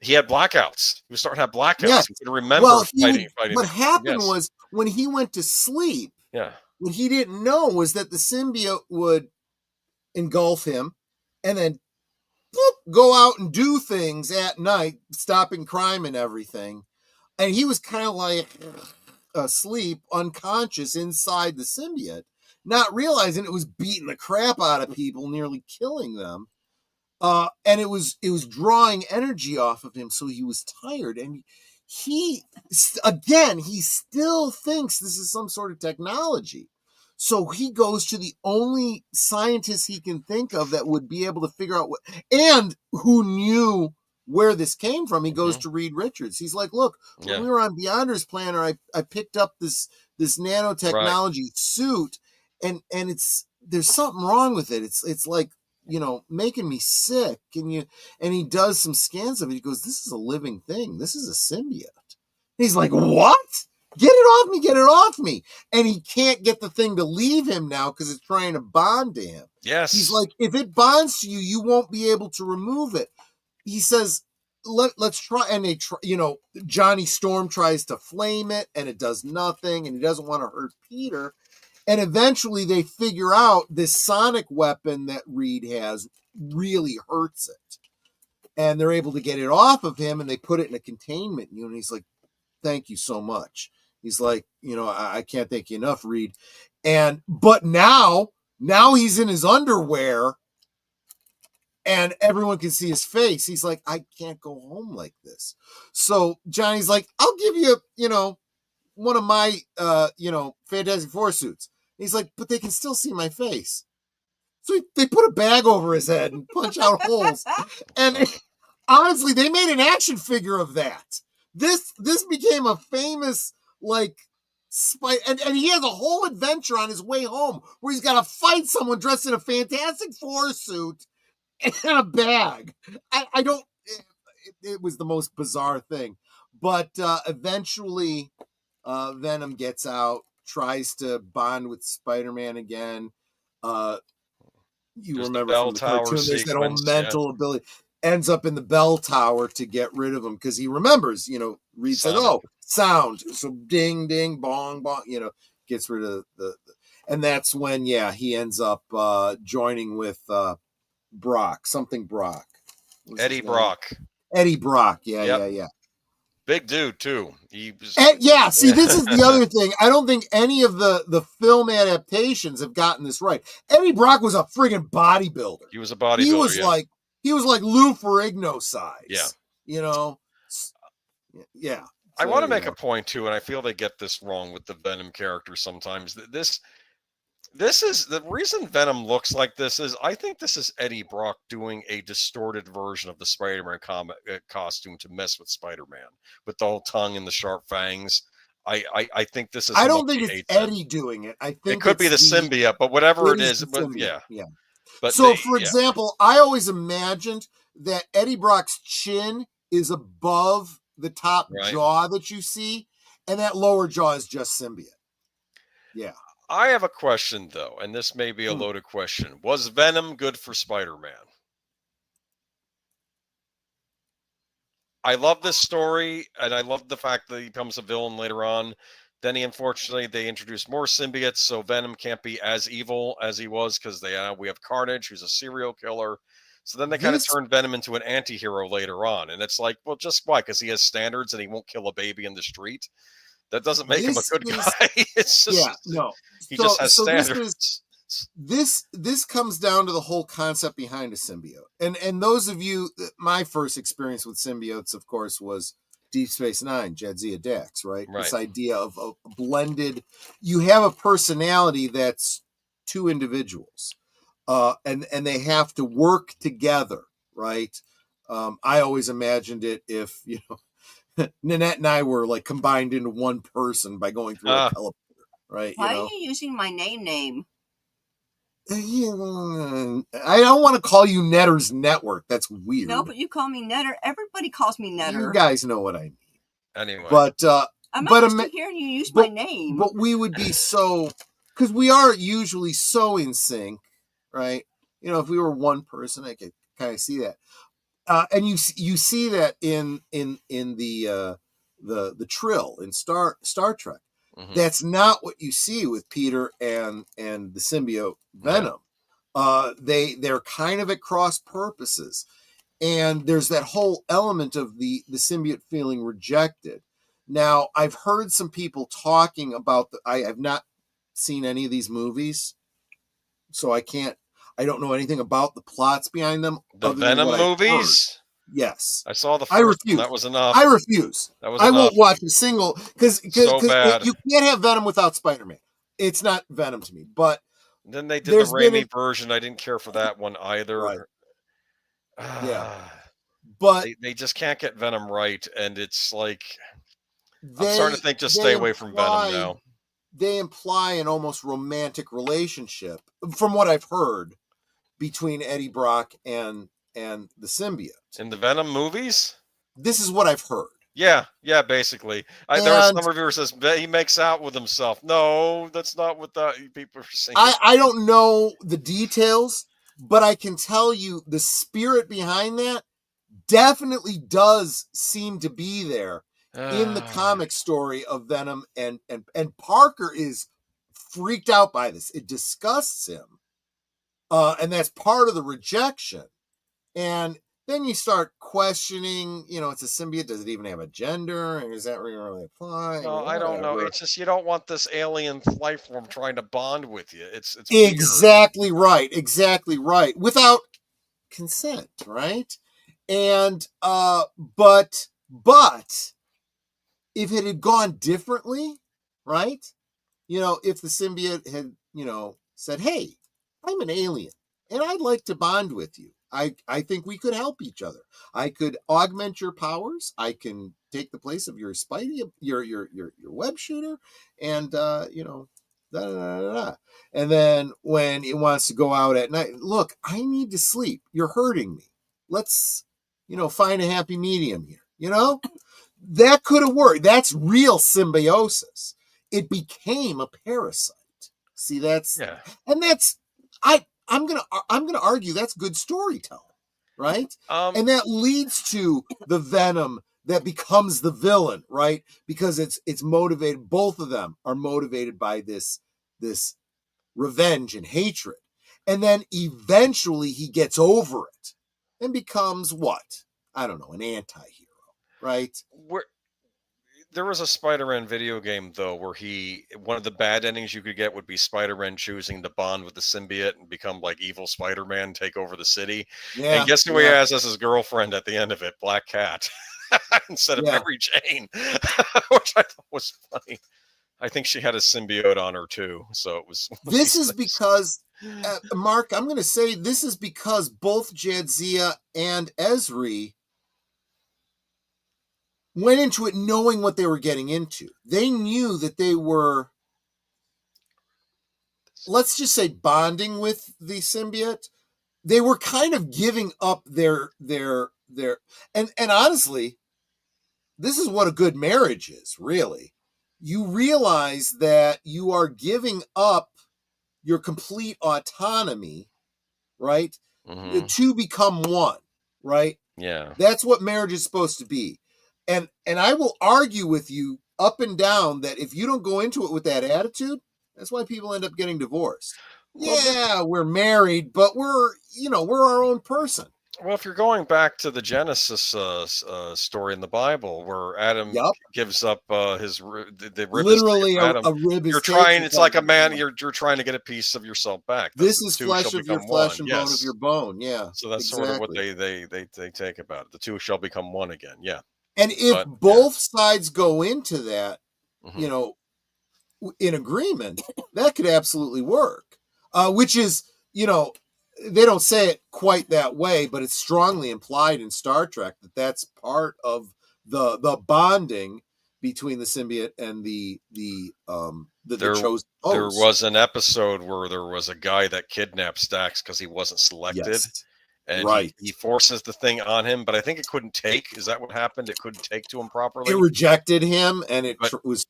H: he had blackouts. He was starting to have blackouts.
B: Yes.
H: He could remember fighting.
B: What happened was when he went to sleep.
H: Yeah.
B: What he didn't know was that the symbiote would engulf him and then go out and do things at night, stopping crime and everything. And he was kind of like asleep, unconscious inside the symbiote, not realizing it was beating the crap out of people, nearly killing them. And it was drawing energy off of him, so he was tired. And he still thinks this is some sort of technology. So he goes to the only scientist he can think of that would be able to figure out and who knew where this came from. He goes to Reed Richards. He's like, look, when we were on Beyonder's planet, I picked up this nanotechnology suit, and there's something wrong with it. It's like, making me sick. And he does some scans of it. He goes, this is a living thing. This is a symbiote. He's like, what? Get it off me. And he can't get the thing to leave him now because it's trying to bond to him.
H: Yes.
B: He's like, if it bonds to you, you won't be able to remove it. He says, let's try. And they try, Johnny Storm tries to flame it and it does nothing. And he doesn't want to hurt Peter. And eventually they figure out this sonic weapon that Reed has really hurts it. And they're able to get it off of him, and they put it in a containment unit. And he's like, thank you so much. He's like, I can't thank you enough, Reed. But now he's in his underwear and everyone can see his face. He's like, I can't go home like this. So Johnny's like, I'll give you, one of my, Fantastic Four suits. He's like, but they can still see my face. So they put a bag over his head and punch out holes. And honestly, they made an action figure of that. This became a famous, like, and he has a whole adventure on his way home where he's got to fight someone dressed in a Fantastic Four suit and a bag. I don't, it was the most bizarre thing. But eventually, Venom gets out, tries to bond with Spider-Man again. You remember from the cartoon, there's that old mental ability. Ends up in the bell tower to get rid of him because he remembers, Reed said, sound. So ding, ding, bong, bong, gets rid of and that's when, he ends up joining with Brock, something Brock.
H: Eddie Brock.
B: Eddie Brock, yeah.
H: Big dude, too. See,
B: this is the other thing. I don't think any of the film adaptations have gotten this right. Eddie Brock was a friggin' bodybuilder.
H: He was a bodybuilder,
B: he was like Lou Ferrigno size.
H: Yeah.
B: Yeah.
H: I want to make a point, too, and I feel they get this wrong with the Venom character sometimes. This is the reason Venom looks like this is I think this is Eddie Brock doing a distorted version of the Spider-Man costume to mess with Spider-Man with the whole tongue and the sharp fangs. I think this is.
B: I don't think it's Eddie doing it. I think
H: it could be the symbiote, but whatever it is,
B: yeah.
H: But
B: so, for example, I always imagined that Eddie Brock's chin is above the top jaw that you see, and that lower jaw is just symbiote. Yeah.
H: I have a question, though, and this may be a loaded question. Was Venom good for Spider-Man? I love this story, and I love the fact that he becomes a villain later on. Then unfortunately, they introduced more symbiotes, so Venom can't be as evil as he was because we have Carnage, who's a serial killer. So then they kind of turned Venom into an anti-hero later on, and it's like, well, just why? Because he has standards and he won't kill a baby in the street? That doesn't make him a good guy. It's just he just has standards.
B: This comes down to the whole concept behind a symbiote. And those of you, my first experience with symbiotes, of course, was Deep Space Nine, Jadzia Dax, right? This idea of a blended, you have a personality that's two individuals, and they have to work together, right? I always imagined it if, Nanette and I were like combined into one person by going through a teleporter, right?
D: Why are you using my name?
B: I don't want to call you Netter's Network. That's weird.
D: No, but you call me Netter. Everybody calls me Netter.
B: You guys know what I mean.
H: Anyway,
B: but
D: I'm not used to hearing you use my name.
B: But we would be so, because we are usually so in sync, right? If we were one person, I could kind of see that. And you see that in the Trill in Star Trek. Mm-hmm. That's not what you see with Peter and the symbiote Venom. They're kind of at cross purposes, and there's that whole element of the symbiote feeling rejected. Now, I've heard some people talking about I have not seen any of these movies, so I don't know anything about the plots behind them.
H: The Venom movies?
B: Yes.
H: I saw the first one. That was enough.
B: I refuse. I won't watch a single, because
H: so
B: you can't have Venom without Spider-Man. It's not Venom to me. But
H: then they did the Raimi version. I didn't care for that one either.
B: Right. But
H: they just can't get Venom right, and it's like I'm starting to think just stay away from Venom now.
B: They imply an almost romantic relationship, from what I've heard, between Eddie Brock and the symbiote.
H: In the Venom movies?
B: This is what I've heard.
H: Yeah, basically. There was some reviewer says he makes out with himself. No, that's not what people are saying.
B: I don't know the details, but I can tell you the spirit behind that definitely does seem to be there in the comic story of Venom, and Parker is freaked out by this. It disgusts him. And that's part of the rejection. And then you start questioning, it's a symbiote. Does it even have a gender? And does that really apply?
H: No, I don't know. It's just you don't want this alien life form trying to bond with you. It's
B: exactly weird. Right. Exactly right. Without consent, right? And but if it had gone differently, right? If the symbiote had, said, "Hey, I'm an alien and I'd like to bond with you. I think we could help each other. I could augment your powers. I can take the place of your Spidey, your web shooter, and da da da da." And then when it wants to go out at night, look, I need to sleep. You're hurting me. Let's, find a happy medium here. That could have worked. That's real symbiosis. It became a parasite. See, and that's I'm gonna argue that's good storytelling, right? And that leads to the venom that becomes the villain, right? Because it's motivated. Both of them are motivated by this revenge and hatred, and then eventually he gets over it and becomes what? I don't know, an anti-hero, right?
H: There was a Spider-Man video game, though, where one of the bad endings you could get would be Spider-Man choosing to bond with the symbiote and become like evil Spider-Man, take over the city. Yeah, and guess who he has as his girlfriend at the end of it? Black Cat. Instead of Mary Jane, which I thought was funny. I think she had a symbiote on her, too. So it was...
B: This is because, Mark, I'm going to say this is because both Jadzia and Ezri went into it knowing what they were getting into. They knew that they were, let's just say, bonding with the symbiote. They were kind of giving up their and honestly, this is what a good marriage is, really. You realize that you are giving up your complete autonomy, right? Mm-hmm. To become one, right?
H: Yeah.
B: That's what marriage is supposed to be. And I will argue with you up and down that if you don't go into it with that attitude, that's why people end up getting divorced. Well, we're married, but we're our own person.
H: Well, if you're going back to the Genesis story in the Bible, where Adam gives up his the rib,
B: literally
H: Adam,
B: a rib.
H: You're trying. It's like a man. You're trying to get a piece of yourself back.
B: This is flesh of your flesh and bone of your bone. Yeah.
H: So that's sort of what they take about it. The two shall become one again. Yeah.
B: And if both sides go into that, in agreement, that could absolutely work. Which is, they don't say it quite that way, but it's strongly implied in Star Trek that that's part of the bonding between the symbiote and the chosen host.
H: There was an episode where there was a guy that kidnapped Stax because he wasn't selected.
B: Yes.
H: And he forces the thing on him, but I think it couldn't take. Is that what happened? It couldn't take to him properly?
B: It rejected him, and it was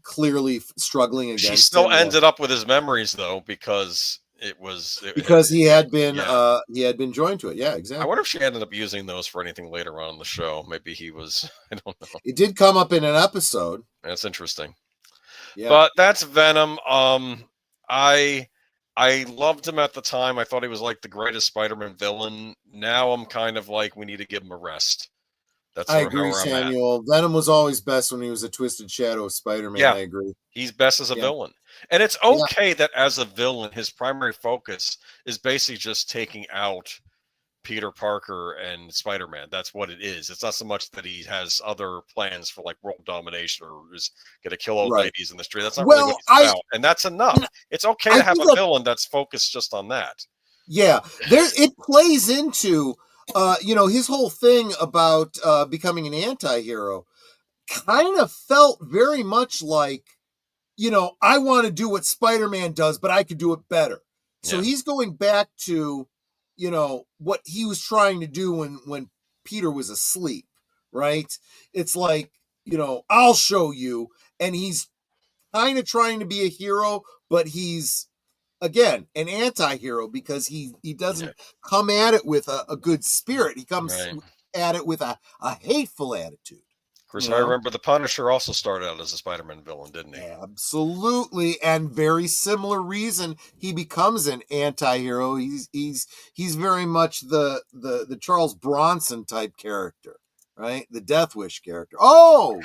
B: clearly struggling against him.
H: She still ended up with his memories, though, because
B: he had been joined to it. Yeah, exactly.
H: I wonder if she ended up using those for anything later on in the show. Maybe he was. I don't know.
B: It did come up in an episode.
H: That's interesting. Yeah. But that's Venom. I loved him at the time. I thought he was like the greatest Spider-Man villain. Now I'm kind of like, we need to give him a rest. That's
B: I agree, Samuel. Venom was always best when he was a twisted shadow of Spider-Man. Yeah, I agree.
H: He's best as a villain. And it's okay that as a villain, his primary focus is basically just taking out Peter Parker and Spider-Man. That's what it is. It's not so much that he has other plans for like world domination or is going to kill old ladies in the street. That's not really what he's about. And that's enough. It's okay to have a villain that's focused just on that.
B: Yeah. It plays into his whole thing about becoming an anti-hero kind of felt very much like, I want to do what Spider-Man does, but I could do it better. So he's going back to, what he was trying to do when Peter was asleep, right? It's like, I'll show you. And he's kind of trying to be a hero, but he's, again, an anti-hero because he doesn't come at it with a good spirit. He comes at it with a hateful attitude.
H: Of course, I remember the Punisher also started out as a Spider-Man villain, didn't he?
B: Absolutely, and very similar reason he becomes an anti-hero. He's very much the Charles Bronson type character, right? The Death Wish character. Oh,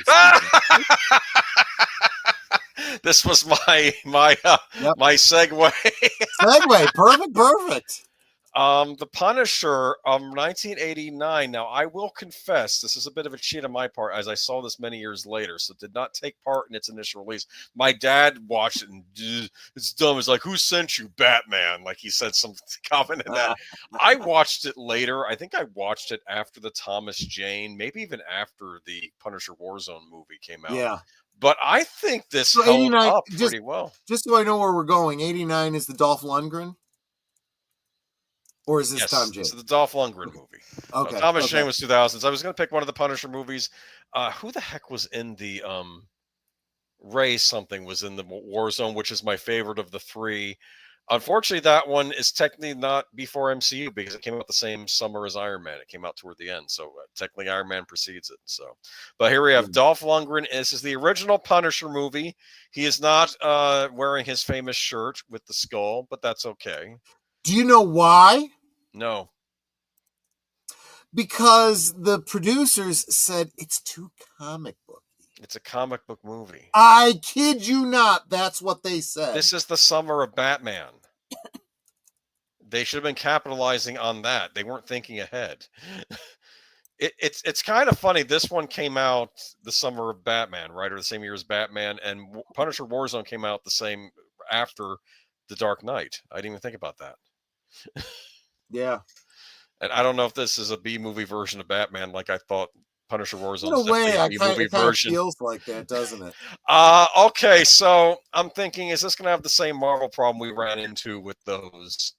H: this was my segue.
B: Perfect.
H: The Punisher, 1989. Now, I will confess, this is a bit of a cheat on my part, as I saw this many years later, so did not take part in its initial release. My dad watched it, and it's dumb. It's like, who sent you, Batman? Like, he said some comment in that. I watched it later. I think I watched it after the Thomas Jane, maybe even after the Punisher Warzone movie came out.
B: Yeah.
H: But I think this
B: So
H: held
B: 89,
H: up pretty well.
B: Just so I know where we're going, 89 is the Dolph Lundgren? Or is this Tom Jane?
H: This is the Dolph Lundgren movie.
B: Okay.
H: Thomas Jane was 2000s. I was going to pick one of the Punisher movies. Who the heck was in the Ray something was in the Warzone, which is my favorite of the three. Unfortunately, that one is technically not before MCU because it came out the same summer as Iron Man. It came out toward the end, so technically Iron Man precedes it. So, but here we have Dolph Lundgren. This is the original Punisher movie. He is not wearing his famous shirt with the skull, but that's okay.
B: Do you know why?
H: No.
B: Because the producers said it's too comic book.
H: It's a comic book movie.
B: I kid you not. That's what they said.
H: This is the summer of Batman. They should have been capitalizing on that. They weren't thinking ahead. It's kind of funny. This one came out the summer of Batman, right? Or the same year as Batman. And Punisher Warzone came out the same after The Dark Knight. I didn't even think about that.
B: Yeah.
H: And I don't know if this is a B-movie version of Batman like I thought Punisher Warzone
B: in a way,
H: a B-movie version.
B: Feels like that, doesn't it?
H: Okay, so I'm thinking, is this going to have the same Marvel problem we ran into with those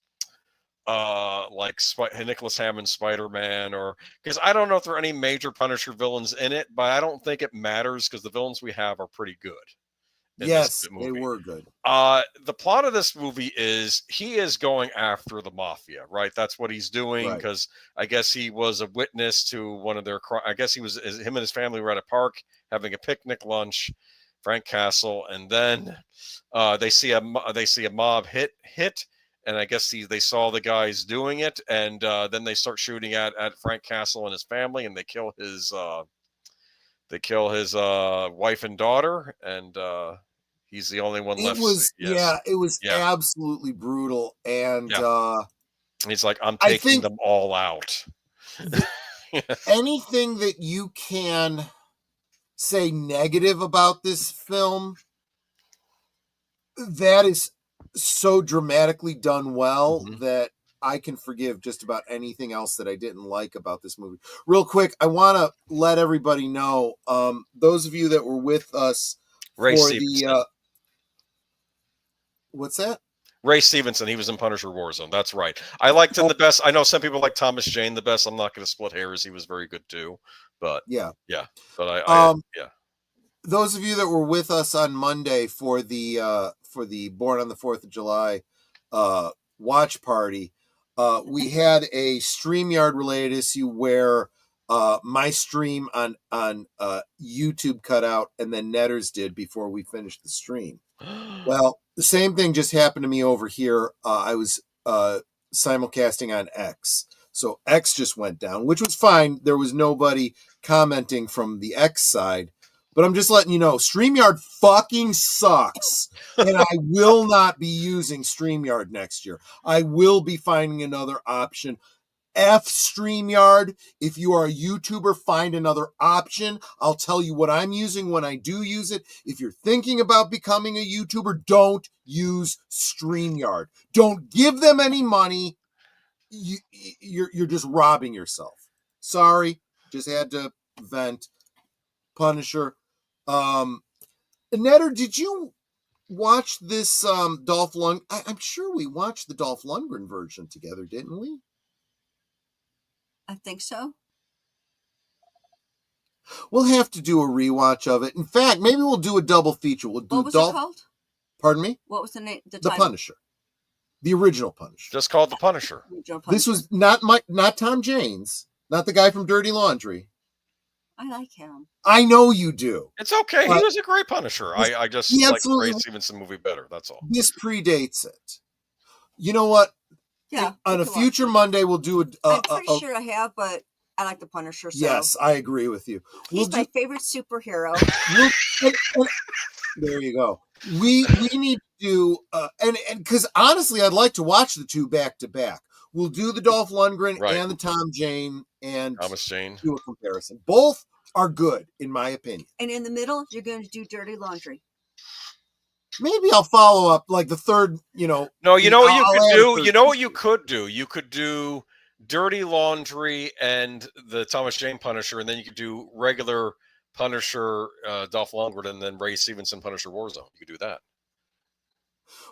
H: like Nicholas Hammond Spider-Man, or because I don't know if there are any major Punisher villains in it, but I don't think it matters because the villains we have are pretty good.
B: Yes, they were good.
H: The plot of this movie is he is going after the mafia, right? That's what he's doing because I guess he was a witness to one of their. I guess him and his family were at a park having a picnic lunch, Frank Castle, and then they see a mob hit, and I guess they saw the guys doing it, and then they start shooting at Frank Castle and his family, and they kill his. They kill his wife and daughter, and he's the only one left.
B: It was absolutely brutal. And
H: he's like, I'm taking them all out.
B: Anything that you can say negative about this film, that is so dramatically done well that I can forgive just about anything else that I didn't like about this movie. Real quick, I want to let everybody know, those of you that were with us
H: Ray
B: for
H: Stevenson.
B: What's that?
H: Ray Stevenson, he was in Punisher Warzone. That's right. I liked him the best. I know some people like Thomas Jane the best. I'm not going to split hairs. He was very good too. But yeah. But I
B: those of you that were with us on Monday for the Born on the 4th of July watch party, we had a StreamYard related issue where my stream on YouTube cut out and then Netters did before we finished the stream. Well, the same thing just happened to me over here. I was simulcasting on X. So X just went down, which was fine. There was nobody commenting from the X side. But I'm just letting you know, StreamYard fucking sucks. And I will not be using StreamYard next year. I will be finding another option. F StreamYard. If you are a YouTuber, find another option. I'll tell you what I'm using when I do use it. If you're thinking about becoming a YouTuber, don't use StreamYard. Don't give them any money. You're just robbing yourself. Sorry. Just had to vent. Punisher. Netter, did you watch this Dolph Lundgren? I'm sure we watched the Dolph Lundgren version together, didn't we?
D: I think so.
B: We'll have to do a rewatch of it. In fact, maybe we'll do a double feature. We'll do
D: what was it called?
B: Pardon me?
D: What was the name? The
B: Punisher. The original Punisher.
H: Just called The Punisher.
B: This was not Tom Jane's, not the guy from Dirty Laundry.
D: I like him.
B: I know you do.
H: It's okay. He was a great Punisher. I just like the Ray Stevenson movie better. That's all.
B: This predates it. You know what?
D: Yeah.
B: On a future Monday, we'll do
D: I'm pretty sure I have, but I like the Punisher. So.
B: Yes, I agree with you.
D: He's my favorite superhero.
B: There you go. We need to do and because honestly, I'd like to watch the two back to back. We'll do the Dolph Lundgren
H: Right.
B: and the Tom Jane and
H: Thomas Jane.
B: do a comparison. Both are good, in my opinion.
D: And in the middle, you're going to do Dirty Laundry.
B: Maybe I'll follow up like the third,
H: No, you know what you
B: I'll
H: could
B: add a
H: do?
B: third
H: You know what
B: feature.
H: you could do? You could do Dirty Laundry and the Thomas Jane Punisher, and then you could do regular Punisher, Dolph Lundgren, and then Ray Stevenson Punisher Warzone. You could do that.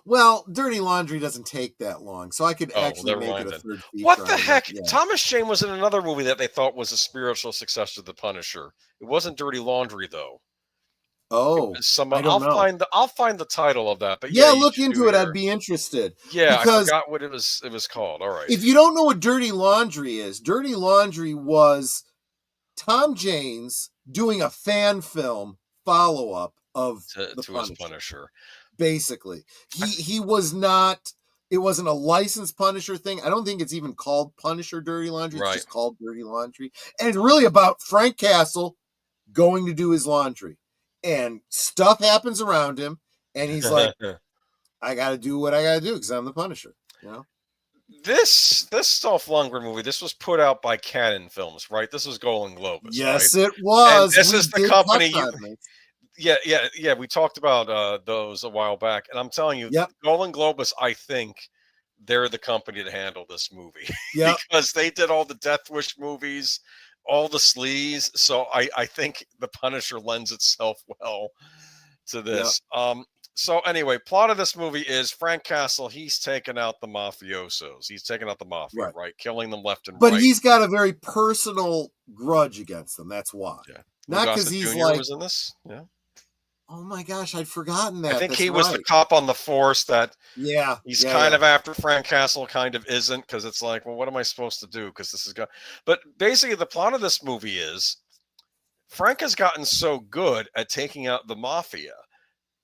B: Well, Dirty Laundry doesn't take that long, so I could
H: Oh,
B: actually
H: never
B: make
H: mind
B: it a
H: then.
B: third feature.
H: What the
B: on it.
H: heck?
B: Yeah.
H: Thomas Jane was in another movie that they thought was a spiritual successor to the Punisher. It wasn't Dirty Laundry though.
B: Oh,
H: Some
B: I don't know.
H: I'll find the title of that. But
B: Yeah,
H: you
B: look
H: should
B: into
H: do
B: it.
H: your-
B: I'd be interested.
H: Yeah, I
B: because
H: forgot what it was called. All right.
B: if you don't know what Dirty Laundry is, Dirty Laundry was Tom Jane's doing a fan film follow-up of
H: to
B: the
H: his
B: Punisher.
H: Punisher.
B: Basically, he was not. It wasn't a licensed Punisher thing. I don't think it's even called Punisher Dirty Laundry. It's
H: Right.
B: just called Dirty Laundry, and it's really about Frank Castle going to do his laundry, and stuff happens around him, and he's like, "I got to do what I got to do because I'm the Punisher." You know.
H: This Dolph Lundgren movie, this was put out by Canon Films, right? This was Golden Globus,
B: Yes,
H: right?
B: it was.
H: And this
B: We
H: is the
B: did
H: company
B: touch
H: you,
B: on this.
H: yeah. We talked about those a while back, and I'm telling you,
B: Yep.
H: Golden Globus, I think they're the company to handle this movie
B: Yep.
H: because they did all the Death Wish movies, all the sleaze. So I think the Punisher lends itself well to this. So anyway, plot of this movie is Frank Castle. He's taken out the mafiosos. He's taken out the mafia, right? Killing them left and
B: But
H: right.
B: he's got a very personal grudge against them. That's why.
H: Yeah.
B: Not
H: Gossett
B: because he's
H: Jr.
B: like,
H: was in this. Yeah.
B: oh my gosh, I'd forgotten that.
H: I think
B: That's
H: he was the
B: right.
H: cop on the force that
B: Yeah.
H: he's
B: yeah,
H: kind
B: yeah.
H: of after Frank Castle, kind of isn't, because it's like, well, what am I supposed to do? Because this is good. But basically, the plot of this movie is Frank has gotten so good at taking out the mafia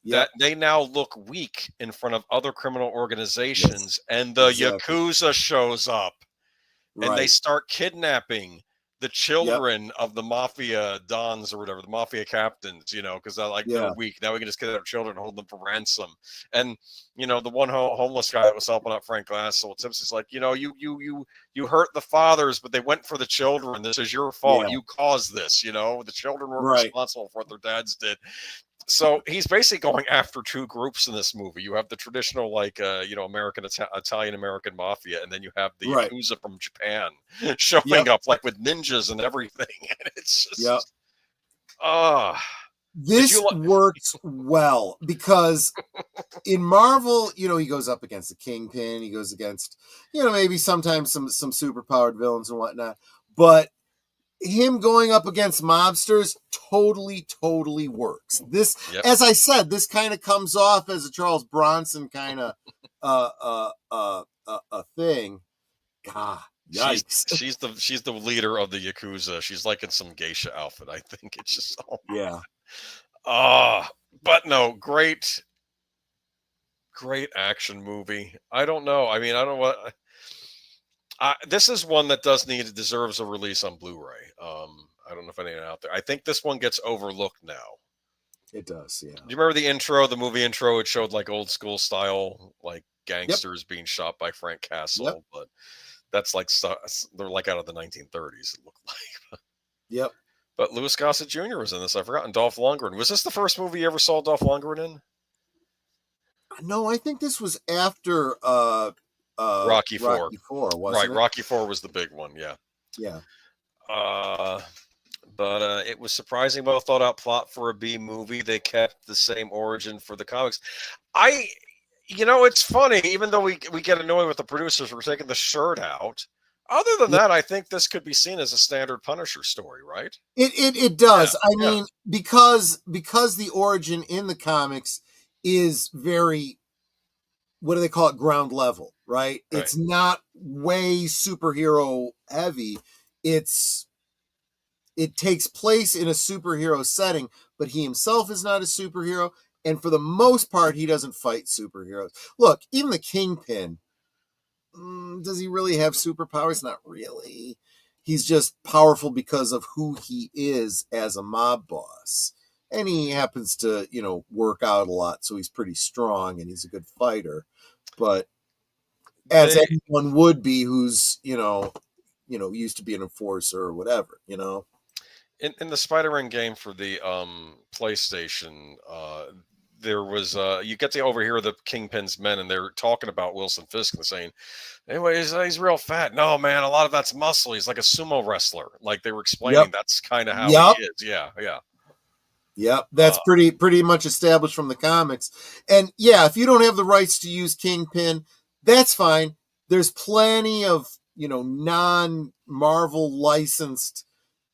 H: that they now look weak in front of other criminal organizations, and the Yakuza shows up, and they start kidnapping the children of the mafia dons or whatever, the mafia captains, you know, because they're weak. Now we can just get our children and hold them for ransom. And you know, the one homeless guy that was helping out Frank Castle, Tips like, you know, you hurt the fathers, but they went for the children. This is your fault. You caused this. You know, the children were responsible for what their dads did. So he's basically going after two groups in this movie. You have the traditional, like, American, Italian-American mafia, and then you have the Yakuza from Japan showing up, like, with ninjas and everything. And it's just,
B: this works well because in Marvel, you know, he goes up against the Kingpin. He goes against, you know, maybe sometimes some superpowered villains and whatnot. But him going up against mobsters totally works. This, as I said, this kind of comes off as a Charles Bronson kind of a thing. God, yikes!
H: She's the leader of the Yakuza. She's like in some geisha outfit. I think it's just but no, great action movie. I don't know. I mean, I don't know what. This is one that deserves a release on Blu-ray. I don't know if anyone out there. I think this one gets overlooked now.
B: It does, yeah.
H: Do you remember the movie intro? It showed like old school style, like gangsters being shot by Frank Castle, but that's like they're like out of the 1930s. It looked like. But Louis Gossett Jr. was in this. I've forgotten. Dolph Lundgren. Was this the first movie you ever saw Dolph Lundgren in?
B: No, I think this was after
H: Rocky IV.
B: Rocky IV, wasn't it?
H: Rocky IV was the big one. Yeah. But it was surprising, well thought out plot for a B movie. They kept the same origin for the comics. It's funny, even though we get annoyed with the producers for taking the shirt out. Other than that, I think this could be seen as a standard Punisher story, right?
B: It does. I mean, because the origin in the comics is very, what do they call it, ground level, right? It's not way superhero heavy. It takes place in a superhero setting, but he himself is not a superhero. And for the most part, he doesn't fight superheroes. Look, even the Kingpin, does he really have superpowers? Not really. He's just powerful because of who he is as a mob boss. And he happens to, work out a lot, so he's pretty strong and he's a good fighter. But as anyone would be who's, used to be an enforcer or whatever,
H: In the Spider-Man game for the PlayStation, there was you get to overhear the Kingpin's men, and they're talking about Wilson Fisk and saying, "Anyway, he's real fat." No, man, a lot of that's muscle. He's like a sumo wrestler. Like they were explaining, that's kind of how he is. Yeah, yeah.
B: Yep, that's pretty much established from the comics. And yeah, if you don't have the rights to use Kingpin, that's fine. There's plenty of, non-Marvel licensed.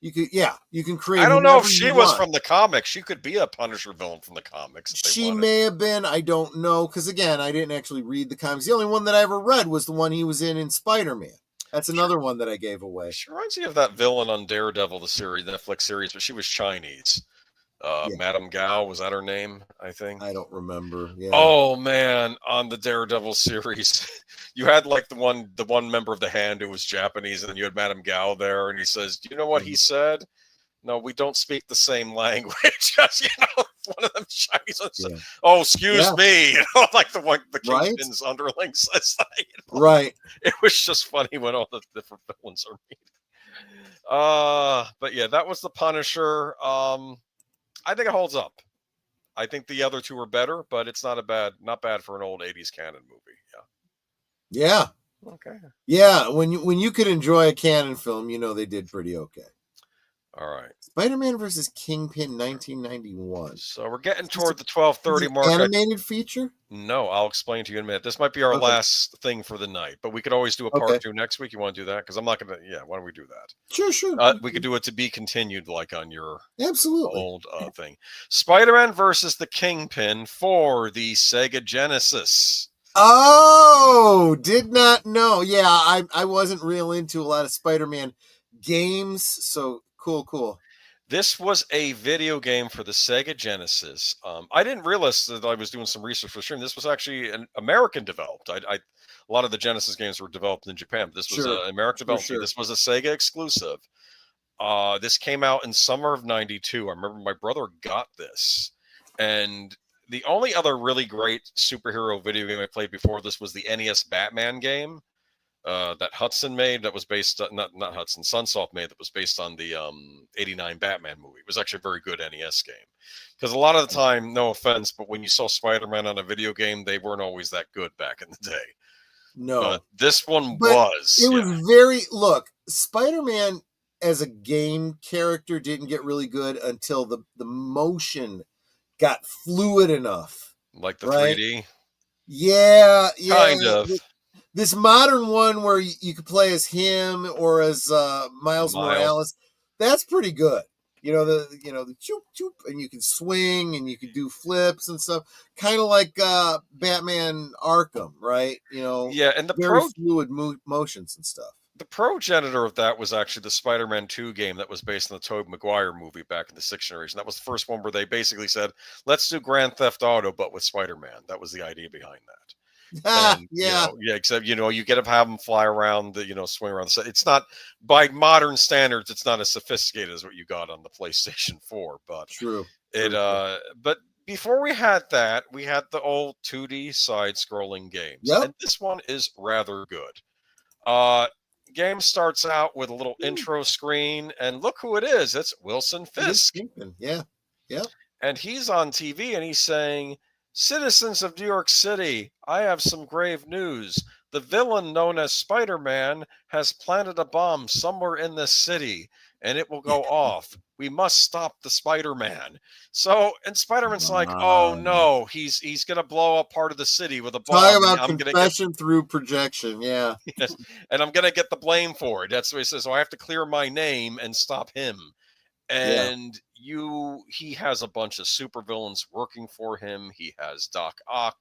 B: You can create.
H: I don't know if she was from the comics. She could be a Punisher villain from the comics.
B: She may have been. I don't know, because again, I didn't actually read the comics. The only one that I ever read was the one he was in Spider-Man. That's another one that I gave away.
H: She reminds me of that villain on Daredevil, the Netflix series, but she was Chinese. Madame Gao, was that her name? I think.
B: I don't remember. Yeah.
H: Oh man, on the Daredevil series, you had like the one member of the Hand who was Japanese, and then you had Madame Gao there, and he says, "Do you know what he said? No, we don't speak the same language." One of them Chinese ones said, "Oh, excuse me," like the Kingpin's underling says that.
B: Right.
H: It was just funny when all the different villains are meeting. But yeah, that was the Punisher. I think it holds up. I think the other two are better, but it's not bad for an old 80s canon movie.
B: Yeah.
H: Okay.
B: Yeah, when you could enjoy a canon film, they did pretty okay.
H: All right.
B: Spider-Man versus Kingpin, 1991.
H: So we're getting toward the 12:30 mark.
B: Animated feature?
H: No, I'll explain to you in a minute. This might be our last thing for the night, but we could always do a part 2 next week. You want to do that? Because I'm not going to. Yeah, why don't we do that?
B: Sure.
H: We could do it to be continued, like on your
B: absolutely
H: old thing. Spider-Man versus the Kingpin for the Sega Genesis.
B: Oh, did not know. Yeah, I wasn't real into a lot of Spider-Man games, so cool.
H: This was a video game for the Sega Genesis. I didn't realize that I was doing some research for the stream. This was actually an American developed. A lot of the Genesis games were developed in Japan, but this was an American developed. Sure. This was a Sega exclusive. This came out in summer of '92. I remember my brother got this, and the only other really great superhero video game I played before this was the NES Batman game. That Hudson made, that was based on, not Hudson, Sunsoft made, that was based on the 89 Batman movie. It was actually a very good NES game. Because a lot of the time, no offense, but when you saw Spider-Man on a video game, they weren't always that good back in the day.
B: No.
H: But this one was.
B: It was very, look, Spider-Man as a game character didn't get really good until the motion got fluid enough.
H: Like the 3D?
B: Yeah.
H: Kind of.
B: This modern one where you could play as him or as Miles Morales, that's pretty good. The choop choop, and you can swing and you can do flips and stuff, kind of like Batman Arkham, right?
H: And the
B: very fluid motions and stuff.
H: The progenitor of that was actually the Spider-Man 2 game that was based on the Tobey Maguire movie back in the 6th generation. That was the first one where they basically said, "Let's do Grand Theft Auto, but with Spider-Man." That was the idea behind that. And, except you get to have them fly around, swing around the set. It's not, by modern standards, it's not as sophisticated as what you got on the PlayStation 4. But
B: true.
H: But before we had that, we had the old 2D side-scrolling games, and this one is rather good. Game starts out with a little intro screen, and look who it is. It's Wilson Fisk.
B: Yeah.
H: And he's on TV, and he's saying, "Citizens of New York City, I have some grave news. The villain known as Spider-Man has planted a bomb somewhere in this city, and it will go off. We must stop the Spider-Man." And Spider-Man's like, "Oh no, he's going to blow up part of the city with a bomb."
B: Talk about confession through projection, yeah.
H: Yes, and I'm going to get the blame for it. That's what he says. So I have to clear my name and stop him. And he has a bunch of supervillains working for him. He has Doc Ock.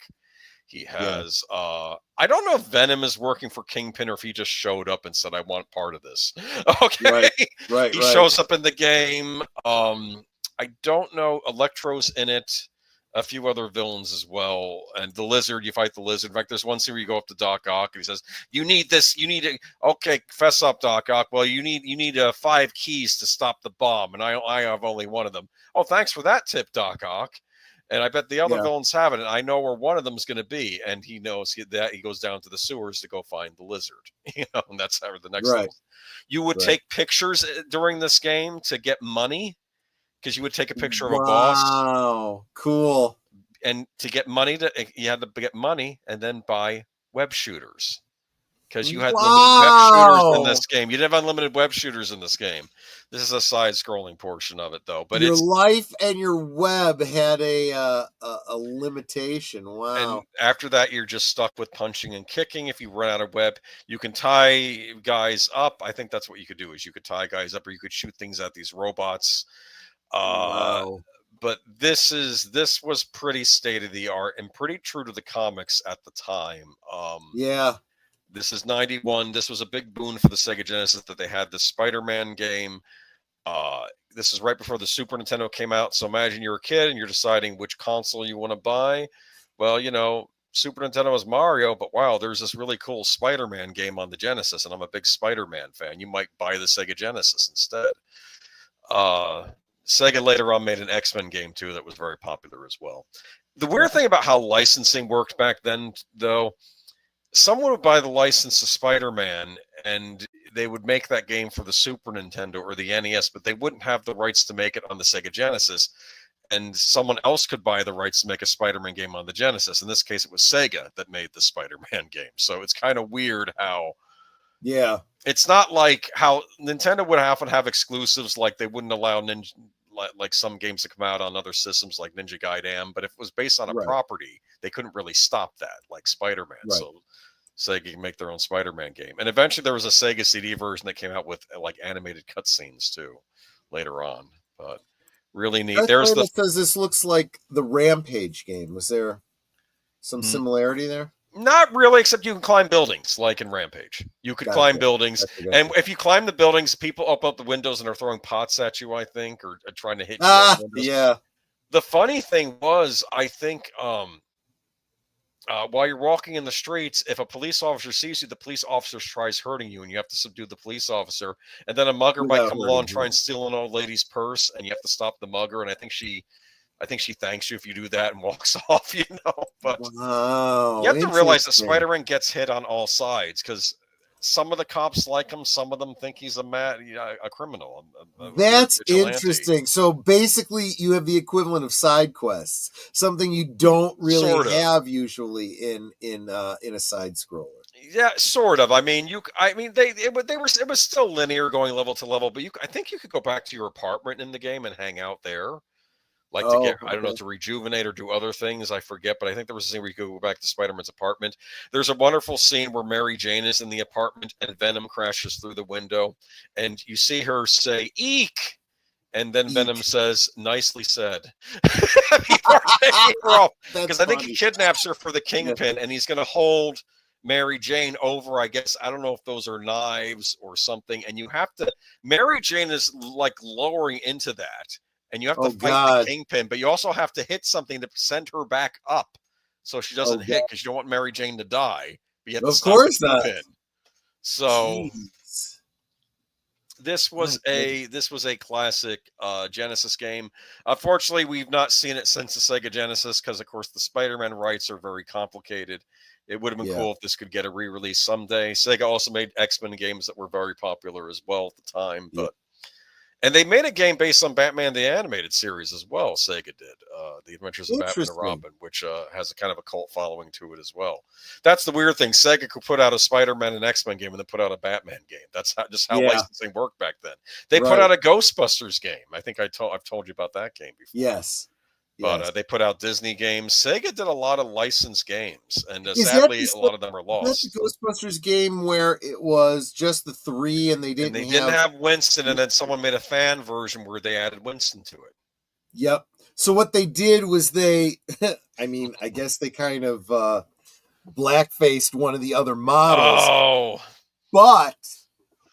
H: He has I don't know if Venom is working for Kingpin or if he just showed up and said, "I want part of this." Okay.
B: Right.
H: He shows up in the game. I don't know. Electro's in it. A few other villains as well. And the Lizard, you fight the Lizard. In fact, there's one scene where you go up to Doc Ock and he says, "You need this. You need it." "Okay, fess up, Doc Ock." "Well, you need 5 keys to stop the bomb, and I have only one of them." "Oh, thanks for that tip, Doc Ock." And I bet the other
B: Yeah.
H: villains have it, and I know where one of them is going to be, and he knows that he goes down to the sewers to go find the lizard. And that's how the next level. You would take pictures during this game to get money, because you would take a picture of a boss.
B: Wow, cool.
H: And to get money, you had to get money and then buy web shooters. Because you had limited web shooters in this game. You didn't have unlimited web shooters in this game. This is a side-scrolling portion of it, though. But
B: your life and your web had a limitation. Wow.
H: And after that, you're just stuck with punching and kicking. If you run out of web, you can tie guys up. I think that's what you could do, is you could tie guys up, or you could shoot things at these robots.
B: Wow.
H: But this was pretty state-of-the-art and pretty true to the comics at the time.
B: Yeah.
H: This is 91. This was a big boon for the Sega Genesis that they had the Spider-Man game. This is right before the Super Nintendo came out. So imagine you're a kid and you're deciding which console you want to buy. Well, Super Nintendo is Mario, but wow, there's this really cool Spider-Man game on the Genesis, and I'm a big Spider-Man fan. You might buy the Sega Genesis instead. Sega later on made an X-Men game too that was very popular as well. The weird thing about how licensing worked back then, though, someone would buy the license to Spider-Man and they would make that game for the Super Nintendo or the NES, but they wouldn't have the rights to make it on the Sega Genesis. And someone else could buy the rights to make a Spider-Man game on the Genesis. In this case, it was Sega that made the Spider-Man game. So it's kind of weird how...
B: Yeah.
H: It's not like how Nintendo would often have exclusives, like they wouldn't allow like some games to come out on other systems like Ninja Gaiden, but if it was based on a property, they couldn't really stop that, like Spider-Man. So Sega can make their own Spider-Man game. And eventually there was a Sega CD version that came out with like animated cutscenes too later on. But really neat.
B: Says this looks like the Rampage game. Was there some similarity there?
H: Not really, except you can climb buildings, like in Rampage. You could climb buildings, and if you climb the buildings, people open up the windows and are throwing pots at you, I think, or trying to hit you.
B: Yeah.
H: The funny thing was, I think, while you're walking in the streets, if a police officer sees you, the police officer tries hurting you, and you have to subdue the police officer. And then a mugger might come along and try and steal an old lady's purse, and you have to stop the mugger. And I think she thanks you if you do that and walks off, But you have to realize that Spider-Man gets hit on all sides, because some of the cops like him, some of them think he's a criminal.
B: That's interesting. So basically, you have the equivalent of side quests, something you don't really have usually in a side scroller.
H: Yeah, sort of. I mean, it was still linear, going level to level, but I think you could go back to your apartment in the game and hang out there. Like to get, I don't know, to rejuvenate or do other things. I forget, but I think there was a scene where you could go back to Spider-Man's apartment. There's a wonderful scene where Mary Jane is in the apartment and Venom crashes through the window, and you see her say, "Eek!" And then Venom says, "Nicely said." Because I think he kidnaps her for the Kingpin, and he's going to hold Mary Jane over, I guess, I don't know if those are knives or something, and you have to, Mary Jane is like lowering into that. And you have to fight the Kingpin, but you also have to hit something to send her back up, so she doesn't hit, because you don't want Mary Jane to die. But you have to stop the Kingpin. So this was a classic Genesis game. Unfortunately, we've not seen it since the Sega Genesis, because of course the Spider-Man rights are very complicated. It would have been cool if this could get a re-release someday. Sega also made X-Men games that were very popular as well at the time, but. And they made a game based on Batman the Animated Series as well, Sega did. The Adventures of Batman and Robin, which has a kind of a cult following to it as well. That's the weird thing. Sega could put out a Spider-Man and X-Men game and then put out a Batman game. That's how licensing worked back then. They put out a Ghostbusters game. I think I've told you about that game before.
B: Yes.
H: But they put out Disney games. Sega did a lot of licensed games, and sadly, a lot of them are lost.
B: That's the Ghostbusters game where it was just the three, and they didn't
H: have Winston, and then someone made a fan version where they added Winston to it.
B: Yep. So what they did was I guess they kind of blackfaced one of the other models.
H: Oh.
B: But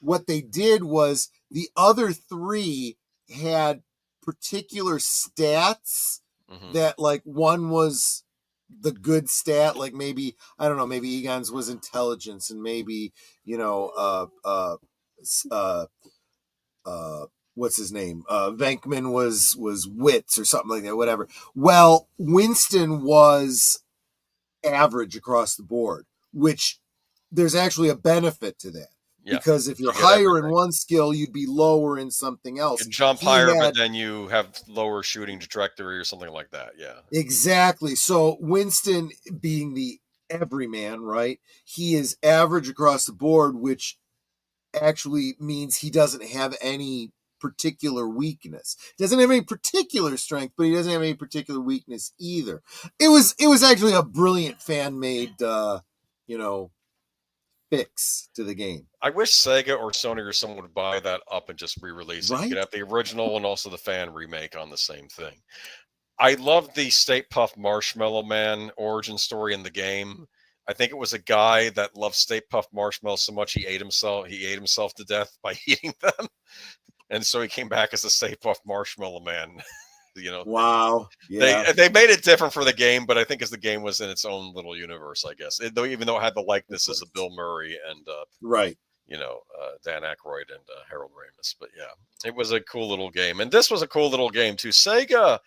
B: what they did was the other three had particular stats. That like one was the good stat, like maybe I don't know, maybe Egon's was intelligence, and maybe what's his name? Venkman was wits or something like that, whatever. Well, Winston was average across the board, which there's actually a benefit to that.
H: Yeah,
B: because if you're
H: you get
B: higher
H: everything.
B: in one skill, you'd be lower in something else.
H: You can jump higher, but then you have lower shooting trajectory or something like that. Yeah,
B: exactly. So Winston, being the everyman, right? He is average across the board, which actually means he doesn't have any particular weakness. Doesn't have any particular strength, but he doesn't have any particular weakness either. It was actually a brilliant fan made, fix to the game.
H: I wish Sega or Sony or someone would buy that up and just re-release it.
B: Right?
H: You could have the original and also the fan remake on the same thing. I love the Stay Puft Marshmallow Man origin story in the game. I think it was a guy that loved Stay Puft Marshmallows so much he ate himself to death by eating them, and so he came back as a Stay Puft Marshmallow Man.
B: Wow. Yeah.
H: They made it different for the game, but I think as the game was in its own little universe, I guess, even though it had the likenesses of Bill Murray and
B: right,
H: Dan Aykroyd and Harold Ramis. But yeah, it was a cool little game, and this was a cool little game too. Sega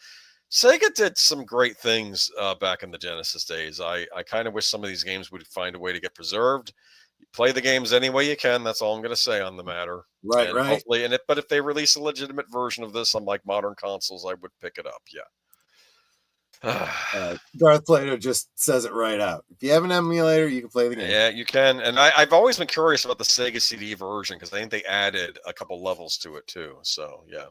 H: did some great things back in the Genesis days. I kind of wish some of these games would find a way to get preserved. You play the games any way you can. That's all I'm going to say on the matter.
B: Right,
H: and
B: right.
H: Hopefully, but if they release a legitimate version of this on like modern consoles, I would pick it up. Yeah.
B: Darth Plato just says it right out. If you have an emulator, you can play the game.
H: Yeah, you can. And I've always been curious about the Sega CD version because I think they added a couple levels to it too. So yeah.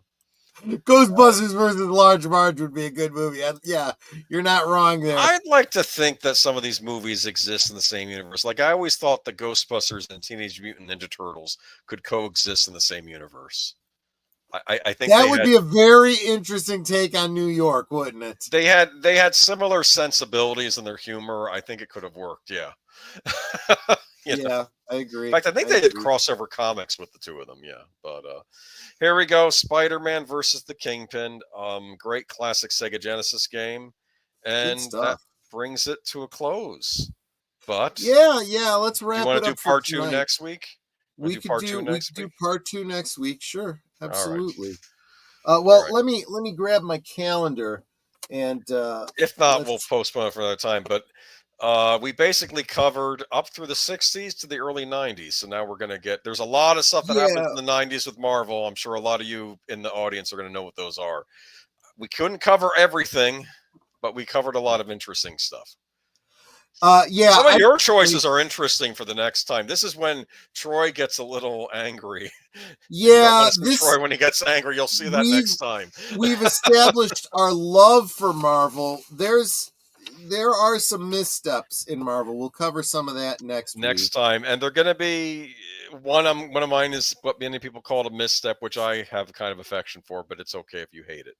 B: Ghostbusters versus Large Marge would be a good movie. Yeah, you're not wrong there.
H: I'd like to think that some of these movies exist in the same universe. Like I always thought the Ghostbusters and Teenage Mutant Ninja Turtles could coexist in the same universe. I think
B: that would be a very interesting take on New York, wouldn't it?
H: They had similar sensibilities in their humor. I think it could have worked. Yeah.
B: Yeah, I agree.
H: In fact, I think they did crossover comics with the two of them. Yeah, but here we go: Spider-Man versus the Kingpin. Great classic Sega Genesis game, and that brings it to a close. But
B: yeah, let's wrap it up.
H: You want to do part 2 next week?
B: We could do part 2 next week. Sure, absolutely.
H: Right.
B: Let me grab my calendar, and
H: if not, we'll postpone it for another time. But we basically covered up through the 60s to the early 90s. So now we're going to there's a lot of stuff that happened in the 90s with Marvel. I'm sure a lot of you in the audience are going to know what those are. We couldn't cover everything, but we covered a lot of interesting stuff. Some of your choices are interesting for the next time. This is when Troy gets a little angry.
B: Yeah,
H: Troy, when he gets angry, you'll see that next time.
B: We've established our love for Marvel. There are some missteps in Marvel. We'll cover some of that next
H: time, and they're going to be one of mine is what many people call it a misstep, which I have kind of affection for, but it's okay if you hate it,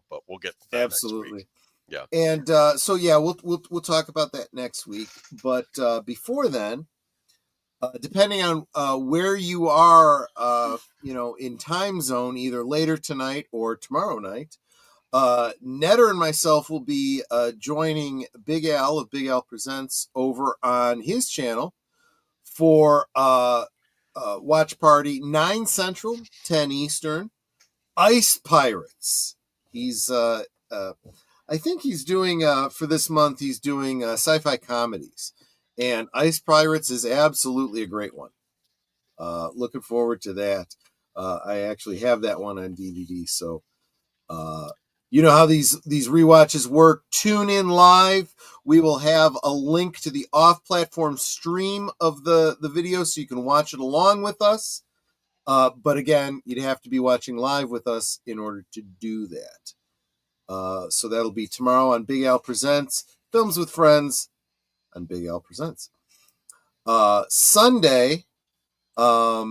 H: But we'll get to that
B: absolutely.
H: Next week. Yeah.
B: And we'll talk about that next week. But before then, depending on where you are, in time zone, either later tonight or tomorrow night, Netter and myself will be joining Big Al of Big Al Presents over on his channel for watch party 9 Central, 10 Eastern. Ice Pirates. He's I think he's doing for this month. He's doing sci-fi comedies, and Ice Pirates is absolutely a great one. Looking forward to that. I actually have that one on DVD, so. You know how these rewatches work. Tune in live. We will have a link to the off-platform stream of the video so you can watch it along with us. But again, you'd have to be watching live with us in order to do that. So that'll be tomorrow on Big Al Presents. Films with Friends on Big Al Presents. Sunday, I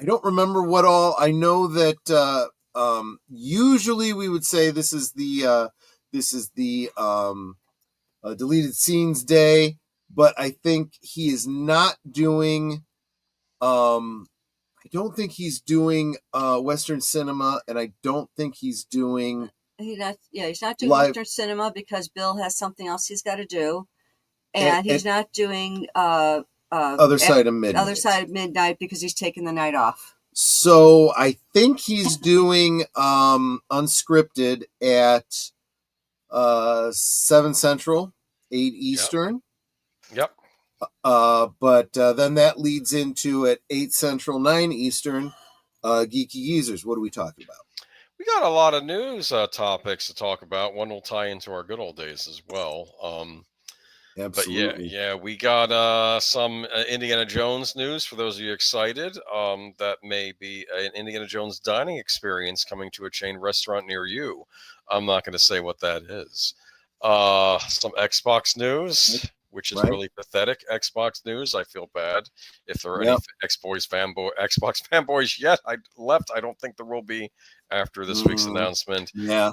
B: don't remember what all. I know that usually we would say this is the deleted scenes day, but I think he is not doing. I don't think he's doing Western cinema, and I don't think he's doing.
D: He's not doing Western cinema because Bill has something else he's got to do, and he's not doing
B: Other Side of Midnight.
D: Other Side of Midnight because he's taking the night off.
B: So I think he's doing unscripted at 7 Central, 8 Eastern.
H: Yep.
B: But then that leads into at 8 Central, 9 Eastern, Geeky Geezers. What are we talking about?
H: We got a lot of news topics to talk about. One will tie into our good old days as well.
B: Absolutely.
H: But yeah, we got some Indiana Jones news for those of you excited. That may be an Indiana Jones dining experience coming to a chain restaurant near you. I'm not going to say what that is. Some Xbox news, which is really pathetic. Xbox news. I feel bad if there are any Xbox fanboys yet. I don't think there will be after this week's announcement.
B: Yeah.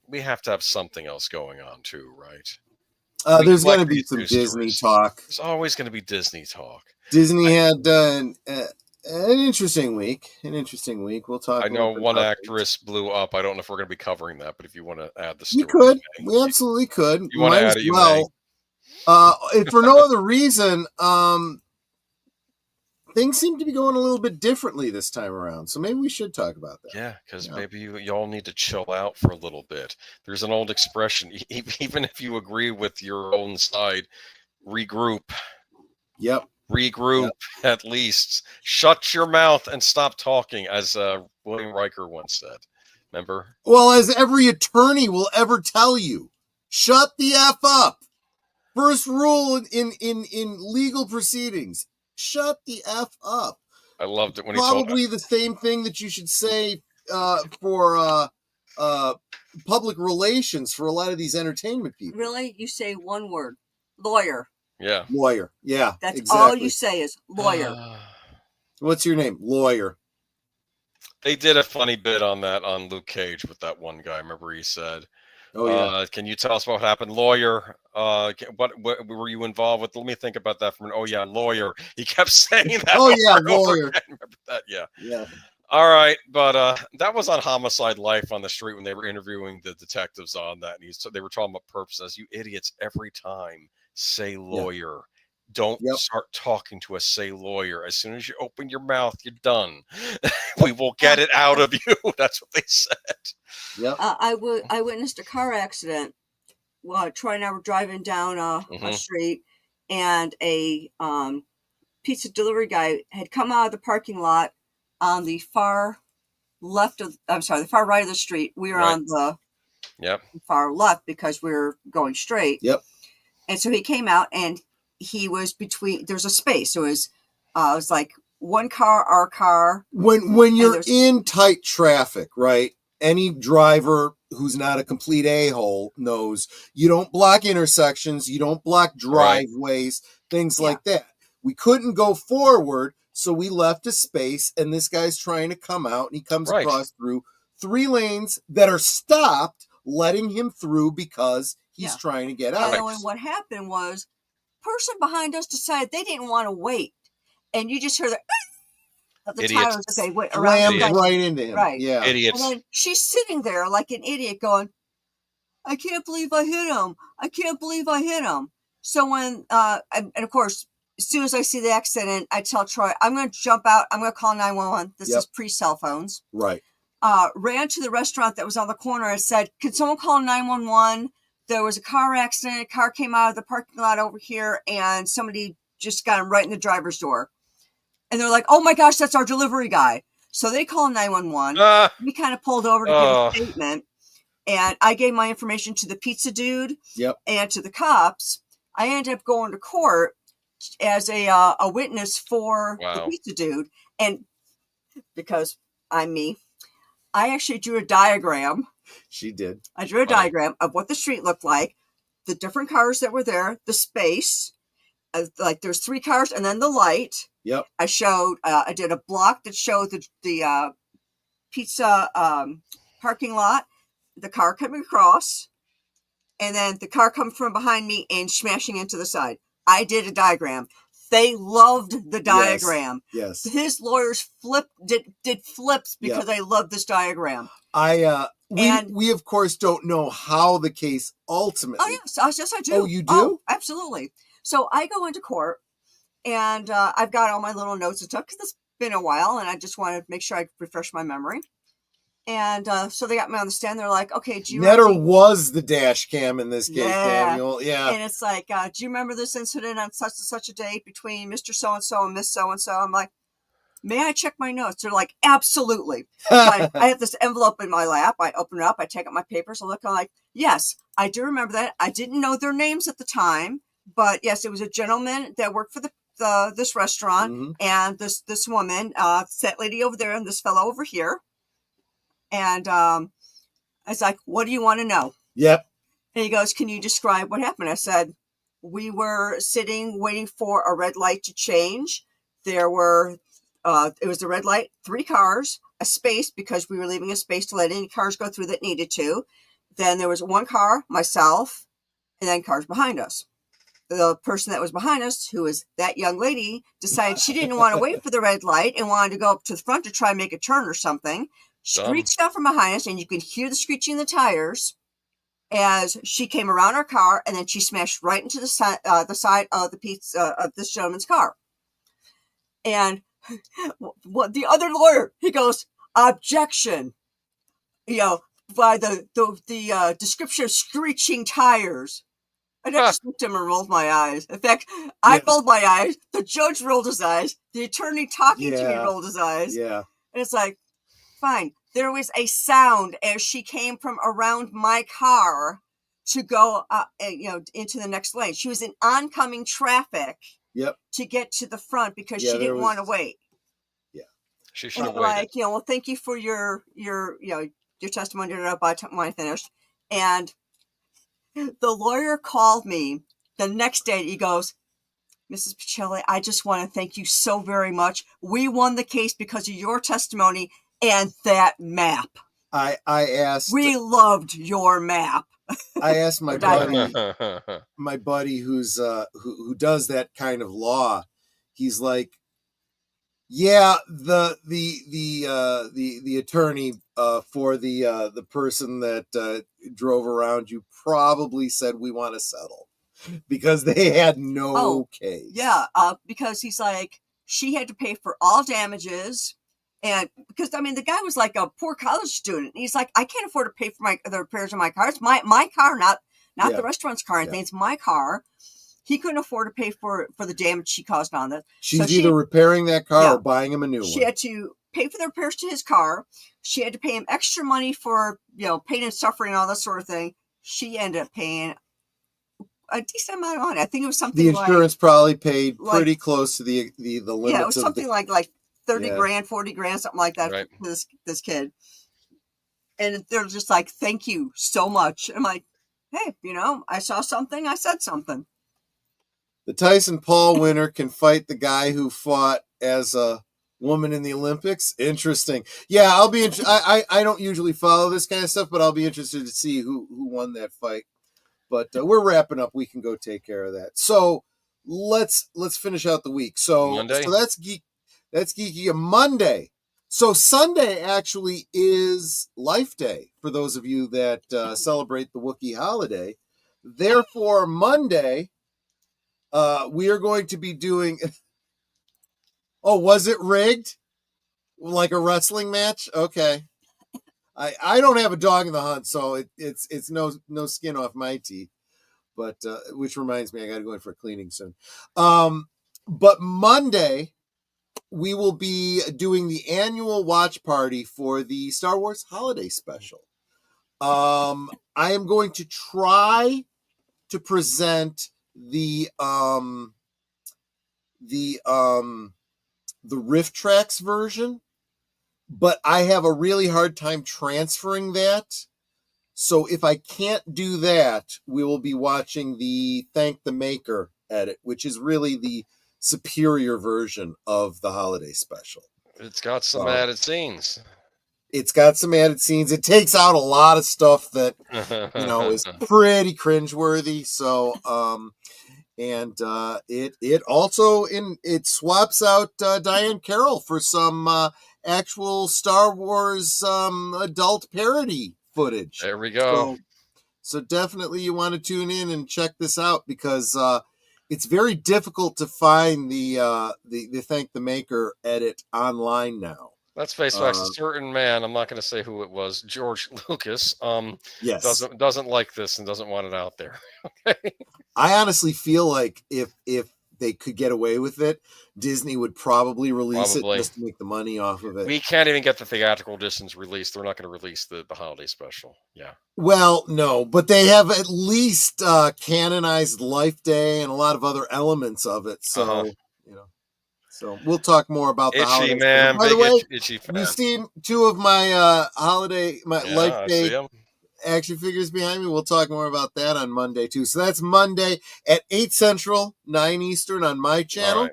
H: We have to have something else going on too, right?
B: There's going to be some Disney talk.
H: There's always going to be Disney talk.
B: Disney had an interesting week. We'll talk.
H: I know one actress blew up. I don't know if we're going to be covering that, but if you want to add the story,
B: you could. We absolutely could.
H: You want to add it? You
B: may. If for no other reason, things seem to be going a little bit differently this time around. So maybe we should talk about that.
H: Yeah, because maybe y'all need to chill out for a little bit. There's an old expression, even if you agree with your own side, regroup.
B: Yep.
H: Regroup, at least. Shut your mouth and stop talking, as William Riker once said. Remember?
B: Well, as every attorney will ever tell you, shut the F up. First rule in legal proceedings. Shut the F up.
H: I loved it when
B: Probably the same thing that you should say for public relations for a lot of these entertainment people.
D: Really? You say one word. Lawyer.
H: Yeah.
B: Lawyer. Yeah.
D: That's
B: exactly.
D: all you say is lawyer.
B: What's your name? Lawyer.
H: They did a funny bit on that on Luke Cage with that one guy. Remember he said,
B: "Oh yeah,
H: can you tell us what happened, lawyer? What were you involved with? Let me think about that for a minute. Oh yeah, lawyer." He kept saying that.
B: Oh yeah, lawyer.
H: Remember that? Yeah.
B: Yeah.
H: All right, but that was on Homicide Life on the Street when they were interviewing the detectives on that, and they were talking about purposes. You idiots! Every time say lawyer. Yeah. Don't start talking to us. Say lawyer. As soon as you open your mouth, you're done. We will get it out of you. That's what they said.
B: Yep.
D: I witnessed a car accident while Troy and I were driving down a street, and a pizza delivery guy had come out of the parking lot on the far right of the street. We were on the far left because we were going straight.
B: Yep.
D: And so he came out, and he was between. There's a space, so it was like one car, our car.
B: When you're in tight traffic, right? Any driver who's not a complete a-hole knows you don't block intersections, you don't block driveways, things like that. We couldn't go forward, so we left a space, and this guy's trying to come out, and he comes across through 3 lanes that are stopped, letting him through because he's trying to get out.
D: And what happened was, person behind us decided they didn't want to wait, and you just hear the tires as they went around,
B: right into him.
D: Right,
B: yeah,
H: idiots.
D: And then she's sitting there like an idiot, going, "I can't believe I hit him! I can't believe I hit him!" So when and of course, as soon as I see the accident, I tell Troy, "I'm going to jump out. I'm going to call 911." This is pre-cell phones.
B: Right.
D: Ran to the restaurant that was on the corner and said, "Can someone call 911? There was a car accident. A car came out of the parking lot over here, and somebody just got him right in the driver's door." And they're like, "Oh my gosh, that's our delivery guy." So they call 911. We kind of pulled over to give a statement, and I gave my information to the pizza dude and to the cops. I ended up going to court as a witness for the pizza dude, and because I'm me, I actually drew a diagram.
B: She did.
D: I drew a diagram of what the street looked like, the different cars that were there, the space, like there's 3 cars, and then the light.
B: Yep.
D: I showed. I did a block that showed the pizza parking lot, the car coming across, and then the car coming from behind me and smashing into the side. I did a diagram. They loved the diagram.
B: Yes.
D: His lawyers did flips because they loved this diagram.
B: We of course don't know how the case ultimately.
D: Oh yes, I do.
B: Oh, you do?
D: Oh, absolutely. So I go into court, And I've got all my little notes and stuff because it's been a while and I just want to make sure I refresh my memory. And so they got me on the stand. They're like, okay, do you
B: Netter was the dash cam in this case,
D: Yeah.
B: Daniel. Yeah.
D: And it's like, do you remember this incident on such and such a date between Mr. So-and-so and Miss So-and-so? I'm like, may I check my notes? They're like, absolutely. So I have this envelope in my lap. I open it up. I take out my papers. I look, I'm like, yes, I do remember that. I didn't know their names at the time, but yes, it was a gentleman that worked for this restaurant, and this woman, that lady over there and this fellow over here. And I was like, what do you want to know?
B: Yep.
D: And he goes, can you describe what happened? I said, we were sitting waiting for a red light to change. There were, it was the red light, 3 cars, a space because we were leaving a space to let any cars go through that needed to. Then there was 1 car, myself, and then cars behind us. The person that was behind us, who was that young lady, decided she didn't want to wait for the red light and wanted to go up to the front to try and make a turn or something. Screeched out from behind us, and you could hear the screeching in the tires as she came around our car, and then she smashed right into the side of of this gentleman's car. And what the other lawyer, he goes, objection, by the description of screeching tires. And I just looked at him and rolled my eyes. In fact, I rolled my eyes. The judge rolled his eyes. The attorney talking to me rolled his eyes.
B: Yeah.
D: And it's like, fine. There was a sound as she came from around my car to go, into the next lane. She was in oncoming traffic.
B: Yep.
D: To get to the front because she didn't want to wait.
B: Yeah.
H: She should have
D: waited.
H: Like,
D: well, thank you for your testimony by the time I finished. And the lawyer called me the next day. He goes, Mrs. Pacelli, I just want to thank you so very much. We won the case because of your testimony and that map.
B: I asked.
D: We loved your map.
B: I asked my buddy who's who does that kind of law. He's like, yeah, the attorney for the person that drove around you probably said we want to settle because they had no case. Yeah,
D: because he's like, she had to pay for all damages. And because, the guy was like a poor college student. He's like, I can't afford to pay for the repairs of my car. It's my car, not the restaurant's car. Yeah. It's my car. He couldn't afford to pay for the damage she caused on it.
B: She's either repairing that car or buying him a new one.
D: She had to pay for the repairs to his car. She had to pay him extra money for, pain and suffering and all that sort of thing. She ended up paying a decent amount of money. I think it was something
B: the insurance probably paid pretty close to the limits.
D: Yeah, it was something like 30 grand, 40 grand, something like that for this kid. And they're just like, thank you so much. I'm like, hey, I saw something, I said something.
B: The Tyson Paul winner can fight the guy who fought as a woman in the Olympics. Interesting. Yeah, I'll be I don't usually follow this kind of stuff, but I'll be interested to see who won that fight. But we're wrapping up. We can go take care of that. So let's finish out the week. So
H: Monday?
B: So that's geek. That's geeky. Monday. So Sunday actually is Life Day for those of you that celebrate the Wookiee holiday. Therefore, Monday, we are going to be doing. Oh, was it rigged? Like a wrestling match? Okay. I don't have a dog in the hunt, so it's no skin off my teeth. But which reminds me, I got to go in for cleaning soon. But Monday, we will be doing the annual watch party for the Star Wars Holiday Special. I am going to try to present the Rift Tracks version, but I have a really hard time transferring that. So if I can't do that, we will be watching the Thank the Maker edit, which is really the superior version of the holiday special.
H: It's got some added scenes.
B: It's got some added scenes. It takes out a lot of stuff that is pretty cringeworthy. So it also it swaps out Diane Carroll for some actual Star Wars adult parody footage.
H: There we go.
B: So definitely you want to tune in and check this out because it's very difficult to find the Thank the Maker edit online now.
H: Let's face facts. A certain man, I'm not going to say who it was, George Lucas,
B: yes,
H: doesn't like this and doesn't want it out there. Okay.
B: I honestly feel like if they could get away with it, Disney would probably release it just to make the money off of it.
H: We can't even get the theatrical editions released. They're not going to release the holiday special. Yeah.
B: Well, no, but they have at least canonized Life Day and a lot of other elements of it. So, you know, so we'll talk more about the holiday.
H: Man.
B: By the way,
H: itchy fan.
B: you see two of my Life Day action figures behind me. We'll talk more about that on Monday too. So that's Monday at 8 Central, 9 Eastern on my channel.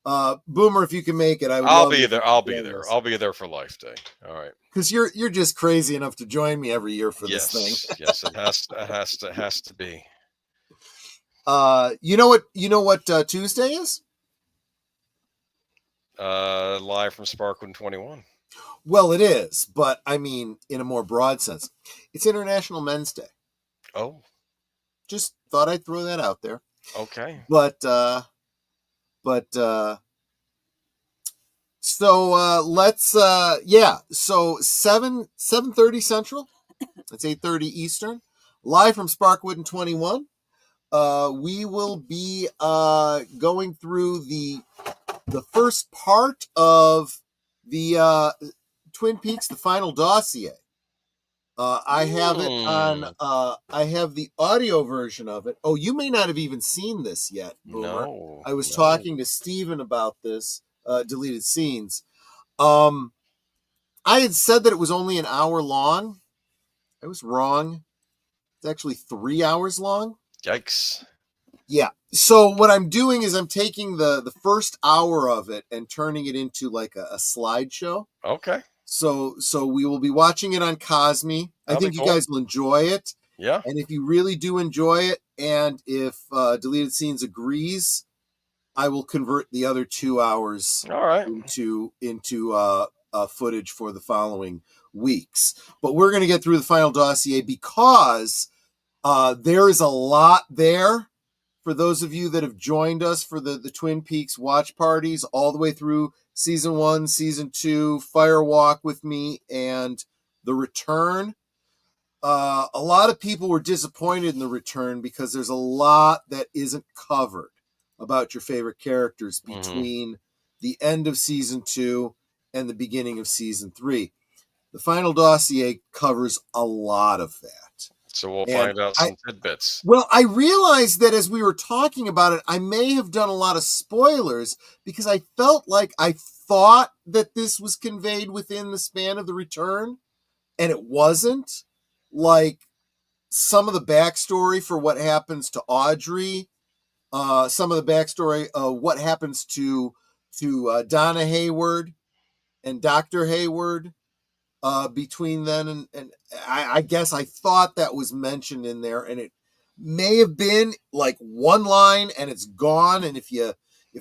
B: Right. Boomer, if you can make it,
H: I'll be there. I'll be there. I'll be there for Life Day. All right.
B: Because you're just crazy enough to join me every year for this thing.
H: Yes, it has to be.
B: You know what Tuesday is?
H: Live from Sparkwood 21.
B: Well, it is, but I mean, in a more broad sense, it's International Men's Day.
H: Oh,
B: just thought I'd throw that out there.
H: Okay.
B: But let's so 7:30 Central. It's 8:30 Eastern. Live from Sparkwood and 21. We will be going through the first part of the Twin Peaks, the final dossier. I have it on. I have the audio version of it. Oh, you may not have even seen this yet, Boomer.
H: No,
B: I was talking to Steven about this deleted scenes. I had said that it was only an hour long. I was wrong. It's actually 3 hours long.
H: Yikes.
B: Yeah. So what I'm doing is I'm taking the first hour of it and turning it into like a slideshow.
H: Okay.
B: So we will be watching it on Cosme. I think you guys will enjoy it.
H: Yeah.
B: And if you really do enjoy it, and if Deleted Scenes agrees, I will convert the other 2 hours into footage for the following weeks. But we're going to get through the final dossier because there is a lot there. For those of you that have joined us for the Twin Peaks watch parties all the way through season 1, season 2, Firewalk with me, and The Return. A lot of people were disappointed in The Return because there's a lot that isn't covered about your favorite characters between the end of season 2 and the beginning of season 3. The final dossier covers a lot of that.
H: So we'll find out some tidbits.
B: Well, I realized that as we were talking about it, I may have done a lot of spoilers because I felt like I thought that this was conveyed within the span of The Return, and it wasn't. Like some of the backstory for what happens to Audrey, some of the backstory of what happens to Donna Hayward and Dr. Hayward. Between then and I guess I thought that was mentioned in there, and it may have been like one line and it's gone. And if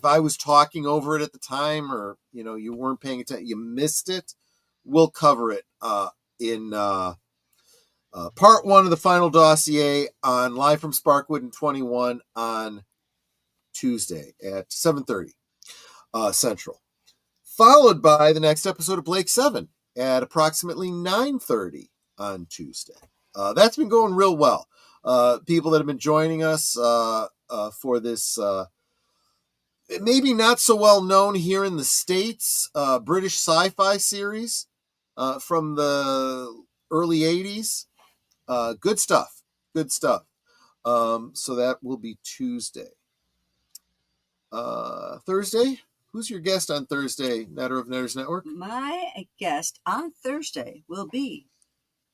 B: I was talking over it at the time, or you weren't paying attention, you missed it, we'll cover it in part 1 of the final dossier on Live from Sparkwood and 21 on Tuesday at 7:30 Central, followed by the next episode of Blake 7 at approximately 9:30 on Tuesday. That's been going real well. People that have been joining us for this, maybe not so well known here in the States, British sci-fi series from the early 80s. Good stuff. Good stuff. So that will be Tuesday. Thursday? Who's your guest on Thursday, Netter of Netters Network?
D: My guest on Thursday will be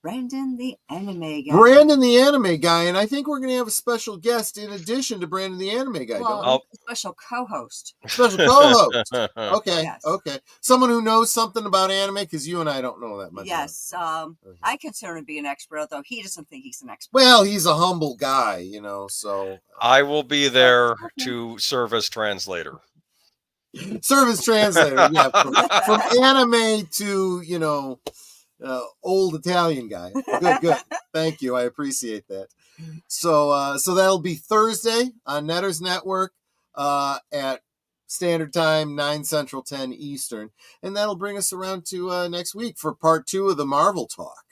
D: Brandon the Anime Guy.
B: Brandon the Anime Guy, and I think we're going to have a special guest in addition to Brandon the Anime Guy.
D: Well, special co-host.
B: Special co-host. Okay,
D: yes.
B: Okay. Someone who knows something about anime, because you and I don't know that much.
D: Yes, I consider him to be an expert, although he doesn't think he's an expert.
B: Well, he's a humble guy, so.
H: I will be there to serve as translator.
B: Service translator, yeah, from anime to old Italian guy. Good. Thank you, I appreciate that. So that'll be Thursday on Netters Network at Standard Time, 9 Central, 10 Eastern. And that'll bring us around to next week for part 2 of the Marvel Talk.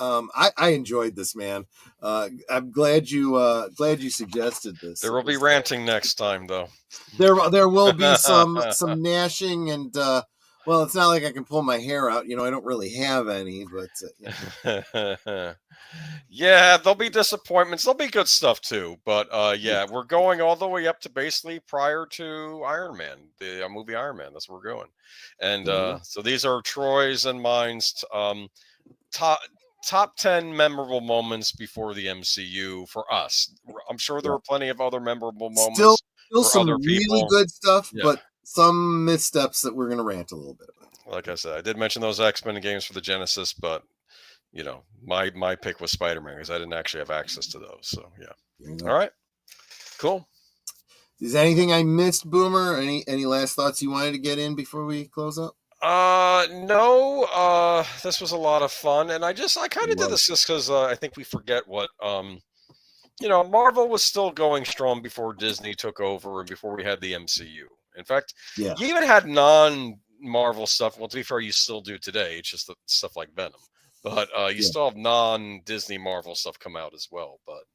B: I enjoyed this, man. I'm glad you suggested this.
H: There will be ranting next time, though.
B: There will be some gnashing and well, it's not like I can pull my hair out. I don't really have any, but
H: yeah, there'll be disappointments. There'll be good stuff too. But yeah, we're going all the way up to basically prior to Iron Man, the movie Iron Man. That's where we're going. And so these are Troy's and mine's top 10 memorable moments before the MCU for us. I'm sure there were plenty of other memorable moments.
B: Still
H: for
B: some
H: other
B: really
H: people.
B: good stuff, but some missteps that we're going to rant a little bit about.
H: Like I said, I did mention those X-Men games for the Genesis, but my pick was Spider-Man because I didn't actually have access to those. So yeah. All right. Cool.
B: Is there anything I missed, Boomer? Any last thoughts you wanted to get in before we close up?
H: No. This was a lot of fun, and I kind of did this just because I think we forget what Marvel was still going strong before Disney took over and before we had the MCU. In fact, you even had non-Marvel stuff. Well, to be fair, you still do today. It's just stuff like Venom, but you still have non-Disney Marvel stuff come out as well. But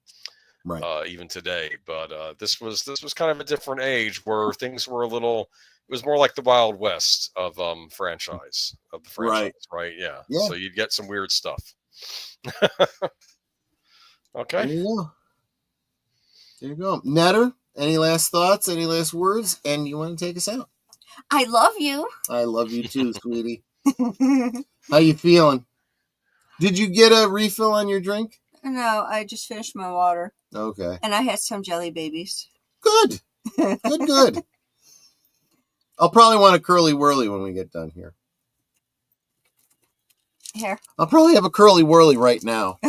H: even today, but this was kind of a different age where things were a little. It was more like the Wild West of the franchise, right? Yeah. So you'd get some weird stuff. Okay.
B: There you go. Netter, any last thoughts? Any last words? And you want to take us out?
D: I love you.
B: I love you too, sweetie. How you feeling? Did you get a refill on your drink?
D: No, I just finished my water.
B: Okay.
D: And I had some jelly babies.
B: Good. Good. I'll probably want a curly whirly when we get done here.
D: Here.
B: I'll probably have a curly whirly right now.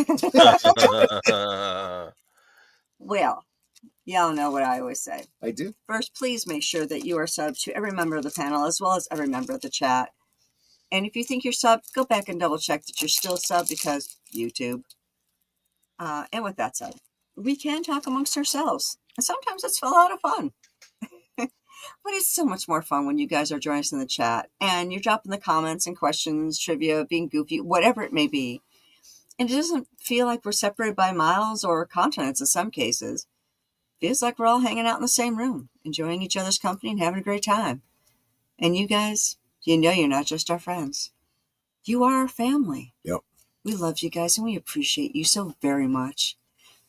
D: Well, y'all know what I always say.
B: I do.
D: First, please make sure that you are subbed to every member of the panel as well as every member of the chat. And if you think you're subbed, go back and double check that you're still subbed because YouTube. And with that said, we can talk amongst ourselves. And sometimes it's a lot of fun. But it's so much more fun when you guys are joining us in the chat and you're dropping the comments and questions, trivia, being goofy, whatever it may be. And it doesn't feel like we're separated by miles or continents in some cases. It feels like we're all hanging out in the same room, enjoying each other's company and having a great time. And you guys, you're not just our friends. You are our family.
B: Yep.
D: We love you guys and we appreciate you so very much.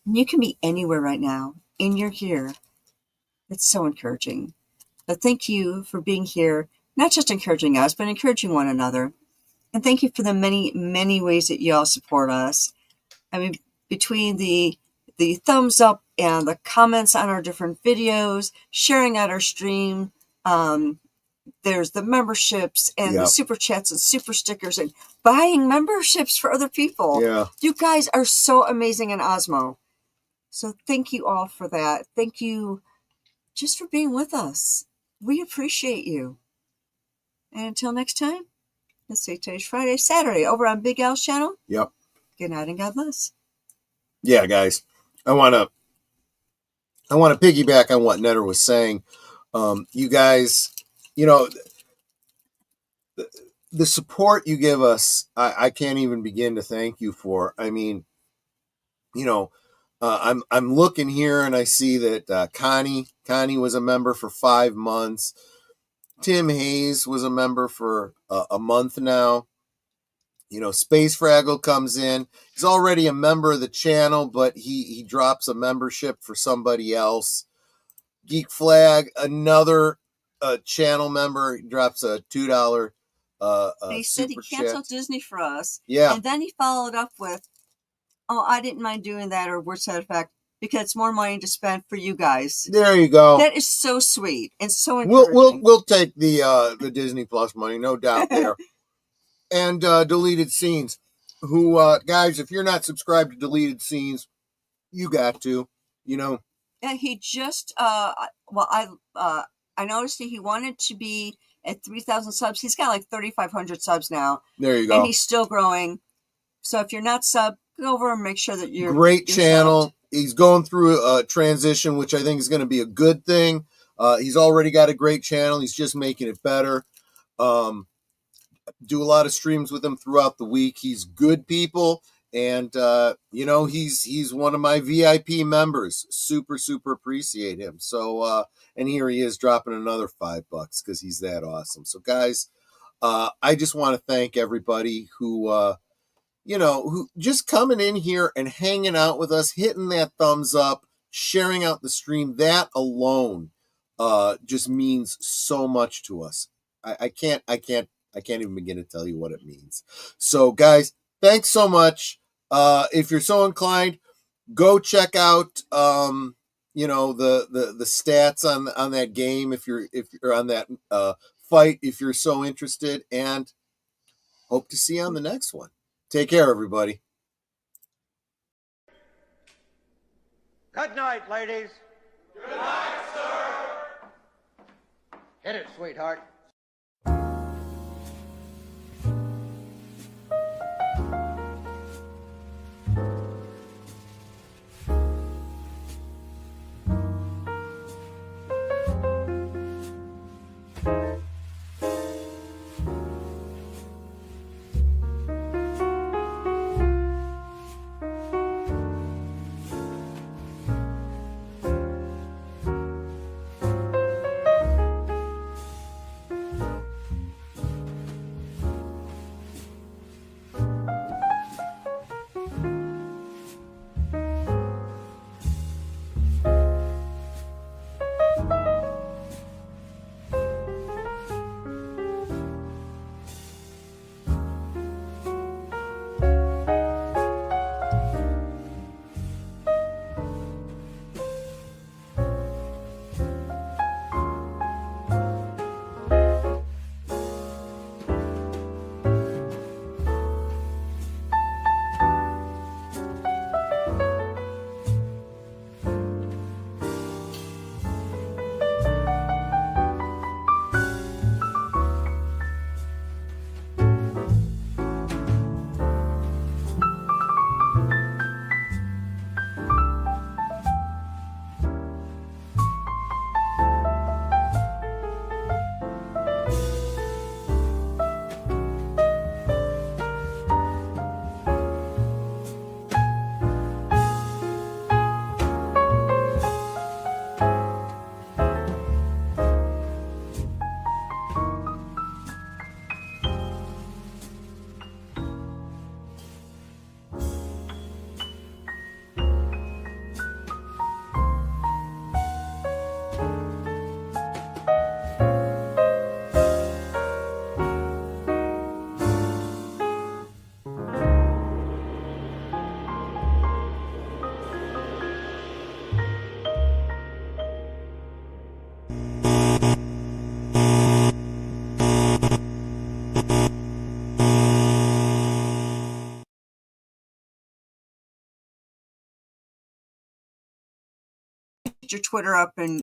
D: And you can be anywhere right now and you're here. It's so encouraging. But thank you for being here, not just encouraging us, but encouraging one another. And thank you for the many, many ways that you all support us. I mean, between the thumbs up and the comments on our different videos, sharing out our stream, there's the memberships and the super chats and super stickers and buying memberships for other people.
B: Yeah.
D: You guys are so amazing in Osmo. So thank you all for that. Thank you just for being with us. We appreciate you. And until next time, let's see, today's Friday, Saturday, over on Big Al's channel.
B: Yep.
D: Good night and God bless.
B: Yeah, guys. I want to piggyback on what Netter was saying. You guys, the support you give us, I can't even begin to thank you for. I mean, I'm looking here and I see that Connie was a member for 5 months. Tim Hayes was a member for a month now. Space Fraggle comes in. He's already a member of the channel, but he drops a membership for somebody else. Geek Flag, another channel member, drops a $2
D: he said he canceled Disney for us.
B: Yeah.
D: And then he followed up with, "Oh, I didn't mind doing that," or words to that effect, because it's more money to spend for you guys.
B: There you go.
D: That is so sweet and so encouraging.
B: We'll take the Disney Plus money, no doubt there. And Deleted Scenes, who guys, if you're not subscribed to Deleted Scenes, you got to,
D: And he just I noticed that he wanted to be at 3,000 subs. He's got like 3,500 subs now.
B: There you go.
D: And he's still growing. So if you're not subbed, go over and make sure that you're
B: great channel.
D: Subbed.
B: he's going through a transition, which I think is going to be a good thing. He's already got a great channel. He's just making it better. Do a lot of streams with him throughout the week. He's good people. And, he's one of my VIP members. Super, super appreciate him. So, and here he is dropping another $5 because he's that awesome. So guys, I just want to thank everybody who just coming in here and hanging out with us, hitting that thumbs up, sharing out the stream. That alone, just means so much to us. I can't even begin to tell you what it means. So guys, thanks so much. If you're so inclined, go check out the stats on that game if you're on that fight, if you're so interested, and hope to see you on the next one. Take care, everybody.
F: Good night, ladies. Good night, sir. Hit it, sweetheart.
D: Your Twitter up and